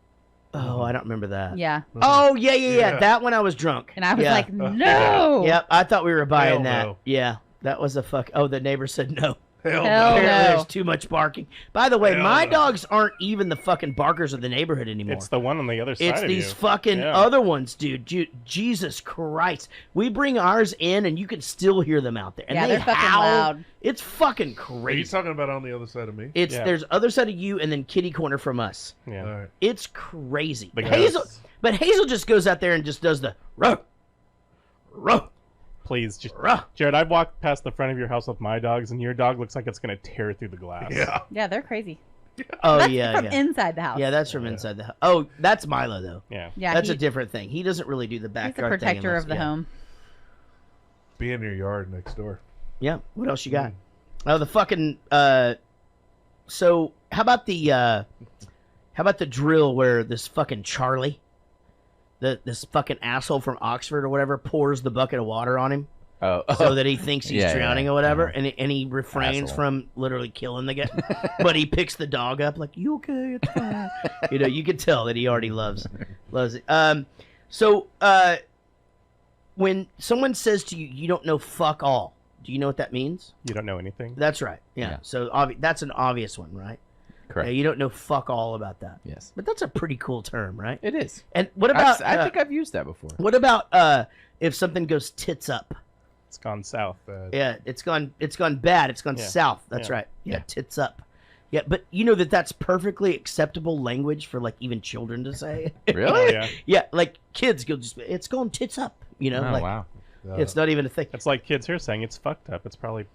Oh, I don't remember that. Yeah. Oh, yeah. That one I was drunk. And I was Yeah. like, no. Yep, I thought we were buying Hell that. no. Yeah, that was a fuck. Oh, the neighbor said no. Hell Apparently no. there's too much barking. By the way, Hell my no. dogs aren't even the fucking barkers of the neighborhood anymore. It's the one on the other side It's of these you. fucking Yeah. other ones, dude. Jesus Christ. We bring ours in, and you can still hear them out there. And Yeah, they they're fucking howl. loud. It's fucking Are you crazy. talking about on the other side of me? It's Yeah. There's other side of you, and then kitty corner from us. Yeah. All right. It's crazy. The Hazel, ghosts. but Hazel just goes out there and just does the ruh, ruh, Please, ruh. Jared, I've walked past the front of your house with my dogs, and your dog looks like it's going to tear through the glass. Yeah. Yeah, they're crazy. Oh That's yeah, from yeah. inside the house. Yeah, that's from inside the house. Oh, that's Milo though. Yeah. Yeah, That's he- a different thing. He doesn't really do the He's backyard the protector thing of the home. Be in your yard next door. Yeah. What else you got? Oh, the fucking. So how about the drill where this fucking Charlie, this fucking asshole from Oxford or whatever, pours the bucket of water on him. Oh. So that he thinks he's Yeah, drowning yeah. or whatever, and he refrains Asshole. from literally killing the guy, but he picks the dog up like, "You okay? It's fine." You can tell that he already loves it. So when someone says to you, "You don't know fuck all," do you know what that means? You don't know anything. That's right. Yeah. So that's an obvious one, right? Correct. Yeah, you don't know fuck all about that. Yes. But that's a pretty cool term, right? It is. And what about? I think I've used that before. What about if something goes tits up? It's gone south. Yeah, it's gone bad. It's gone Yeah. south. That's Yeah. right. Yeah, Yeah. tits up. Yeah, but you know that's perfectly acceptable language for like even children to say. Really? Oh, yeah. Yeah, like kids go it's going tits up. You know, Oh, like wow. it's not even a thing. It's like kids here saying it's fucked up. It's probably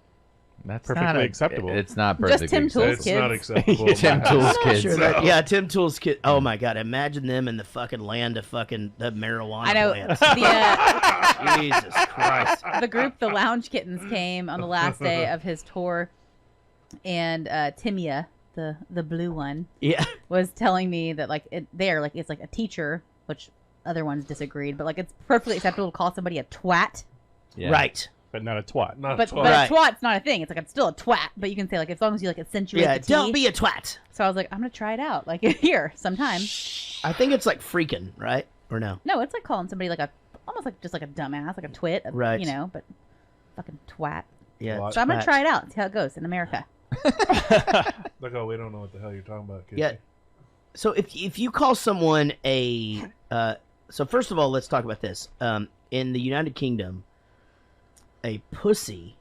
That's perfectly not acceptable. It's not Just perfectly Tim Tools It's not kids. acceptable. in Tim my Tools house. kids. Sure that, yeah, Tim Tools kid. Oh my god, imagine them in the fucking land of fucking the marijuana I know. plants. The, Jesus Christ. the group, the Lounge Kittens, came on the last day of his tour, and Timia, the blue one, Yeah. was telling me that it's like a teacher, which other ones disagreed, but like it's perfectly acceptable to call somebody a twat. Yeah. Right. but not a twat. Not But, twat. but Right. a twat's not a thing. It's like it's still a twat, but you can say like as long as you like accentuate Yeah, the T. don't be a twat. So I was like, I'm gonna try it out, like here sometime. I think it's like freaking, right? Or no? No, it's like calling somebody like almost like just like a dumbass, like a twit, Right. You know, but fucking twat. Yeah. So I'm gonna twat. try it out, see how it goes in America. Like, oh, we don't know what the hell you're talking about, kid. Yeah. So if you call someone a so first of all, let's talk about this. In the United Kingdom, a pussy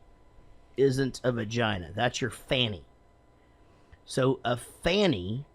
isn't a vagina. That's your fanny. So a fanny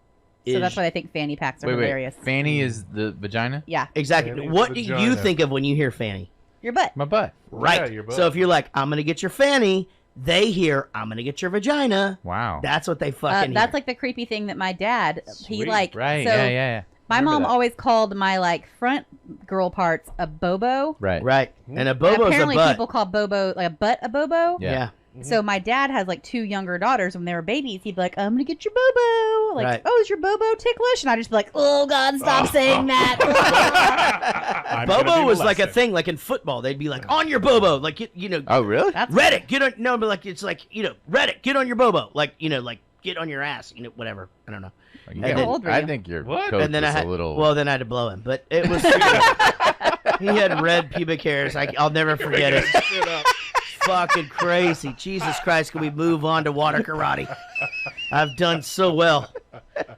is So that's why they think fanny packs are hilarious. Fanny is the vagina? Yeah. exactly. Fanny's What do you vagina. think of when you hear fanny? Your butt. My butt. Right. Yeah, your butt. So if you're like, I'm gonna get your fanny, they hear, I'm gonna get your vagina. Wow. That's what they fucking That's hear. like the creepy thing that my dad he Sweet. like Right. so Yeah. my Remember mom that. always called my like front girl parts a bobo. Right. Right. And a And bobo's apparently a butt. people call bobo like a butt a bobo. Yeah. So my dad has like 2 younger daughters. When they were babies, he'd be like, "I'm gonna get your bobo." Like, Right. "Oh, is your bobo ticklish?" And I'd just be like, "Oh God, stop saying that." I'm gonna Bobo be was like a molested. thing, like in football. They'd be like, on your bobo. Like, you know, Oh, really? That's Reddit, get on, no, but like, it's like, you know, Reddit, get on your bobo. Like, you know, like, get on your ass, you know, whatever. I don't know. You And got- then- old were I you? think your What? coach And then I was had, a little. well, then I had to blow him. But it was, he had red pubic hairs. I'll never forget it. Shit up. Fucking crazy. Jesus Christ, can we move on to water karate? I've done so well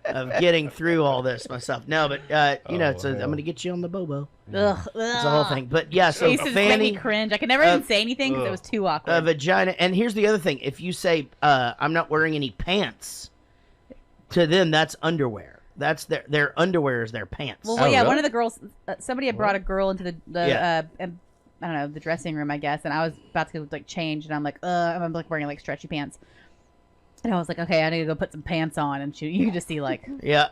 of getting through all this myself. No, but you know, Oh, I'm hell. gonna get you on the bobo. Ugh, It's the whole thing. But yeah, so It used to just make fanny, me cringe. I could never even say anything because it was too awkward. vagina, and here's the other thing: if you say I'm not wearing any pants, to them that's underwear. That's their underwear is their pants. Well, Oh, yeah, really? one of the girls, somebody had brought a girl into the Yeah. I don't know, the dressing room, I guess, and I was about to like change, and I'm like, I'm like wearing like stretchy pants, and I was like, okay, I need to go put some pants on, and you could just see like, Yeah,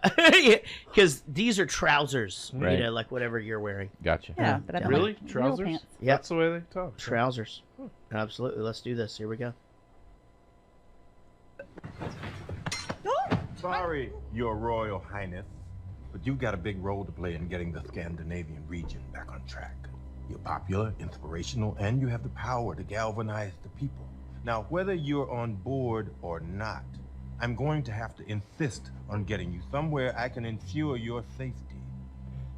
because these are trousers. Right. You know, like whatever you're wearing. Gotcha. yeah, but I don't Really? like real Trousers? pants. Yeah. That's the way they talk. Trousers. Absolutely. Let's do this. Here we go. Sorry, Your Royal Highness, but you've got a big role to play in getting the Scandinavian region back on track. You're popular, inspirational, and you have the power to galvanize the people. Now, whether you're on board or not, I'm going to have to insist on getting you somewhere I can ensure your safety.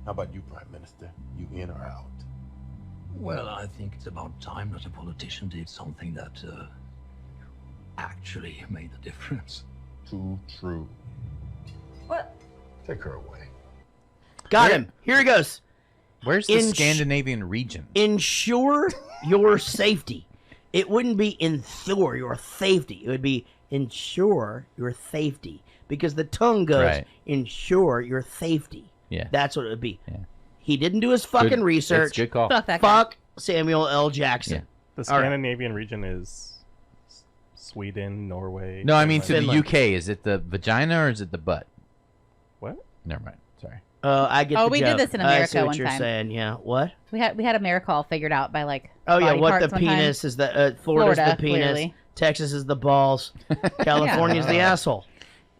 How about you, Prime Minister? You in or out? Well, I think it's about time that a politician did something that actually made a difference. Too true. What? Take her away. Got him. Here he goes. Where's the In sh- Scandinavian region? Ensure your safety. It wouldn't be ensure your safety. It would be ensure your safety. Because the tongue goes, Right. ensure your safety. Yeah. That's what it would be. Yeah. He didn't do his fucking Good- research. It's good call. Fuck that guy. Fuck Samuel L. Jackson. Yeah. The All right. Scandinavian region is Sweden, Norway. No, I mean to the Finland. UK. Is it the vagina or is it the butt? What? Never mind. Sorry. I get. Oh, the we joke. did this in I America see what one you're time. saying. Yeah. What? We had America all figured out by like. Oh yeah, body what parts the one time. penis is the Florida's Florida, the penis, clearly. Texas is the balls, California's the asshole.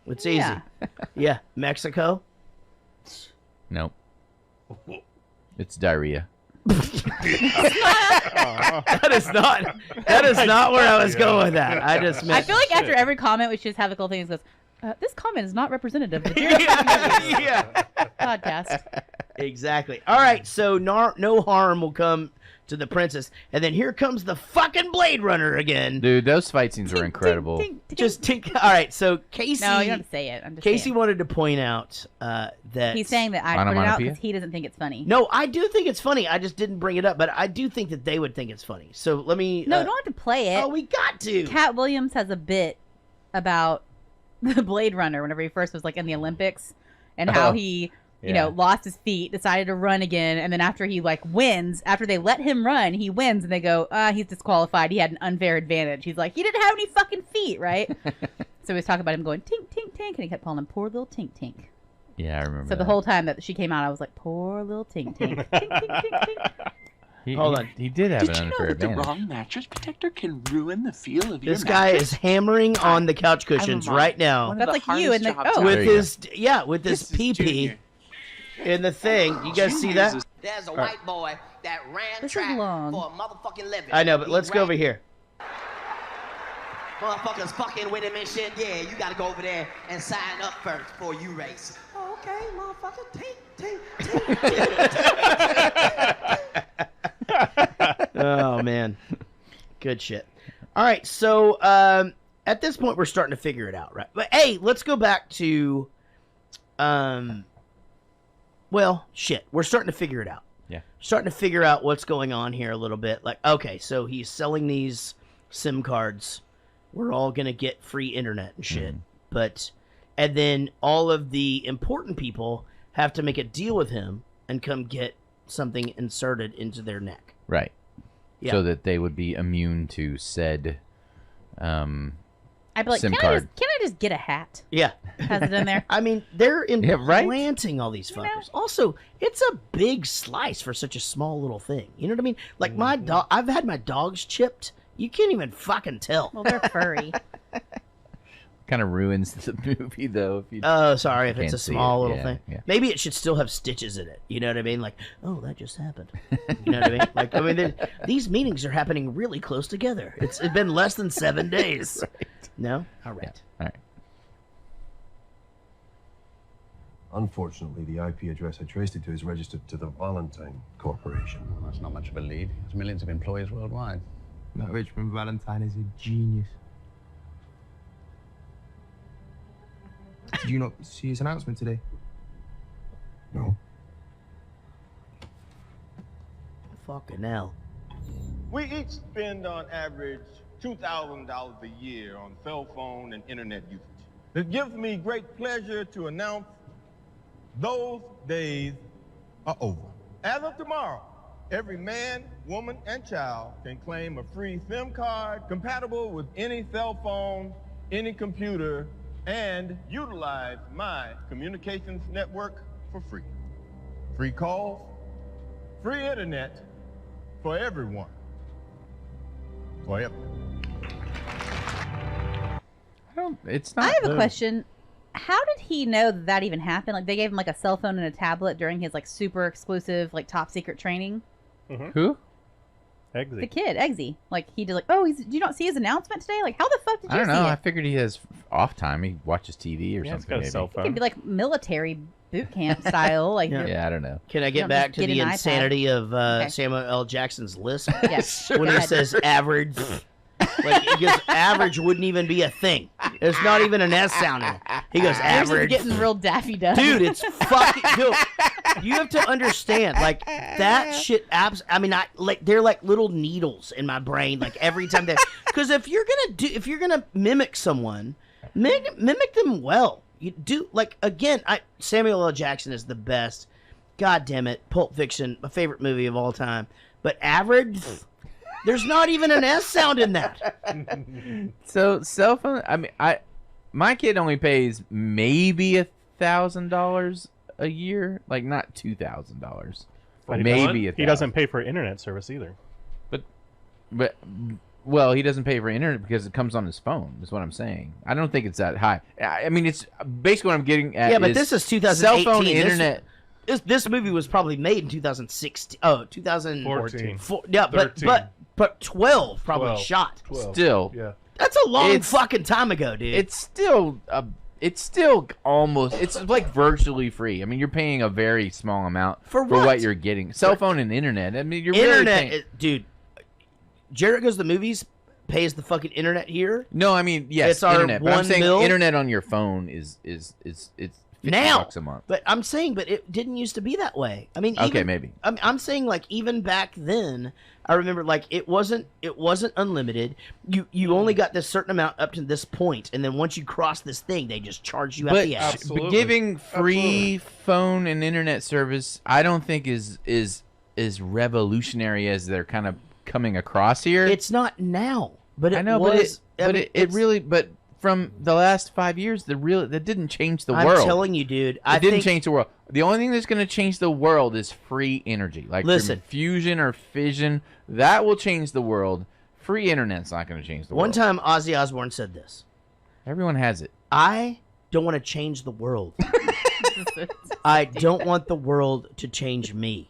It's easy. Yeah. Yeah. Mexico. Nope. It's diarrhea. That is not. That is not where I was going with that. I just. I feel like after every comment, we should just have a couple things. Goes, this comment is not representative of the yeah. podcast. Exactly. All right. So no harm will come to the princess, and then here comes the fucking Blade Runner again. Dude, those fight scenes were incredible. Just tink. All right. So Casey. No, you don't have to say it. I'm just Casey saying. wanted to point out that He's saying that I put it out because he doesn't think it's funny. No, I do think it's funny. I just didn't bring it up, but I do think that they would think it's funny. So let me. No, don't have to play it. Oh, we got to. Cat Williams has a bit about the Blade Runner whenever he first was like in the Olympics and how he, you know, lost his feet, decided to run again, and then after he like wins, after they let him run, he wins, and they go, he's disqualified. He had an unfair advantage. He's like, he didn't have any fucking feet, right? So he was talking about him going tink tink tink, and he kept calling him poor little tink tink. Yeah, I remember. So the whole time that she came out, I was like, poor little tink tink. Tink, tink, tink, tink. Hold on. He did have Did an you know unfair that the advantage. wrong mattress protector can ruin the feel of your This guy mattress? is hammering on the couch cushions right now. That's like you and the with his with his pee in the thing. You guys see that? There's a white boy that ran track for a motherfucking living. I know, but let's go over here. Motherfuckers fucking with him and shit. Yeah, you gotta go over there and sign up first before you race. Okay, motherfucker. Tink, tink, tink. Oh man, good shit. All right, so at this point we're starting to figure it out, right? But hey, let's go back to well, shit, we're starting to figure it out. Yeah. Starting to figure out what's going on here a little bit. Like, okay, so he's selling these SIM cards. We're all gonna get free internet and shit. But and then all of the important people have to make a deal with him and come get something inserted into their neck. Right. Yeah. So that they would be immune to said I'd be like, SIM can card. I just get a hat? Yeah. Has it in there? I mean, they're Yeah, right? implanting all these fuckers. Also, it's a big slice for such a small little thing. You know what I mean? Like my dog, I've had my dogs chipped. You can't even fucking tell. Well, they're furry. kind of ruins the movie though. If you Oh, sorry, if it's can't a see small it. little Yeah, thing. yeah. Maybe it should still have stitches in it. You know what I mean? Like, oh, that just happened. You know what I mean? Like, I mean, these meetings are happening really close together. It's been less than 7 days. Right. No? All right. All right. Unfortunately, the IP address I traced it to is registered to the Valentine Corporation. Well, that's not much of a lead. There's millions of employees worldwide. That Richmond Valentine is a genius. Did you not see his announcement today? No. Fucking hell. We each spend on average $2,000 a year on cell phone and internet usage. It gives me great pleasure to announce those days are over. As of tomorrow, every man, woman, and child can claim a free SIM card compatible with any cell phone, any computer, and utilize my communications network for free. Free calls, free internet for everyone. Forever. It's not. I have a question. How did he know that even happened? Like, they gave him like a cell phone and a tablet during his like super exclusive, like top secret training. Who? Eggsy. The kid, Eggsy. Like, he did like, oh, did you not see his announcement today? Like, how the fuck did you I don't see know. it? I figured he has off time. He watches TV or Yeah, he's something. got a maybe. cell It phone. could be like military boot camp style. Like, Yeah, I don't know. Can I You get don't back just to get the an iPad. insanity of Okay. Samuel L. Jackson's list? Yes. When Go he ahead. says average, like, he goes, average wouldn't even be a thing. There's not even an S sound in it. He goes, Yours is average. getting real Daffy Duck. Dude, it's fucking. Dude, you have to understand, like, that shit. I mean, they're like little needles in my brain. Like every time that, because if you're gonna mimic someone, mimic them well. You do, like, again. Samuel L. Jackson is the best. God damn it, Pulp Fiction, my favorite movie of all time. But average, There's not even an S sound in that. So cell phone. I mean, my kid only pays maybe $1,000 a year, like not $2,000. Maybe he doesn't pay for internet service either. But well, he doesn't pay for internet because it comes on his phone. Is what I'm saying. I don't think it's that high. I mean, it's basically what I'm getting at. Yeah, but this is 2018. Cell phone internet. This movie was probably made in 2016. Oh, 2014. Yeah, 13. but 12 probably 12. shot. 12. Still, Yeah. That's a long fucking time ago, dude. It's still almost. It's like virtually free. I mean, you're paying a very small amount For what what? you're getting. Cell phone and internet. I mean, you're internet, really paying. dude. Jared Goes to the Movies pays the fucking internet here. No, I mean yes, It's our internet. But I'm $1 saying mil. internet on your phone is it's Now, $50 a month. but I'm saying, but it didn't used to be that way. I mean, Okay, even, maybe. I'm saying like even back then, I remember like it wasn't unlimited. You only got this certain amount up to this point, and then once you cross this thing, they just charge you at But the ass. giving free phone and internet service, I don't think is revolutionary as they're kind of coming across here. It's not now, but I know, but from the last 5 years, that didn't change the world. I'm telling you, dude. It didn't change the world. The only thing that's going to change the world is free energy, like Listen. fusion or fission. That will change the world. Free internet's not going to change the world. One time, Ozzy Osbourne said this. Everyone has it. I don't want to change the world. I don't want the world to change me.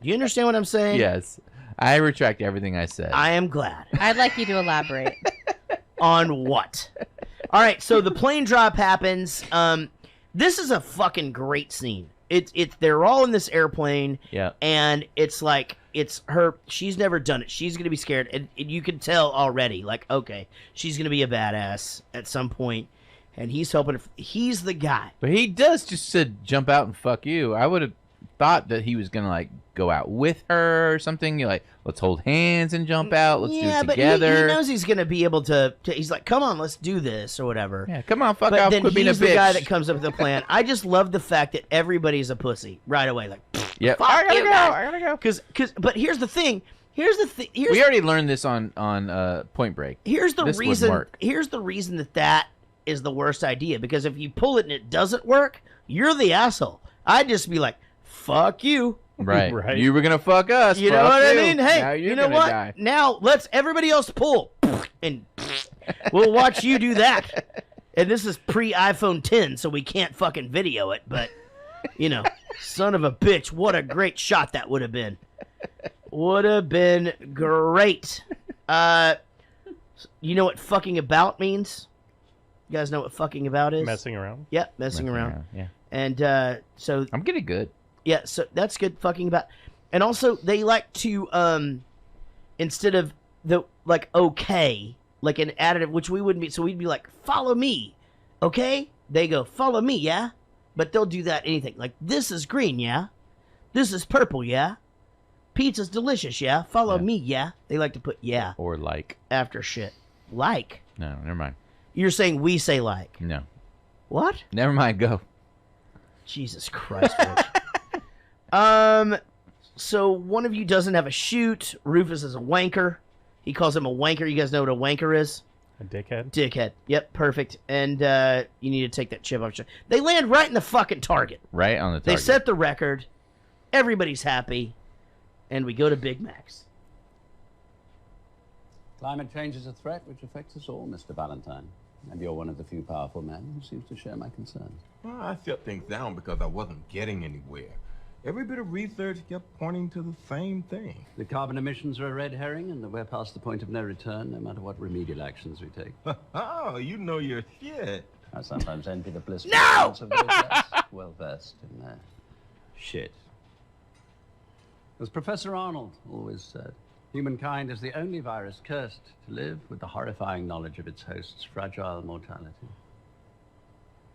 Do you understand what I'm saying? Yes. I retract everything I said. I am glad. I'd like you to elaborate. On what? All right, so the plane drop happens. This is a fucking great scene. They're all in this airplane. Yeah. And it's like it's her. She's never done it. She's gonna be scared, and you can tell already. Like, okay, she's gonna be a badass at some point, and he's helping her. He's the guy. But he does just said jump out and fuck you. I would have thought that he was gonna like go out with her or something. You're like, let's hold hands and jump out. Let's do it together. But he knows he's gonna be able to. He's like, come on, let's do this or whatever. Yeah, come on, fuck but off. Then Quit being a he's the bitch. guy that comes up with the plan. I just love the fact that everybody's a pussy right away. Like, yeah, fuck I gotta you go. guys. I gotta go. Because, but here's the thing. We already learned this on Point Break. Here's the This wouldn't reason. work. Here's the reason that is the worst idea. Because if you pull it and it doesn't work, you're the asshole. I'd just be like, fuck you. Right. You were gonna fuck us. You know fuck what I you. mean? Hey, Now you're you know gonna what? die. Now let's everybody else pull, and we'll watch you do that. And this is pre-iPhone 10, so we can't fucking video it. But you know, son of a bitch, what a great shot that would have been. Would have been great. You know what fucking about means? You guys know what fucking about is? Messing around. Yeah, messing around. Yeah. And so I'm getting good. Yeah, so that's good fucking about. And also they like to instead of the like okay, like an additive, which we wouldn't be, so we'd be like, follow me, okay? They go, follow me, yeah? But they'll do that anything. Like, this is green, yeah? This is purple, yeah? Pizza's delicious, yeah? Follow me, yeah? They like to put yeah Or like. after shit. Like. No, never mind. You're saying we say like. No. What? Never mind. Go. Jesus Christ, Rich. So one of you doesn't have a chute. Rufus is a wanker. He calls him a wanker. You guys know what a wanker is? A dickhead? Dickhead. Yep, perfect. And you need to take that chip off. They land right in the fucking target. Right on the target. They set the record. Everybody's happy. And we go to Big Macs. Climate change is a threat which affects us all, Mr. Valentine. And you're one of the few powerful men who seems to share my concerns. Well, I shut things down because I wasn't getting anywhere. Every bit of research kept pointing to the same thing. The carbon emissions are a red herring, and we're past the point of no return, no matter what remedial actions we take. Oh, you know your shit. I sometimes envy the blissful No! ignorance of those less well-versed in their shit. As Professor Arnold always said, humankind is the only virus cursed to live with the horrifying knowledge of its host's fragile mortality.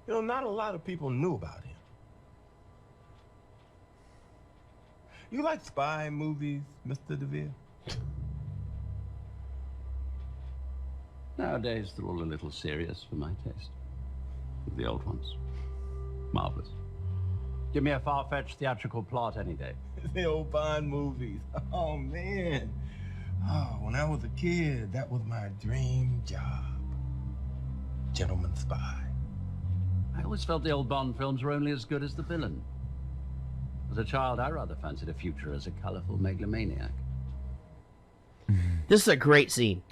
You know, not a lot of people knew about him. You like spy movies, Mr. DeVere? Nowadays, they're all a little serious for my taste. The old ones. Marvelous. Give me a far-fetched theatrical plot any day. The old Bond movies. Oh, man. Oh, when I was a kid, that was my dream job. Gentleman spy. I always felt the old Bond films were only as good as the villain. As a child, I rather fancied a future as a colourful megalomaniac. This is a great scene.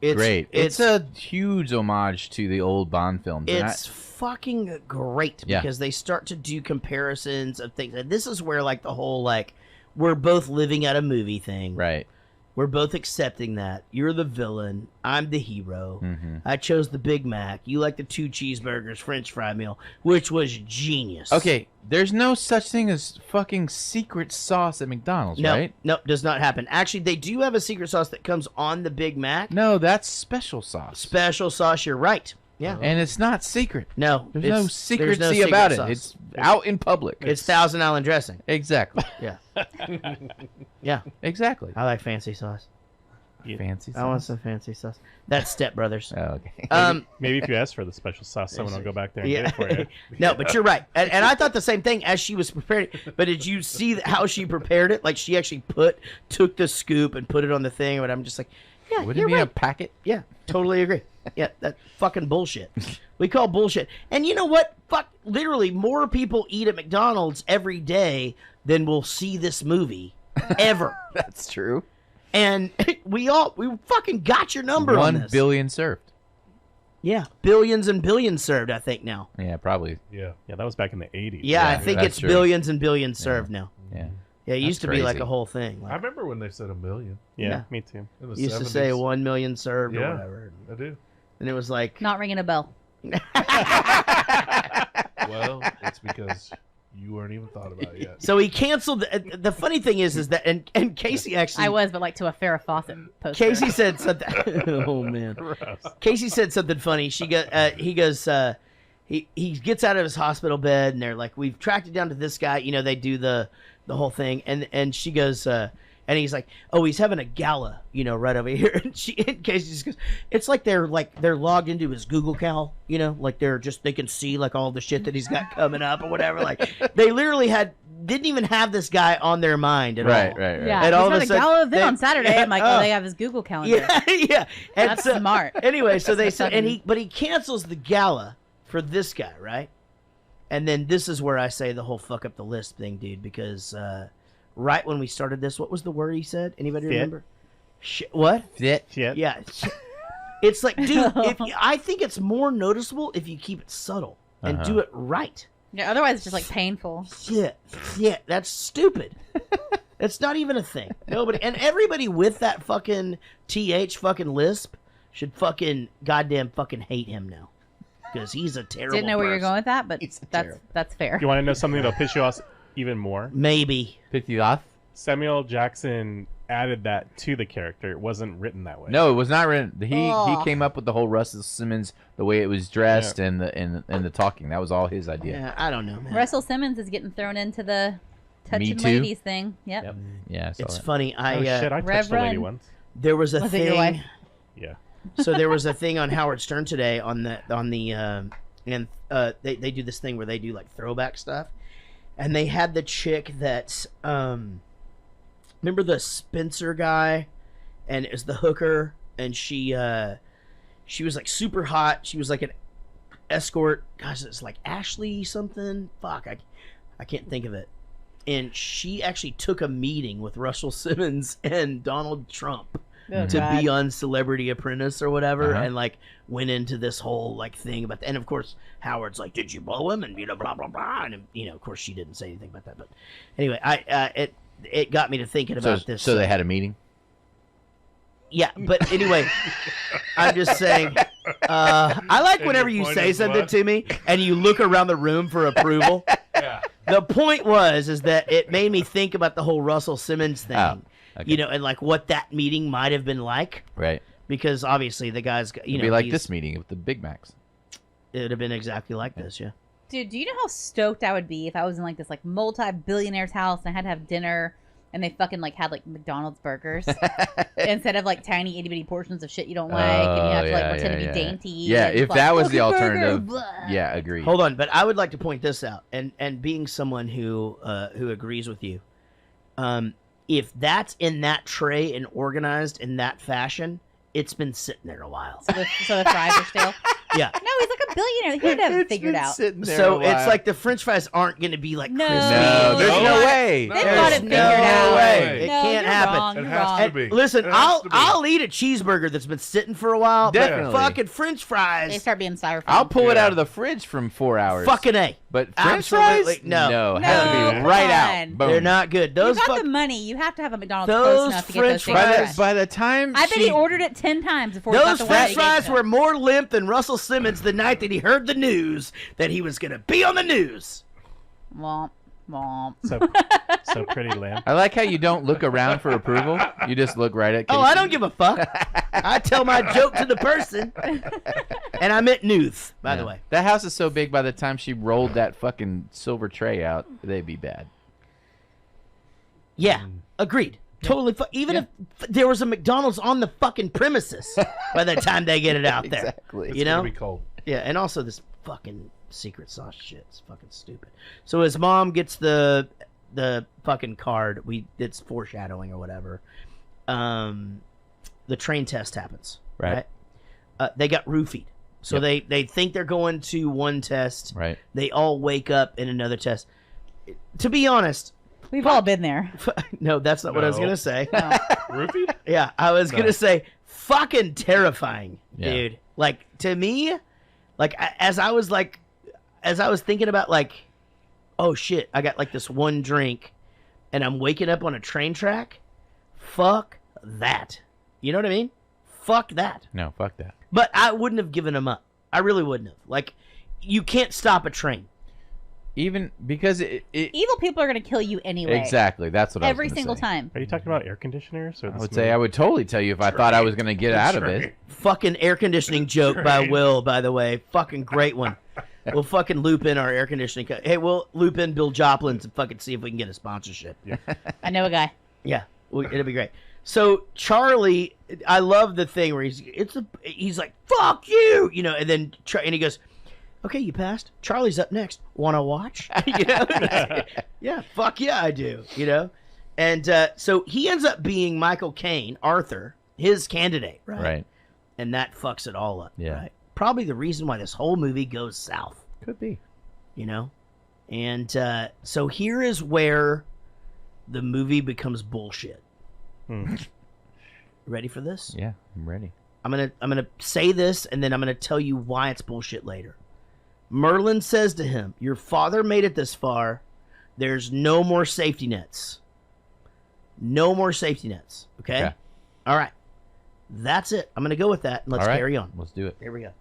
It's great. It's a huge homage to the old Bond films. It's fucking great because they start to do comparisons of things. And this is where like the whole like we're both living out a movie thing. Right. We're both accepting that. You're the villain. I'm the hero. Mm-hmm. I chose the Big Mac. You like the 2 cheeseburgers, French fry meal, which was genius. Okay, there's no such thing as fucking secret sauce at McDonald's, right? No, does not happen. Actually, they do have a secret sauce that comes on the Big Mac. No, that's special sauce. Special sauce, you're right. Yeah. And it's not secret. No. There's no secrecy about it. It's out in public. It's Thousand Island dressing. Exactly. Yeah. Yeah. Exactly. I like fancy sauce. Fancy sauce? I want some fancy sauce. That's Step Brothers. Oh, okay. Maybe if you ask for the special sauce, someone will go back there and get it for you. No, but you're right. And I thought the same thing as she was preparing it. But did you see how she prepared it? Like she actually took the scoop and put it on the thing. But I'm just like, yeah, Would you're it be right. a packet? Yeah, totally agree. Yeah, that fucking bullshit. We call bullshit. And you know what? Fuck, literally more people eat at McDonald's every day than will see this movie ever. That's true. And we fucking got your number on 1 this. billion served. Yeah, billions and billions served, I think now. Yeah, probably. Yeah, that was back in the 80s. Yeah, I think it's billions and billions served now. Yeah. Yeah, it used to be like a whole thing. I remember when they said 1 million. Yeah, me too. In the Used 70s. to say 1 million served or Yeah, whatever. I do. And it was like... Not ringing a bell. Well, it's because you weren't even thought about it yet. So he canceled. The funny thing is that and Casey actually. I was, but like to a Farrah Fawcett poster. Casey said something. Oh man. Casey said something funny. He goes. He gets out of his hospital bed and they're like, we've tracked it down to this guy. You know, they do the whole thing, and she goes. And he's like, oh, he's having a gala, you know, right over here. And Casey just goes, it's like they're logged into his Google Cal, you know, like they can see like all the shit that he's got coming up or whatever. Like they literally didn't even have this guy on their mind at all. Right. Yeah, and all of a he's got a sudden, gala event on Saturday. I'm like, they have his Google calendar. Yeah. And That's so, smart. Anyway, so they said, but he cancels the gala for this guy, right? And then this is where I say the whole fuck up the list thing, dude, because right when we started this, what was the word he said? Anybody remember? What? Fit. Yeah. It's like, dude, I think it's more noticeable if you keep it subtle and do it right. Yeah, otherwise it's just like painful. Yeah, that's stupid. That's not even a thing. Nobody and everybody with that fucking fucking lisp should fucking goddamn fucking hate him now. Because he's a terrible Didn't know where you're person. going with that, but that's fair. You want to know something that'll piss you off even more? Maybe. Piss you off? Samuel Jackson added that to the character. It wasn't written that way. No, it was not written. He came up with the whole Russell Simmons, the way it was dressed and the talking. That was all his idea. Yeah, I don't know, man. Russell Simmons is getting thrown into the touching Too? ladies thing. Yep. Yeah, I saw It's that. Oh funny. shit, I touched a lady once. There was a Was thing. it your wife? Yeah. So there was a thing on Howard Stern today and they do this thing where they do like throwback stuff, and they had the chick that remember the Spencer guy, and it was the hooker, and she was like super hot. She was like an escort. Gosh, it's like Ashley something. Fuck, I can't think of it. And she actually took a meeting with Russell Simmons and Donald Trump to be on Celebrity Apprentice or whatever, and like went into this whole like thing about that. And of course Howard's like, did you blow him? And you know, blah blah blah. And you know, of course she didn't say anything about that. But anyway, it got me to thinking about this. So they had a meeting. Yeah, but anyway, I'm just saying. I like whenever you say something to me and you look around the room for approval. Yeah. The point is that it made me think about the whole Russell Simmons thing. Oh, okay. You know, and like what that meeting might have been like. Right. Because obviously the guy's, It'd be like this meeting with the Big Macs. It would have been exactly like this, yeah. Dude, do you know how stoked I would be if I was in like this like multi-billionaire's house and I had to have dinner and they fucking like had like McDonald's burgers instead of like tiny itty bitty portions of shit you don't like and you have to like pretend to be dainty. Yeah, and if like, that was the "Look at alternative, burger, yeah, agree. Hold on, but I would like to point this out, and being someone who agrees with you, if that's in that tray and organized in that fashion, it's been sitting there a while. So the fries are still. Yeah. No, he's like a billionaire. He'd have it figured out. So it's like the French fries aren't going to be like crispy. No, there's no way. They've got it figured no out. way. It No, can't you're happen. wrong, you're wrong. to be. Listen, It has to be. I'll eat a cheeseburger that's been sitting for a while. Definitely. But fucking French fries. They start being styrofoam. I'll pull it out of the fridge from 4 hours. Fucking A. But French Absolutely fries? no. Has to be come right on. out. Boom. They're not good. Those You got fuck- the money. You have to have a McDonald's Those close enough to get those French things fries- fresh. By the time I bet he ordered it 10 times before he Those got the one French that he gave fries to were him. more limp than Russell Simmons the night that he heard the news that he was going to be on the news. Womp, womp. So pretty limp. I like how you don't look around for approval. You just look right at Casey. Oh, I don't give a fuck. I tell my joke to the person. And I meant news, by the way. That house is so big, by the time she rolled that fucking silver tray out, they'd be bad. Yeah, agreed. Totally. Even if there was a McDonald's on the fucking premises by the time they get it out there. Exactly. You know? It's gonna be cold. Yeah, and also this fucking secret sauce shit. It's fucking stupid. So his mom gets the fucking card. It's foreshadowing or whatever. The train test happens. Right. They got roofied. So they think they're going to one test. Right. They all wake up in another test. To be honest, we've all been there. No, that's not what I was gonna say. Roofied? Yeah, I was No. gonna say fucking terrifying, Yeah. dude. Like to me, like as I was thinking about like, oh shit, I got like this one drink, and I'm waking up on a train track. Fuck that. You know what I mean? Fuck that. No, fuck that. But I wouldn't have given him up. I really wouldn't have. Like, you can't stop a train. Even because it Evil people are going to kill you anyway. exactly. That's what Every I was gonna single say. time. Are you talking about air conditioners? Or I would say I would totally tell you if I thought I was going to get out of it. Fucking air conditioning joke by Will, by the way. Fucking great one. We'll fucking loop in our air conditioning. Hey, we'll loop in Bill Joplin to fucking see if we can get a sponsorship. I know a guy. Yeah, it'll be great. So Charlie, I love the thing where he's like, "Fuck you," you know, and then and he goes, "Okay, you passed. Charlie's up next. Want to watch?" You know? Yeah, fuck yeah, I do. You know, and so he ends up being Michael Caine, Arthur, his candidate, right? Right. And that fucks it all up. Yeah. Right? Probably the reason why this whole movie goes south. Could be. You know, and so here is where the movie becomes bullshit. Ready for this? Yeah, I'm ready. I'm gonna say this, and then I'm gonna tell you why it's bullshit later. Merlin says to him, "Your father made it this far. There's no more safety nets. No more safety nets." Okay. All right. That's it. I'm gonna go with that. And let's All right. carry on. Let's do it. Here we go.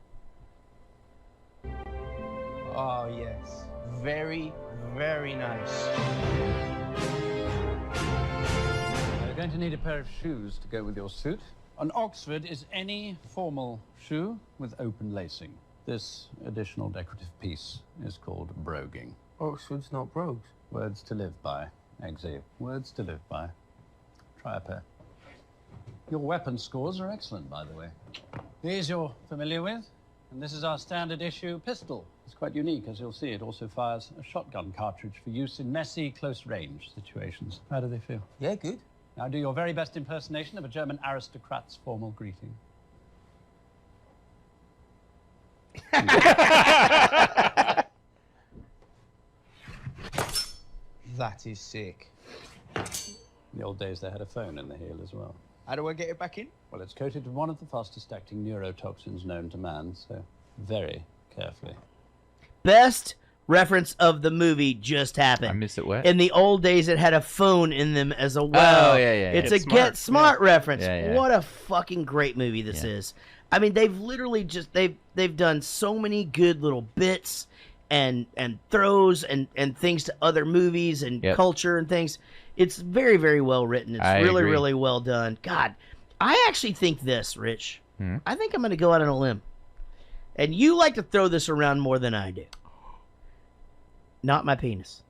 Oh, yes. Very, very nice. You're going to need a pair of shoes to go with your suit. An Oxford is any formal shoe with open lacing. This additional decorative piece is called broguing. Oxford's not brogues. Words to live by, Eggsy. Words to live by. Try a pair. Your weapon scores are excellent, by the way. These you're familiar with, and this is our standard issue pistol. It's quite unique, as you'll see. It also fires a shotgun cartridge for use in messy, close-range situations. How do they feel? Yeah, good. Now do your very best impersonation of a German aristocrat's formal greeting. That is sick. In the old days, they had a phone in the heel as well. How do I get it back in? Well, it's coated with one of the fastest-acting neurotoxins known to man, so very carefully. Best reference of the movie just happened. I missed it. What? In the old days, it had a phone in them as well. Oh, yeah. It's a Get Smart reference. Yeah. What a fucking great movie this is. I mean, they've literally just they've done so many good little bits and throws and things to other movies and culture and things. It's very, very well written. It's really, really well done. God, I actually think this, Rich. I think I'm going to go out on a limb. And you like to throw this around more than I do. Not my penis.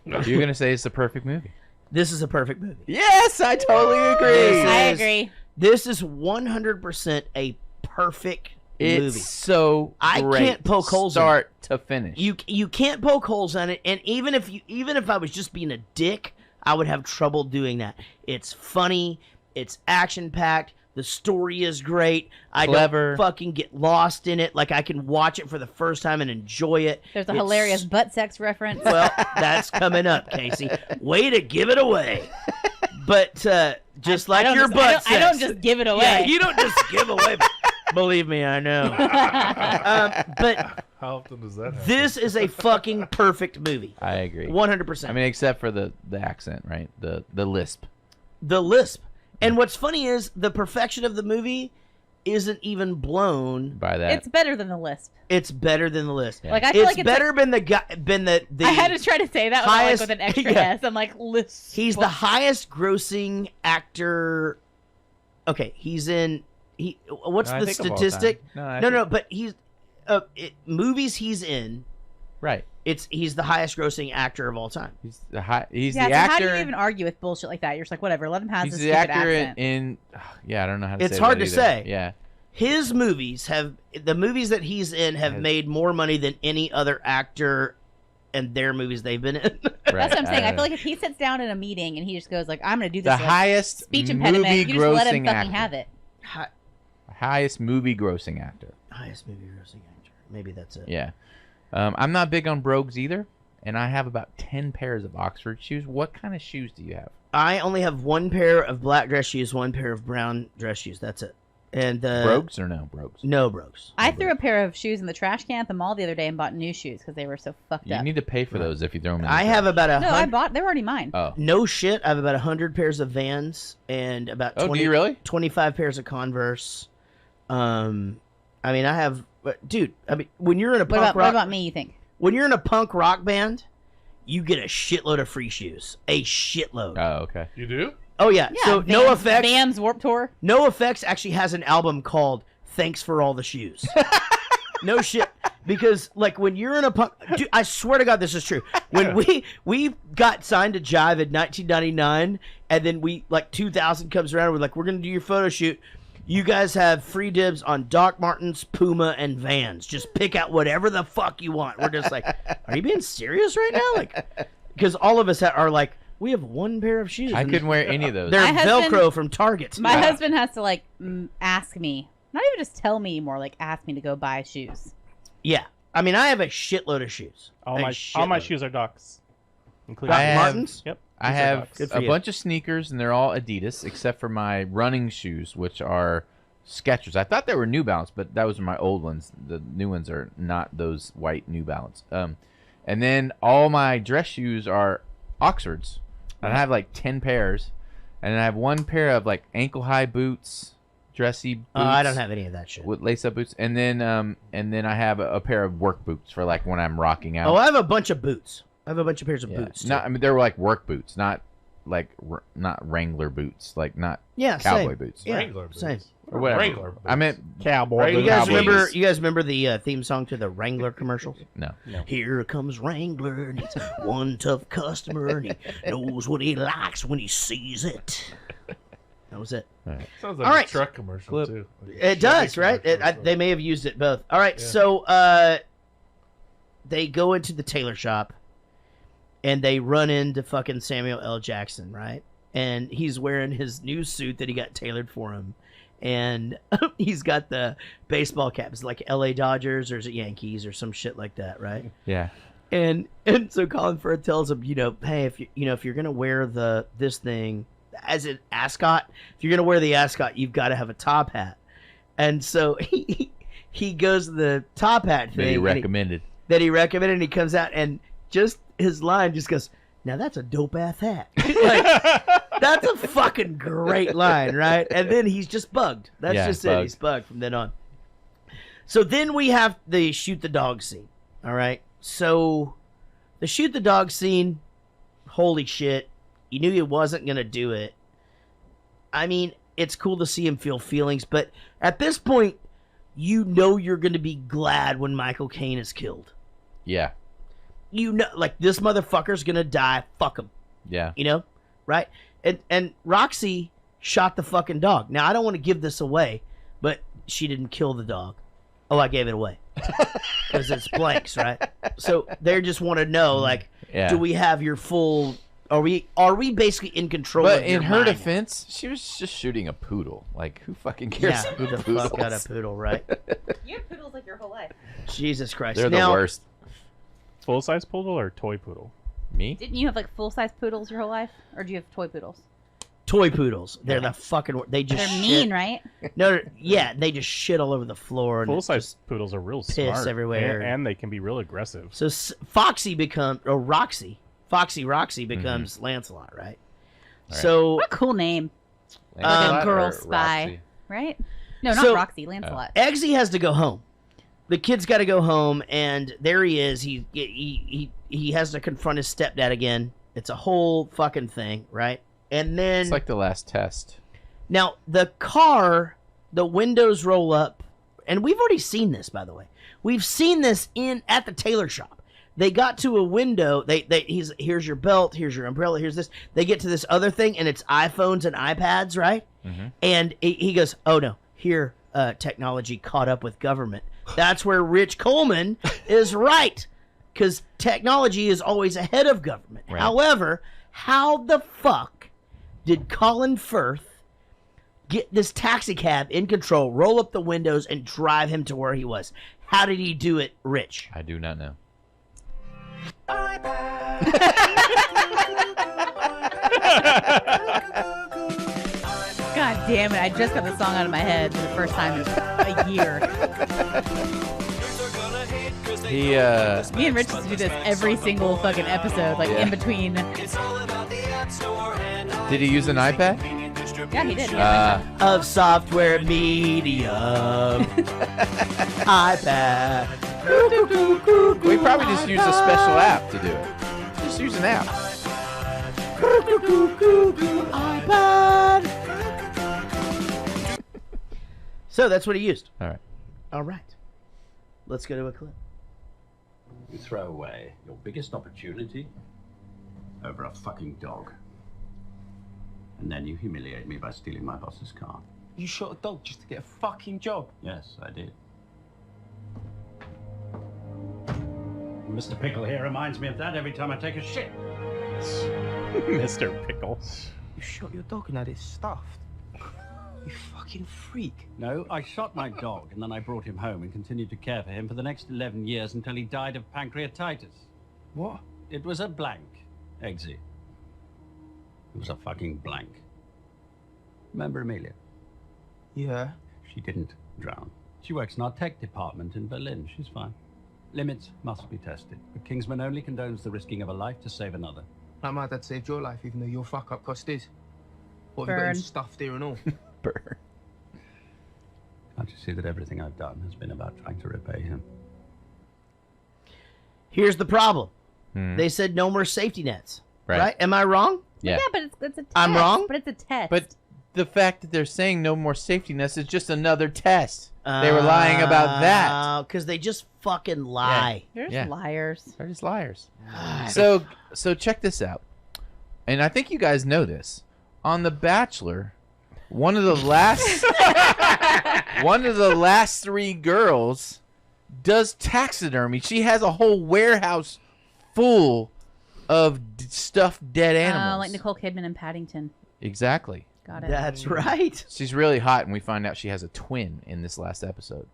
You're going to say it's the perfect movie. This is a perfect movie. Yes, I totally agree. I agree. This is 100% a perfect movie. It's so I great. can't poke holes in it. Start to finish. You can't poke holes on it, and even if I was just being a dick, I would have trouble doing that. It's funny. It's action-packed. The story is great. I Clever. don't fucking get lost in it. Like, I can watch it for the first time and enjoy it. There's a hilarious butt sex reference. Well, that's coming up, Casey. Way to give it away. But just like your butt sex. I don't just give it away. Yeah, you don't just give away. Believe me, I know. But how often does that happen? This is a fucking perfect movie. I agree. 100%. I mean, except for the accent, right? The lisp. The lisp. And what's funny is the perfection of the movie isn't even blown by that. It's better than the lisp. It's better than the lisp. Yeah. Like I feel like it's better than the I had to try to say that highest, with an extra S. I'm like lisp. He's the highest grossing actor. Okay, he's in. What's the statistic? No. But he's movies he's in. Right. He's the highest grossing actor of all time. He's the actor. How do you even argue with bullshit like that? You're just like, whatever. Let him have He's this the stupid actor accent. in. Yeah, I don't know how to say. It's hard that to either. say. Yeah. His movies the movies that he's in have made more money than any other actor and their movies they've been in. That's what I'm saying. I feel like if he sits down in a meeting and he just goes like, I'm going to do this. The highest speech impediment. You just let him movie-grossing fucking actor. have it. Highest movie grossing actor. Highest movie grossing actor. Maybe that's it. Yeah. I'm not big on brogues either, and I have about 10 pairs of Oxford shoes. What kind of shoes do you have? I only have one pair of black dress shoes, one pair of brown dress shoes. That's it. And brogues or no brogues? No brogues. I threw a pair of shoes in the trash can at the mall the other day and bought new shoes because they were so fucked You up. need to pay for those if you throw them in. I have about No, I bought. They were already mine. Oh. No shit. I have about 100 pairs of Vans and about 20, do you really? 25 pairs of Converse. I mean, I have, dude. I mean, when you're in a What about me? You think? When you're in a punk rock band, you get a shitload of free shoes. A shitload. Oh, okay. You do? Oh yeah. So No Effects. Vans Warped Tour. No Effects actually has an album called "Thanks for All the Shoes." No shit. Because like when you're in a punk, dude, I swear to God, this is true. When we got signed to Jive in 1999, and then 2000 comes around, we're like, we're gonna do your photo shoot. You guys have free dibs on Doc Martens, Puma, and Vans. Just pick out whatever the fuck you want. We're just like, are you being serious right now? Like, because all of us are like, we have one pair of shoes. I couldn't wear any of those. They're My husband- Velcro from Target. My husband has to ask me, not even just tell me anymore, like ask me to go buy shoes. Yeah, I mean, I have a shitload of shoes. All my shoes are Docs, including I have- Martens. Yep. I These are have Docs. a bunch of sneakers, and they're all Adidas, except for my running shoes, which are Skechers. I thought they were New Balance, but those are my old ones. The new ones are not those white New Balance. And then all my dress shoes are Oxfords. And I have like 10 pairs, and I have one pair of like ankle-high boots, dressy boots. I don't have any of that shit. With lace-up boots, and then I have a pair of work boots for like when I'm rocking out. Oh, I have a bunch of boots. I have a bunch of pairs of boots. Too. Not, I mean, they're like work boots, not like not Wrangler boots, like not cowboy same. boots. Yeah, Wrangler boots. same. Or whatever. Wrangler boots. I meant cowboy. You guys cowboy remember? boots. You guys remember the theme song to the Wrangler commercials? No. Here comes Wrangler, and he's one tough customer, and he knows what he likes when he sees it. That was it. Sounds like All a right. truck commercial too. Like a It does, Chevy right? commercial. They may have used it both. All right, Yeah. so they go into the tailor shop, and they run into fucking Samuel L. Jackson, right? And he's wearing his new suit that he got tailored for him, and he's got the baseball caps, like L.A. Dodgers or is it Yankees or some shit like that, right? Yeah. And so Colin Firth tells him, hey, if you're gonna wear this thing as an ascot, if you're gonna wear the ascot, you've got to have a top hat. And so he goes to the top hat thing That he recommended. and he comes out and just his line just goes, now that's a dope ass hat. Like, that's a fucking great line, right? And then he's just bugged. That's just it. He's bugged from then on. So then we have the shoot the dog scene. All right. So the shoot the dog scene, holy shit. You knew he wasn't going to do it. I mean, it's cool to see him feel feelings, but at this point, you know you're going to be glad when Michael Caine is killed. Yeah. You know, like, this motherfucker's going to die. Fuck him. Yeah. You know? Right? And Roxy shot the fucking dog. Now, I don't want to give this away, but she didn't kill the dog. Oh, I gave it away. Because it's blanks, right? So they just want to know, like, Yeah. do we have your full Are we basically in control? But of in your her mind? defense, she was just shooting a poodle. Like, who fucking cares? Yeah, about who the poodles? fuck got a poodle, right? You had poodles like your whole life. Jesus Christ! They're now, the worst. Full size poodle or toy poodle? Me? Didn't you have like full size poodles your whole life, or do you have toy poodles? Toy poodles. They're the fucking. They just. They're shit. mean, right? No, yeah, they just shit all over the floor. And Full it's size just poodles are real piss smart. everywhere. And they can be real aggressive. So Foxy becomes, or Roxy becomes Lancelot, right? So What a cool name. Lancelot Like a girl or spy, Roxy? right? No, not So- Roxy, Lancelot. Eggsy has to go home. The kid's got to go home, and there he is. He has to confront his stepdad again. It's a whole fucking thing, right? And then It's like the last test. now the car, the windows roll up, and we've already seen this, by the way. We've seen this at the tailor shop. They got to a window. Here's your belt. Here's your umbrella. Here's this. They get to this other thing, and it's iPhones and iPads, right? Mm-hmm. And he goes, "Oh no, here technology caught up with government." That's where Rich Coleman is right, because technology is always ahead of government. Right. However, how the fuck did Colin Firth get this taxi cab in control, roll up the windows, and drive him to where he was? How did he do it, Rich? I do not know. God damn it! I just got the song out of my head for the first time in a year. He Me and Rich used to do this every single fucking episode, like Yeah. in between. did he use an iPad? Yeah, he did. Yeah, Of software medium iPad. We probably just use a special app to do it. Just use an app. iPad. So that's what he used. All right. All right. Let's go to a clip. You throw away your biggest opportunity over a fucking dog. And then you humiliate me by stealing my boss's car. You shot a dog just to get a fucking job. Yes, I did. Mr. Pickle here reminds me of that every time I take a shit. Mr. Pickle. You shot your dog and had it stuffed. You fucking freak. No, I shot my dog and then I brought him home and continued to care for him for the next 11 years until he died of pancreatitis. What? It was a blank, Eggsy. It was a fucking blank. Remember Amelia? Yeah. She didn't drown. She works in our tech department in Berlin. She's fine. Limits must be tested, but Kingsman only condones the risking of a life to save another. Like my dad saved your life, even though your fuck up cost his. What have you got Burn. him stuffed here and all? Burn. Can't you see that everything I've done has been about trying to repay him? Here's the problem. Hmm. They said no more safety nets. Right. Right? Am I wrong? Yeah. yeah, but it's a test. I'm wrong? But it's a test. But the fact that they're saying no more safety nets is just another test. They were lying about that. Because they just fucking lie. They're just Yeah. liars. They're just liars. So check this out. And I think you guys know this. On The Bachelor, one of the last three girls does taxidermy. She has a whole warehouse full of stuffed dead animals. Like Nicole Kidman and Paddington. Exactly. Got it. That's right. She's really hot, and we find out she has a twin in this last episode.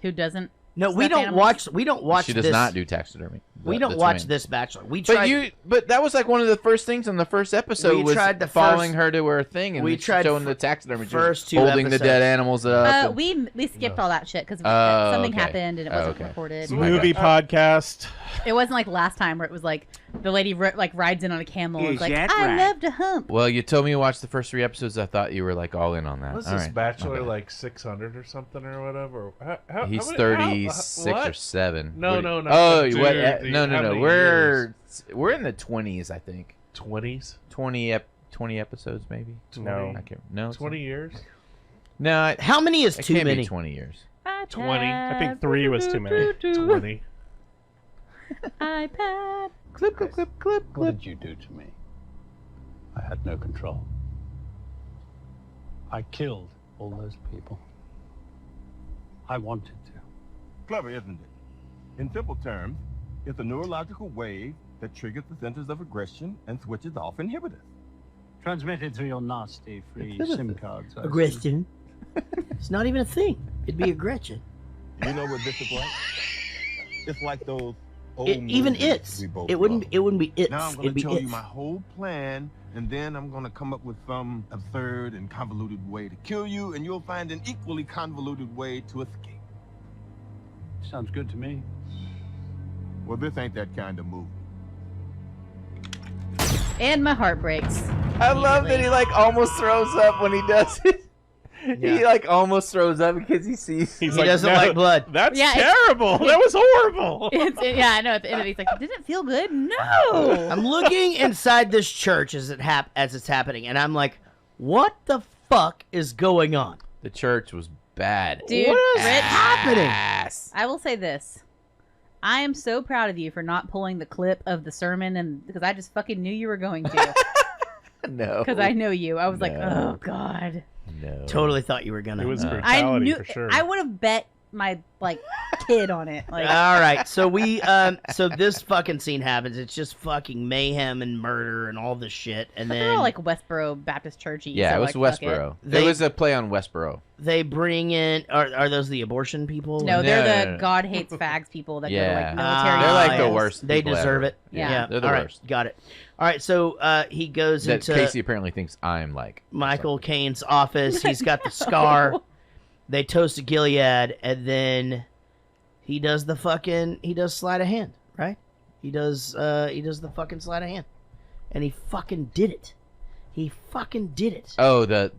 Who doesn't? No, we stuff don't animals? watch. We don't watch. She does this. not do taxidermy. We don't the watch twin. this Bachelor. We tried. But that was like one of the first things on the first episode We was tried the following first- her to her thing and we tried showing fir- the taxidermy. first two holding the dead episodes. animals up. We skipped all that shit because Oh, something okay. happened and it wasn't okay. recorded. Movie podcast. It wasn't like last time where it was like the lady rides in on a camel and Is was like, that I right? love to hump. Well, you told me you watched the first 3 episodes. I thought you were like all in on that. Was All this right. Bachelor Okay. like 600 or something or whatever? He's how many- 36 what? or 7. No, What- no, no. Oh, Dude, what? how No. many We're in the 20s, I think. 20s? 20 episodes, maybe. 20? I can't. No, it's 20 years? No. How many is it too can't many? Be 20 years. 20. I think 3 was too many. 20. iPad. Clip. What did you do to me? I had no control. I killed all those people. I wanted to. Clever, isn't it? In simple terms, it's a neurological wave that triggers the centers of aggression and switches off inhibitors. Transmitted through your nasty free SIM cards. I see. Aggression. It's not even a thing. It'd be aggression. You know what this is like? It's like those old Even movies it's. we both It wouldn't. love. It wouldn't be it's. Now I'm It'd going be to tell you it's. my whole plan, and then I'm going to come up with some absurd and convoluted way to kill you, and you'll find an equally convoluted way to escape. Sounds good to me. Well, this ain't that kind of movie. And my heart breaks. I love that he like almost throws up when he does it. He like almost throws up because he sees He doesn't like blood. That's Yeah, terrible. That was horrible. Yeah, I know. At the end of it, he's like, "Did it feel good?" No. I'm looking inside this church as it's happening, and I'm like, what the fuck is going on? The church was bad. Dude, What is Rich, happening? I will say this. I am so proud of you for not pulling the clip of the sermon, and because I just fucking knew you were going to. No. Because I know you. I was like, No. oh god. No. Totally thought you were gonna. It was No. I brutality knew. for sure. I would have bet my kid on it. Like, All right, so so this fucking scene happens. It's just fucking mayhem and murder and all this shit, and but then they're all like Westboro Baptist Churchy. Yeah, so it was like, fuck Westboro. They- It was a play on Westboro. they bring in. Are those the abortion people? No, they're No. the God hates fags people that Yeah. go to like military. They're like the trials. worst. They people deserve ever. it. Yeah. They're the all right, worst. got it. All right, so he goes That into Casey apparently thinks I'm like. Michael Caine's office. He's got the scar. They toast to Gilead, and then he does sleight of hand, right? He does the fucking sleight of hand, and he fucking did it. He fucking did it. Oh, the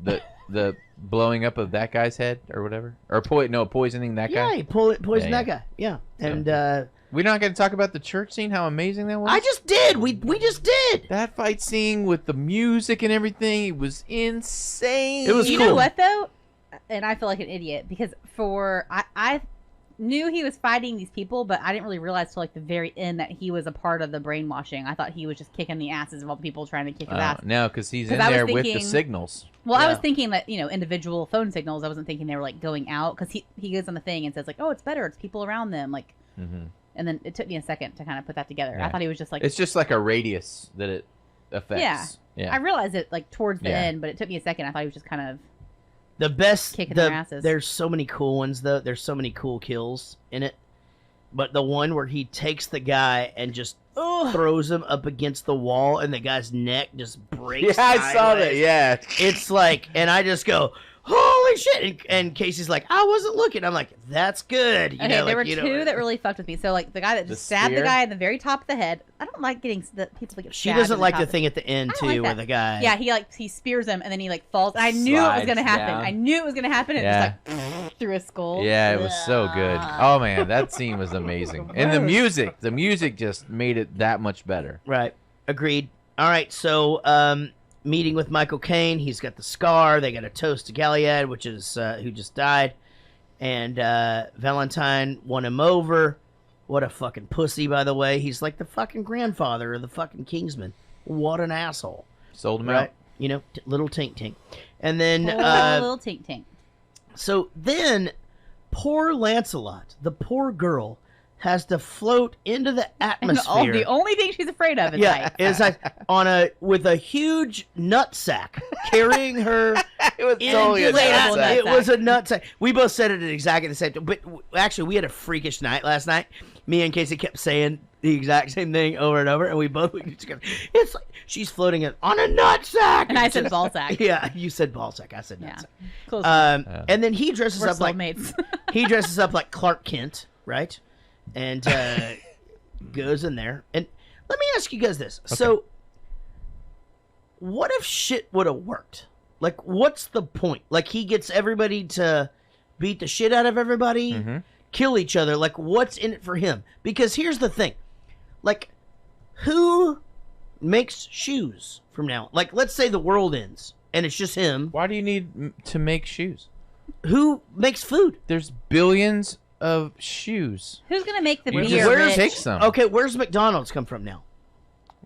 blowing up of that guy's head or whatever, or poisoning that guy. Yeah, he poisoned Yeah, that guy. Yeah, and we're not going to talk about the church scene. How amazing that was. I just did. We just did. That fight scene with the music and everything. It was insane. It was You cool. know what though? And I feel like an idiot because I knew he was fighting these people, but I didn't really realize till like the very end that he was a part of the brainwashing. I thought he was just kicking the asses of all the people trying to kick his ass. No, because he's 'Cause in I was there with the thinking- signals. Well, I Yeah. was thinking that, individual phone signals. I wasn't thinking they were like going out because he goes on the thing and says like, oh, it's better. It's people around them. Like, and then it took me a second to kind of put that together. I Yeah. thought he was just like, It's just like a radius that it affects. I realized it like towards the Yeah. end, but it took me a second. I thought he was just kind of The best kicking their asses. There's so many cool ones though. There's so many cool kills in it. But the one where he takes the guy and just throws him up against the wall and the guy's neck just breaks. Yeah, I saw that. sideways. Yeah. It's like, and I just go, holy shit. And Casey's like, I wasn't looking. I'm like, that's good. You Okay, know, there were like, two that really fucked with me. So like the guy that The just stabbed the spear? guy in the very top of the head. I don't like getting the people that get She stabbed doesn't in like top the of- thing at the end I don't too, like where that. the guy. Yeah, he spears him and then he like falls. I knew it was Slides gonna happen. down. I knew it was gonna happen. And Yeah. it just like through his skull. Yeah, it was so good. Oh man, that scene was amazing. And the music just made it that much better. Right. Agreed. All right. So, meeting with Michael Caine. He's got the scar. They got a toast to Gilead, which is who just died. And Valentine won him over. What a fucking pussy, by the way. He's like the fucking grandfather of the fucking Kingsman. What an asshole. Sold him Right? out. You know, little tink tink. And then Little tink tink. so then poor Lancelot, the poor girl, has to float into the And atmosphere. the only thing she's afraid of is Yeah, heights. is like with a huge nutsack carrying her. It was totally a inflatable nutsack. It was a nutsack. We both said it at exactly the same time. But actually, we had a freakish night last night. Me and Casey kept saying the exact same thing over and over, and we both just go, it's like she's floating on a nutsack. And I said ball sack. Yeah, you said ball sack. I said nutsack. Close And then he dresses We're up like soulmates. he dresses up like Clark Kent, right? And goes in there. And let me ask you guys this. So, what if shit would have worked? Like, what's the point? Like, he gets everybody to beat the shit out of everybody, kill each other. Like, what's in it for him? Because here's the thing. Like, who makes shoes from now on? Like, let's say the world ends and it's just him. Why do you need to make shoes? Who makes food? There's billions of shoes. Who's gonna make the You beer? just Rich? take some. Okay, where's McDonald's come from now?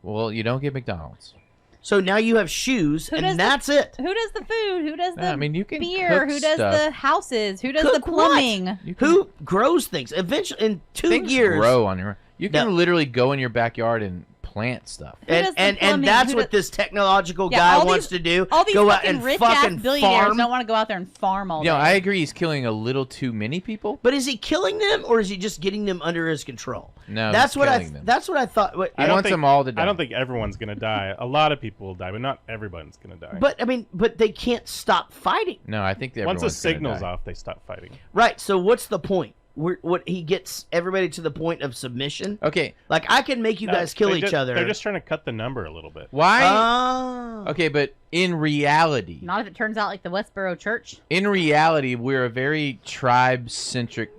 Well, you don't get McDonald's. So now you have shoes, Who does and that's it. Who does the food? Who does the I mean, you can beer? cook Who does stuff. the houses? Who does Cook the plumbing? what? Who grows things? Eventually, in 2 Things years, grow on your. You can No. literally go in your backyard and plant stuff. And that's what this technological guy wants to do. All these go out fucking and rich fucking ass billionaires farm. don't want to go out there and farm all day. I agree. He's killing a little too many people. But is he killing them, or is he just getting them under his control? No, that's he's what killing them. That's what I thought. I don't want them all to die. I don't think everyone's gonna die. A lot of people will die, but not everyone's gonna die. But I mean, but they can't stop fighting. No, I think once everyone's the gonna signal's die. off, they stop fighting. Right. So what's the point? What he gets everybody to the point of submission. Okay. Like I can make you guys kill each other. They're just trying to cut the number a little bit. Why? Oh. Okay, but in reality, Not if it turns out like the Westboro Church. in reality, we're a very tribe-centric.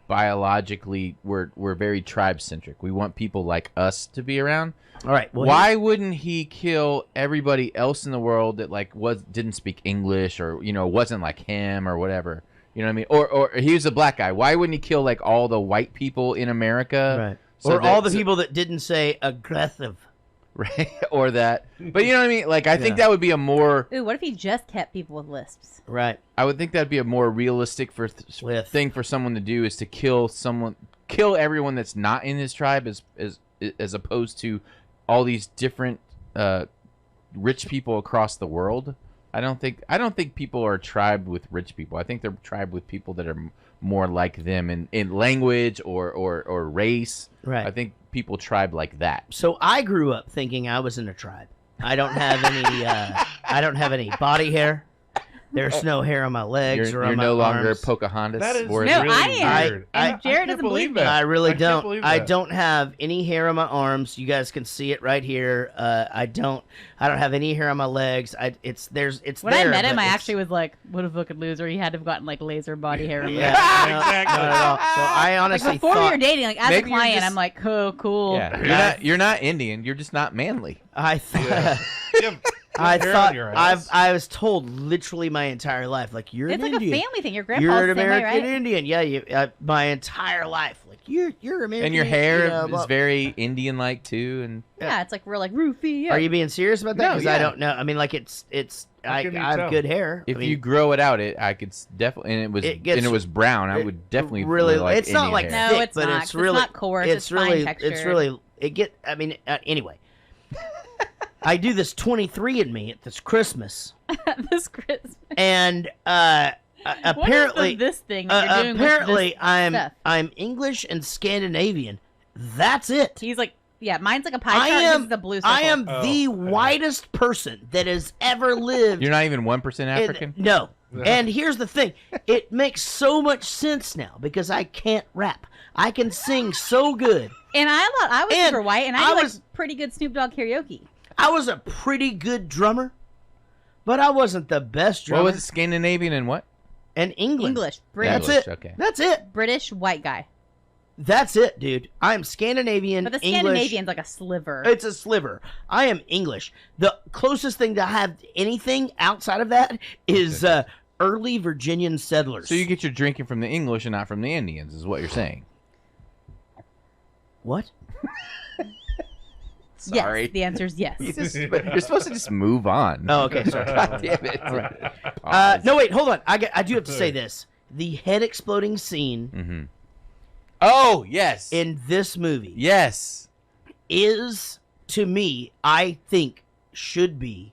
Biologically, we're very tribe-centric. We want people like us to be around. All right. Well, why wouldn't he kill everybody else in the world that didn't speak English or wasn't like him or whatever? You know what I mean? Or he was a black guy. Why wouldn't he kill like all the white people in America? Right. So Or all the people that didn't say aggressive. Right. Or that. But you know what I mean? Like I think that would be a more. Ooh, what if he just kept people with lisps? Right. I would think that'd be a more realistic thing for someone to do is to kill everyone that's not in his tribe as opposed to all these different rich people across the world. I don't think people are tribed with rich people. I think they're tribed with people that are more like them in language or race. Right. I think people tribe like that. So I grew up thinking I was in a tribe. I don't have any. I don't have any body hair. There's no hair on my legs or on my You're no longer arms. Pocahontas. That is or really I am. weird. And Jared can't doesn't believe believe that. I really can't don't. believe I that. don't have any hair on my arms. You guys can see it right here. I don't have any hair on my legs. It's When there, I met him, but I it's- actually was like, "What a fucking loser!" He had to have gotten like laser body hair. removed. Yeah, Exactly. not at all. So I Like honestly before we thought were dating, like as a Maybe you're client, just- I'm like, "Oh, cool." Yeah, you're not Indian. You're just not manly. I thought. I thought I was told literally my entire life, like you're It's an like Indian. a family thing. Your grandpa's You're an the same way, American right? Indian. Yeah, my entire life, like you're American. And your hair you know, is blah- very Indian-like too. And Yeah, it's like we're like roofie. Yeah. Are you being serious about that? No, Because yeah. I don't know. I mean, like I can you have tell? good hair. if I mean, you grow it out, I could definitely. And it was brown. I would definitely really. like It's not Indian like hair. No, thick, it's but not, it's 'cause it's really not coarse, it's fine really textured. it's really it. Anyway. I do this 23andMe at this Christmas, this Christmas. and apparently this thing that you're doing with apparently this I'm stuff? English and Scandinavian. That's it. He's like, yeah, mine's like a pie chart. This is the blue circle. I am the whitest person that has ever lived. You're not even 1% African. No. And here's the thing. It makes so much sense now because I can't rap. I can sing so good. And I thought I was And super white, and I I do was- like pretty good Snoop Dogg karaoke. I was a pretty good drummer, but I wasn't the best drummer. What was it? Scandinavian and what? And England. English, British. That's it. Okay. That's it. British white guy. That's it, dude. I'm Scandinavian, But the English. Scandinavian's like a sliver. It's a sliver. I am English. The closest thing to have anything outside of that is early Virginian settlers. So you get your drinking from the English and not from the Indians, is what you're saying. What? Sorry. Yes, the answer is yes. You're supposed to just move on. Oh, okay. Sorry. God damn it. All right. No, wait. Hold on. I do have to say this. The head exploding scene. Mm-hmm. Oh, yes. In this movie. Yes. Is, to me, I think, should be,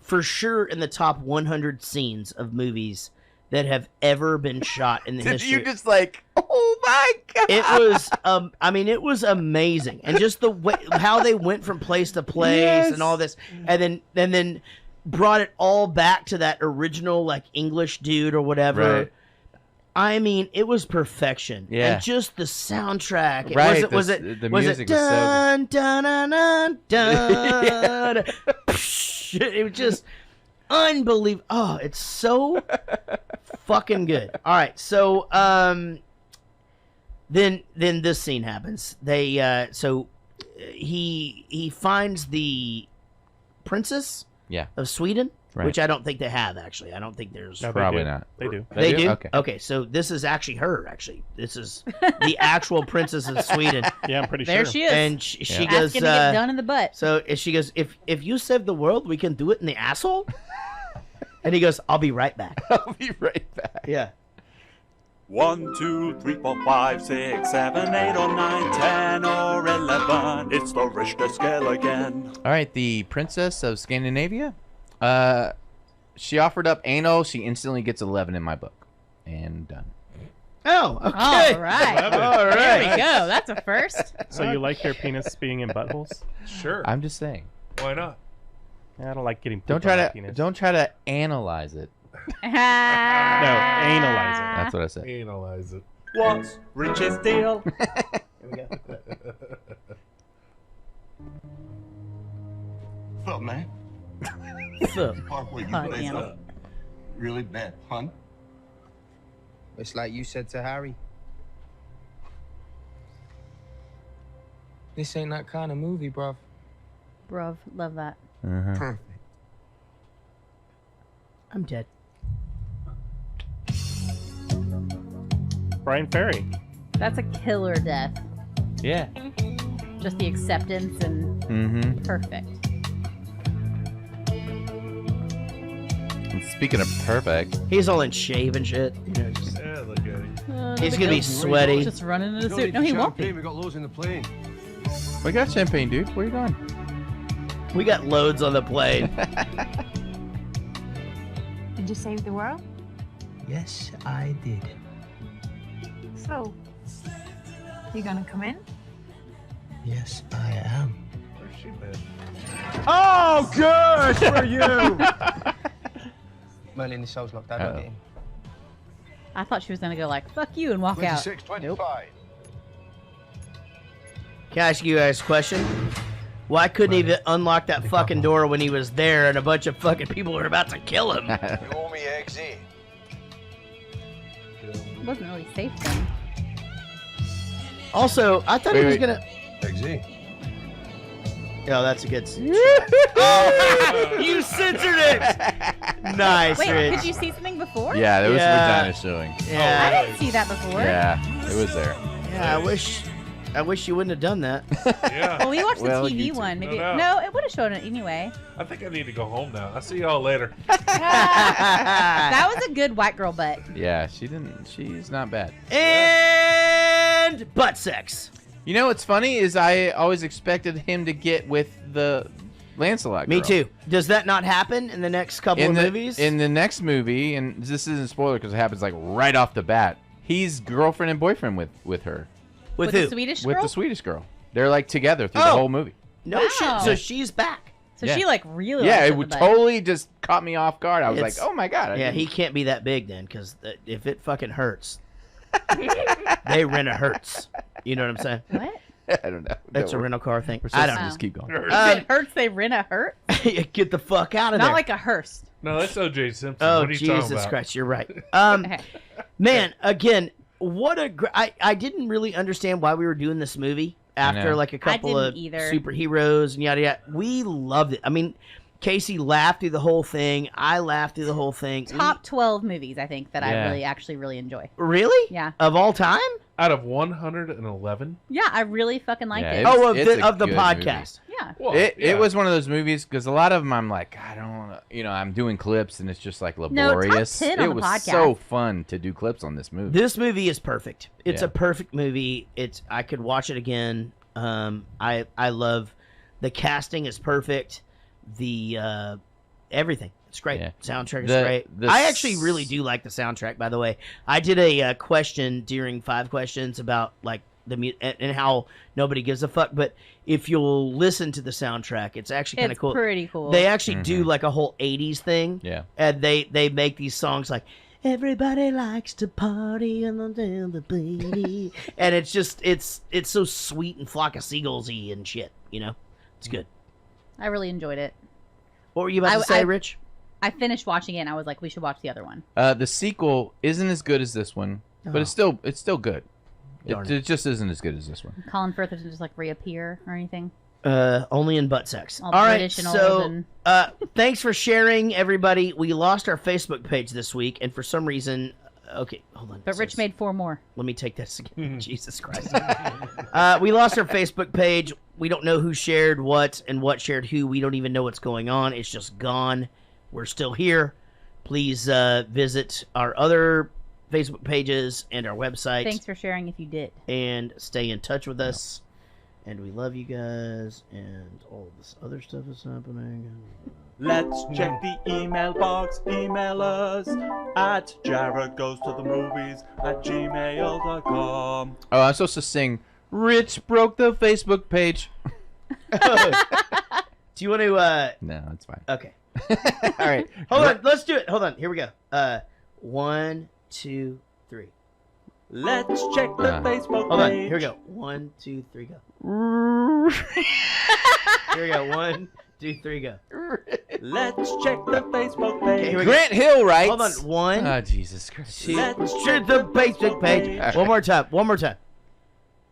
for sure, in the top 100 scenes of movies that have ever been shot in the Did history. you just like, oh my God. It was, I mean, it was amazing. And just the way, how they went from place to place Yes. and all this. And then brought it all back to that original, like, English dude or whatever. Right. I mean, it was perfection. Yeah. And just the soundtrack. Right, Was the it music was so dun, dun, dun, dun, dun. It was just unbelievable. Oh, it's so fucking good. All right, so then this scene happens. They he finds the princess of Sweden. Right. Which I don't think they have, actually. I don't think there's... No, Probably not. They do. They do? Okay. Okay, so this is actually her, actually. This is the actual princess of Sweden. Yeah, I'm pretty There sure. she is. And she Asking goes... to get done in the butt. So she goes, if you save the world, we can do it in the asshole? And he goes, I'll be right back. I'll be right back. Yeah. 1, 2, 3, 4, 5, 6, 7, 8, or 9, 10, or 11. It's the Richter scale again. All right, the Princess of Scandinavia. She offered up anal. She instantly gets 11 in my book. And done. Oh, okay. All right. All right. There we go. That's a first. So you like your penis being in buttholes? Sure. I'm just saying. Why not? I don't like getting. Don't poop on my try penis. to analyze it. No, analyze it. That's what I said. Analyze it. What's Rich's deal? Here we go. What's up, man? What's up? Park where you Hi, place Anna. up. Really bad pun. It's like you said to Harry. This ain't that kind of movie, bruv. Bruv, love that. Perfect. I'm dead. Brian Ferry. That's a killer death. Yeah. Just the acceptance and perfect. And speaking of perfect, He's all in shave and shit. You know, just, Yeah, look at him. he's gonna be sweaty. Just running in a Don't suit. need No, he won't champagne, be. We got loads in the plane. we got champagne, dude. Where you going? We got loads on the plane. Did you save the world? Yes, I did. So, you gonna come in? Yes, I am. Where's she been? Oh, good for you! Merlin, the cell's locked. I don't get in. I thought she was gonna go like "fuck you" and walk out. 2625. Can I ask you guys a question? Why couldn't he even unlock that fucking door when he was there and a bunch of fucking people were about to kill him? You owe me eggs in. It wasn't really safe then. Also, I thought he was gonna. Eggs in. Oh, that's a good. Oh, you censored it. Nice, Wait, Rich. did you see something before? Yeah, there was Yeah. vagina showing. Yeah. I didn't see that before. Yeah, it was there. Yeah, I wish you wouldn't have done that. Yeah. Well, we watched the Well, TV you one. Maybe No. no, it would have shown it anyway. I think I need to go home now. I'll see y'all later. That was a good white girl butt. Yeah, she's not bad. And butt sex. You know what's funny is I always expected him to get with the Lancelot girl. Me too. Does that not happen in the next couple of movies? In the next movie, and this isn't a spoiler because it happens like right off the bat, he's girlfriend and boyfriend with her. With the who? Swedish With girl. the Swedish girl. They're like together through the Oh. whole movie. No Wow. shit. So she's back. So Yeah. she like really. Yeah, likes it in would the butt. totally just caught me off guard. I was It's- like, oh my god. I Yeah, didn't- he can't be that big then, because if it fucking hurts, they rent a hurts. You know what I'm saying? What? I don't know. That's Don't a worry. rental car thing. We're I supposed don't to know. just keep going. If it hurts, they rent a hurt. Get the fuck out of Not there. like a hearse. No, that's O.J. Simpson. Oh, what are you talking Jesus about? Christ, you're right. Okay. Man, again, what a I didn't really understand why we were doing this movie after know. like a couple of didn't either. superheroes and yada yada. We loved it. I mean, Casey laughed through the whole thing. I laughed through the whole thing. Top 12 movies I think that Yeah. I really enjoy. Really? Yeah. Of all time? Out of 111? Yeah, I really fucking liked Yeah, it. it's- Oh, of it's the a of the good podcast. Yeah. Well, It yeah. was one of those movies because a lot of them I'm like, I don't want to, I'm doing clips and it's just like top laborious. 10 on It the was podcast. so fun to do clips on this movie. This movie is perfect. It's Yeah. a perfect movie. I could watch it again. I love the casting is perfect. The everything. It's great. Yeah. Soundtrack is The- great. the I actually really do like the soundtrack. By the way, I did a question during 5 questions about like the and how nobody gives a fuck. But if you'll listen to the soundtrack, it's actually kind of It's cool. pretty cool. They actually do like a whole 80s thing. Yeah. And they make these songs like everybody likes to party and the baby, and it's just it's so sweet and Flock of Seagulls-y and shit. You know, it's good. I really enjoyed it. What were you about to say, Rich? I finished watching it and I was like, we should watch the other one. The sequel isn't as good as this one, but it's still good. Darn It just isn't as good as this one. Colin Firth doesn't just like reappear or anything. Only in butt sex. All All right, British and so old and- thanks for sharing, everybody. We lost our Facebook page this week, and for some reason, okay, hold on. But Rich made 4 more. Let me take this again. Jesus Christ. We lost our Facebook page. We don't know who shared what and what shared who. We don't even know what's going on. It's just gone. We're still here. Please visit our other Facebook pages and our website. Thanks for sharing if you did. And stay in touch with us. and we love you guys, and all this other stuff is happening. Let's check the email box. Email us at jaredgoestothemovies@gmail.com. Oh, I'm supposed to sing Rich broke the Facebook page. Do you want to No, it's fine. Okay. All right. Hold on, let's do it. Hold on, here we go. 1, 2, 3. Let's check the Facebook Hold on, page. here we go. 1, 2, 3, go. Here we go. 1, 2, 3, go. Let's check the Facebook page. Okay, here we go. Grant Hill writes. Hold on. 1. Oh, Jesus Christ. Let's check the Facebook page. Right. One more time. One more time.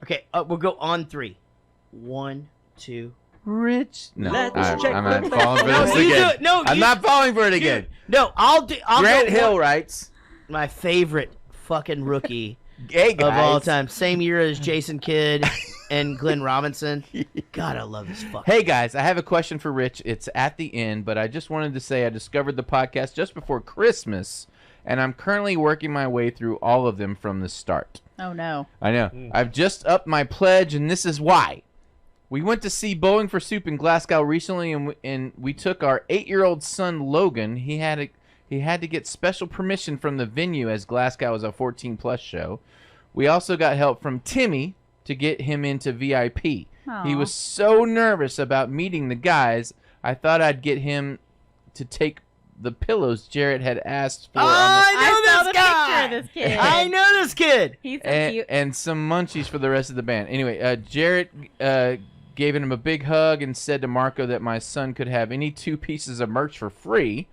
Okay, we'll go on 3. 1, 2. Rich. No, Let's check I'm the not falling for No, this you do again. it. No, I'm you- not falling for it Dude, again. No, I'll Grant go Hill one- writes. My favorite fucking rookie Hey, of all guys. time. Same year as Jason Kidd and Glenn Robinson. God, I love this fucking. Hey guys, I have a question for Rich. It's at the end, but I just wanted to say I discovered the podcast just before Christmas, and I'm currently working my way through all of them from the start. Oh no. I know. I've just upped my pledge, and this is why. We went to see Bowling for Soup in Glasgow recently, and we took our 8-year-old son Logan. He had to get special permission from the venue as Glasgow is a 14+ show. We also got help from Timmy to get him into VIP. He Aw. was so nervous about meeting the guys, I thought I'd get him to take the pillows Jarrett had asked for. I saw know the this guy. picture of this kid. I know this kid. He's so and, cute. and some munchies for the rest of the band. Anyway, Jarrett gave him a big hug and said to Marco that my son could have any 2 pieces of merch for free.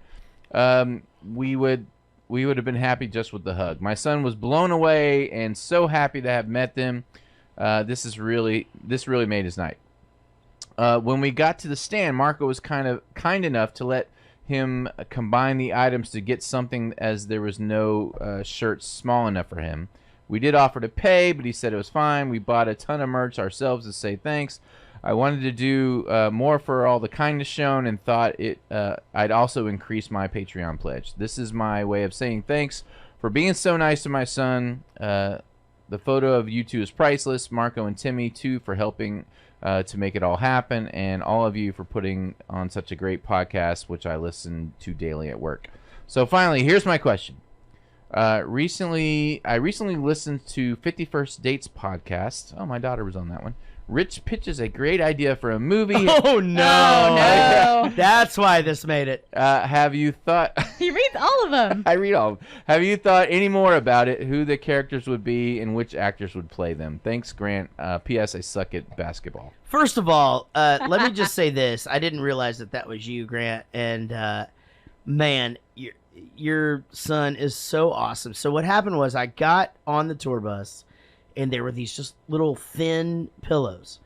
We would have been happy just with the hug. My son was blown away and so happy to have met them. This really made his night. When we got to the stand, Marco was kind enough to let him combine the items to get something, as there was no shirt small enough for him. We did offer to pay, but he said it was fine. We bought a ton of merch ourselves to say thanks. I wanted to do more for all the kindness shown, and thought I'd also increase my Patreon pledge. This is my way of saying thanks for being so nice to my son. The photo of you two is priceless. Marco and Timmy, too, for helping to make it all happen, and all of you for putting on such a great podcast, which I listen to daily at work. So finally, here's my question. I recently listened to 51st Dates podcast. Oh, my daughter was on that one. Rich pitches a great idea for a movie. Oh no! That's why this made it. Have you thought? He reads all of them. I read all of them. Have you thought any more about it? Who the characters would be and which actors would play them? Thanks, Grant. P.S. I suck at basketball. First of all, let me just say this. I didn't realize that was you, Grant. And man, your son is so awesome. So what happened was I got on the tour bus, and there were these just little thin pillows.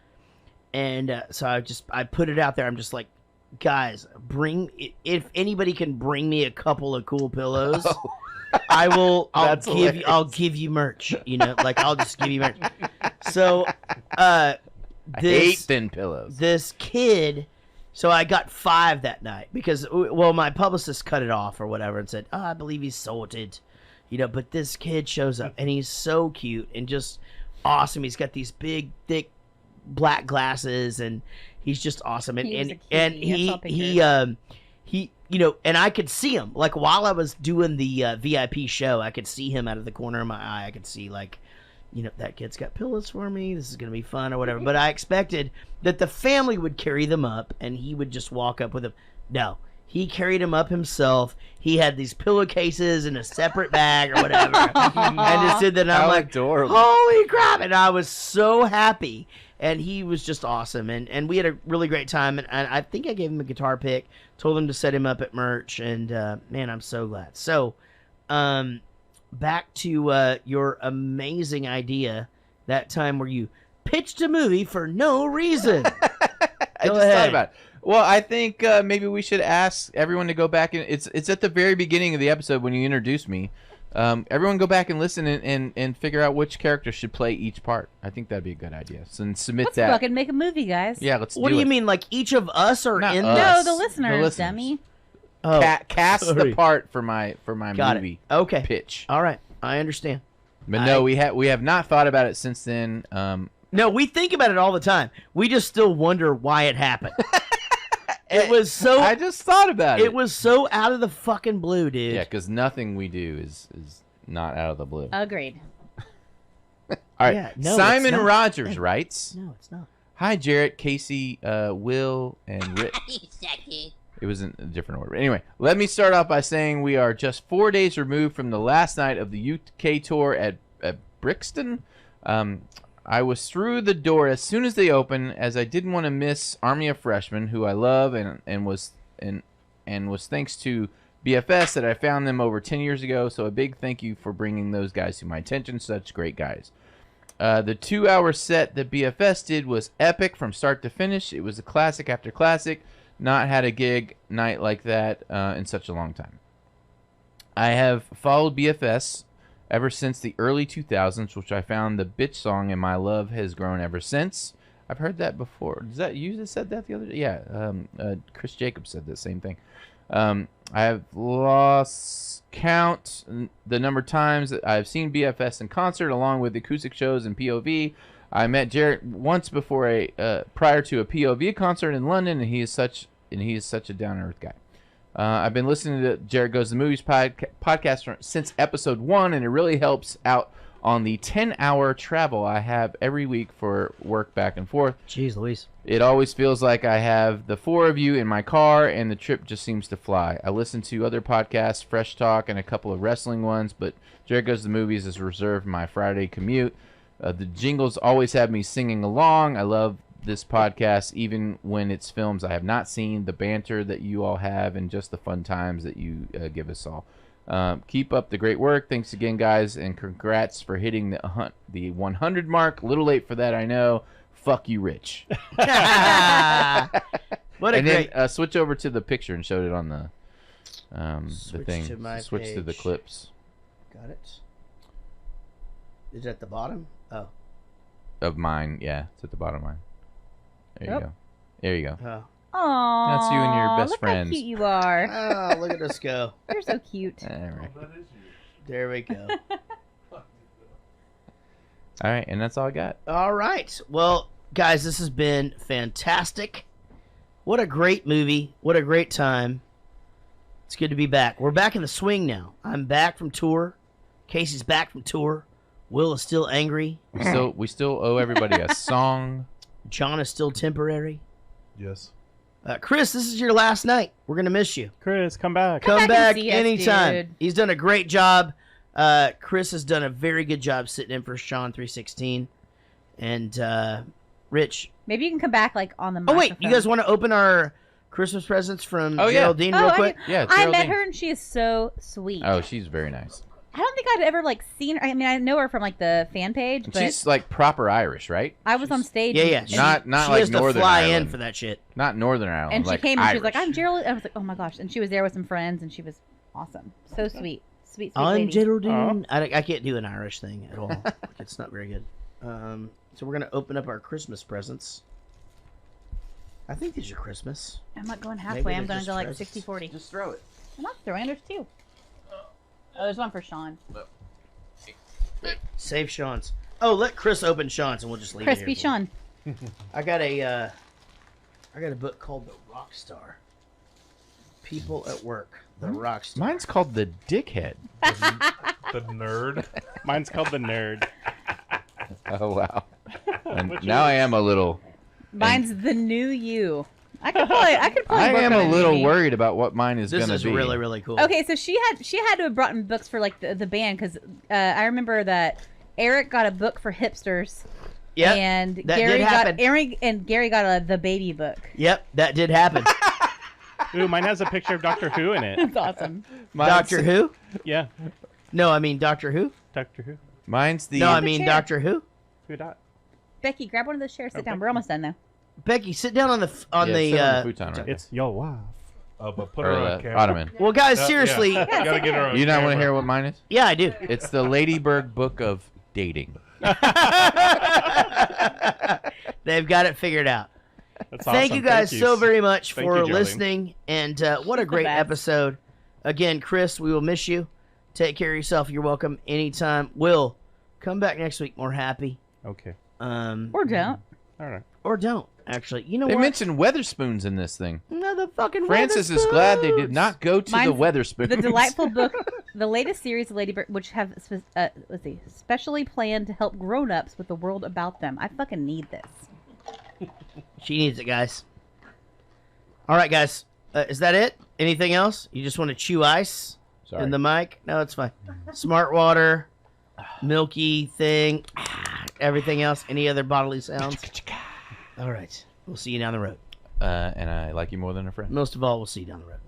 And so I put it out there. I'm just like, guys, if anybody can bring me a couple of cool pillows, I'll give you merch, like I'll just give you merch. So, I hate thin pillows. This kid, so I got 5 that night because, well, my publicist cut it off or whatever and said, I believe he's sorted. But this kid shows up, and he's so cute and just awesome. He's got these big, thick, black glasses, and he's just awesome. And he and I could see him, like, while I was doing the VIP show. I could see him out of the corner of my eye. I could see, like, that kid's got pillows for me. This is gonna be fun or whatever. But I expected that the family would carry them up, and he would just walk up with them. No. He carried him up himself. He had these pillowcases in a separate bag or whatever. And just did that. And I'm like, adorable. Holy crap. And I was so happy. And he was just awesome. And we had a really great time. And I think I gave him a guitar pick, told him to set him up at merch. And, man, I'm so glad. So, back to your amazing idea that time where you pitched a movie for no reason. I just thought about it. Well, I think maybe we should ask everyone to go back and it's at the very beginning of the episode when you introduced me. Everyone go back and listen and figure out which character should play each part. I think that'd be a good idea. So and submit Let's that. fucking make a movie, guys. Yeah, let's do it. What do you mean? Like each of us are Not in us. No, the listeners, dummy. Oh, cast sorry. the part for my Got movie it. Okay. pitch. All right. I understand. But no, we have not thought about it since then. No, we think about it all the time. We just still wonder why it happened. It was so. I just thought about it. It was so out of the fucking blue, dude. Yeah, because nothing we do is not out of the blue. Agreed. All right. Yeah, no, Simon it's not. Rogers writes. No, it's not. Hi, Jarrett, Casey, Will, and Rick. It was in a different order. Anyway, let me start off by saying we are just 4 days removed from the last night of the UK tour at Brixton. I was through the door as soon as they opened, as I didn't want to miss Army of Freshmen, who I love, and was thanks to BFS that I found them over 10 years ago. So a big thank you for bringing those guys to my attention. Such great guys. The 2-hour set that BFS did was epic from start to finish. It was a classic after classic. Not had a gig night like that in such a long time. I have followed BFS ever since the early 2000s, which I found the bitch song, and my love has grown ever since. I've heard that before. Is that you that said that the other day? Yeah, Chris Jacobs said the same thing. I have lost count the number of times that I've seen BFS in concert, along with acoustic shows and POV. I met Jarrett once before prior to a POV concert in London, and he is such a down-to-earth guy. I've been listening to Jarrett Goes to the Movies podcast since episode 1, and it really helps out on the 10-hour travel I have every week for work back and forth. Jeez Louise. It always feels like I have the 4 of you in my car, and the trip just seems to fly. I listen to other podcasts, Fresh Talk, and a couple of wrestling ones, but Jarrett Goes to the Movies is reserved my Friday commute. The jingles always have me singing along. I love this podcast, even when it's films I have not seen, the banter that you all have, and just the fun times that you give us all. Keep up the great work. Thanks again, guys, and congrats for hitting the 100 mark. A little late for that, I know. Fuck you, Rich. What a and great... then switch over to the picture and showed it on the thing. To my switch to the page. clips. Got it. Is it at the bottom? Oh. Of mine, yeah. It's at the bottom of mine. There you go. There you go. Oh. Aww. That's you and your best look friends. How cute you are. Oh, look at us go. You're so cute. All right. There we go. All right, and that's all I got. All right. Well, guys, this has been fantastic. What a great movie. What a great time. It's good to be back. We're back in the swing now. I'm back from tour. Casey's back from tour. Will is still angry. We still owe everybody a song. John is still temporary. Yes. Chris, this is your last night. We're going to miss you. Chris, come back. Come back and see us, anytime. dude. He's done a great job. Chris has done a very good job sitting in for Sean 316. And Rich. Maybe you can come back like on the Oh, microphone. wait. You guys want to open our Christmas presents from Oh, yeah. Geraldine real quick? Yeah, I met Geraldine. her and she is so sweet. Oh, she's very nice. I don't think I'd ever like seen her. I mean, I know her from like the fan page, but She's like proper Irish, right? I was on stage. Yeah, yeah. and- Not She like has to Northern fly Ireland. in for that shit. Not Northern Ireland. And she like came and she was Irish. like, "I'm Geraldine." I was like, "Oh my gosh!" And she was there with some friends, and she was awesome. So sweet, sweet, sweet I'm lady. Geraldine. I can't do an Irish thing at all. It's not very good. So we're going to open up our Christmas presents. I think these are Christmas. I'm not going Maybe halfway. I'm they're going to just go like presents. 60-40. Just throw it. I'm not throwing. There's two. Oh, there's one for Sean. Save Sean's. Oh, let Chris open Sean's, and we'll just leave Crispy it here. Sean. I got a book called The Rock Star. People at Work. The Rock Star. Mine's called The Dickhead. The Nerd. Mine's called The Nerd. Oh, wow. And What's now I yours? am a little... Mine's the new you. I could probably. I work am on a new little me. worried about what mine is This going to is be. really, really cool. Okay, so she had to have brought in books for like the band because I remember that Eric got a book for hipsters. Yep, And that Gary did happen. Gary got the baby book. Yep, that did happen. Ooh, mine has a picture of Doctor Who in it. It's awesome. Doctor Who? Yeah, No, I mean Doctor Who. Doctor Who. Mine's the... No, I the mean chair. Doctor Who. Who dot? Becky, grab one of those chairs. Sit down. Becky. We're almost done though. Becky, sit down on the sit on the futon right It's your wife. But put Or her on the camera. ottoman. Well, guys, seriously. Yeah. You gotta get her on You not want to camera. hear what mine is? Yeah, I do. It's the Ladybird Book of Dating. They've got it figured out. That's Thank awesome. you guys so very much Thank for you, Geraldine. listening. And what a great best. episode. Again, Chris, we will miss you. Take care of yourself. You're welcome anytime. Will, come back next week more happy. Okay. Or don't. All right. Or don't. Actually, you know They what? mentioned Weatherspoons in this thing. No, the fucking Francis is glad they did not go to the Mine's Weatherspoons. The delightful book, the latest series of Lady Bird, which have specially planned to help grown-ups with the world about them. I fucking need this. She needs it, guys. All right, guys. Is that it? Anything else? You just want to chew ice in the mic? No, it's fine. Smart water, milky thing, everything else. Any other bodily sounds? All right. We'll see you down the road. And I like you more than a friend. Most of all, we'll see you down the road.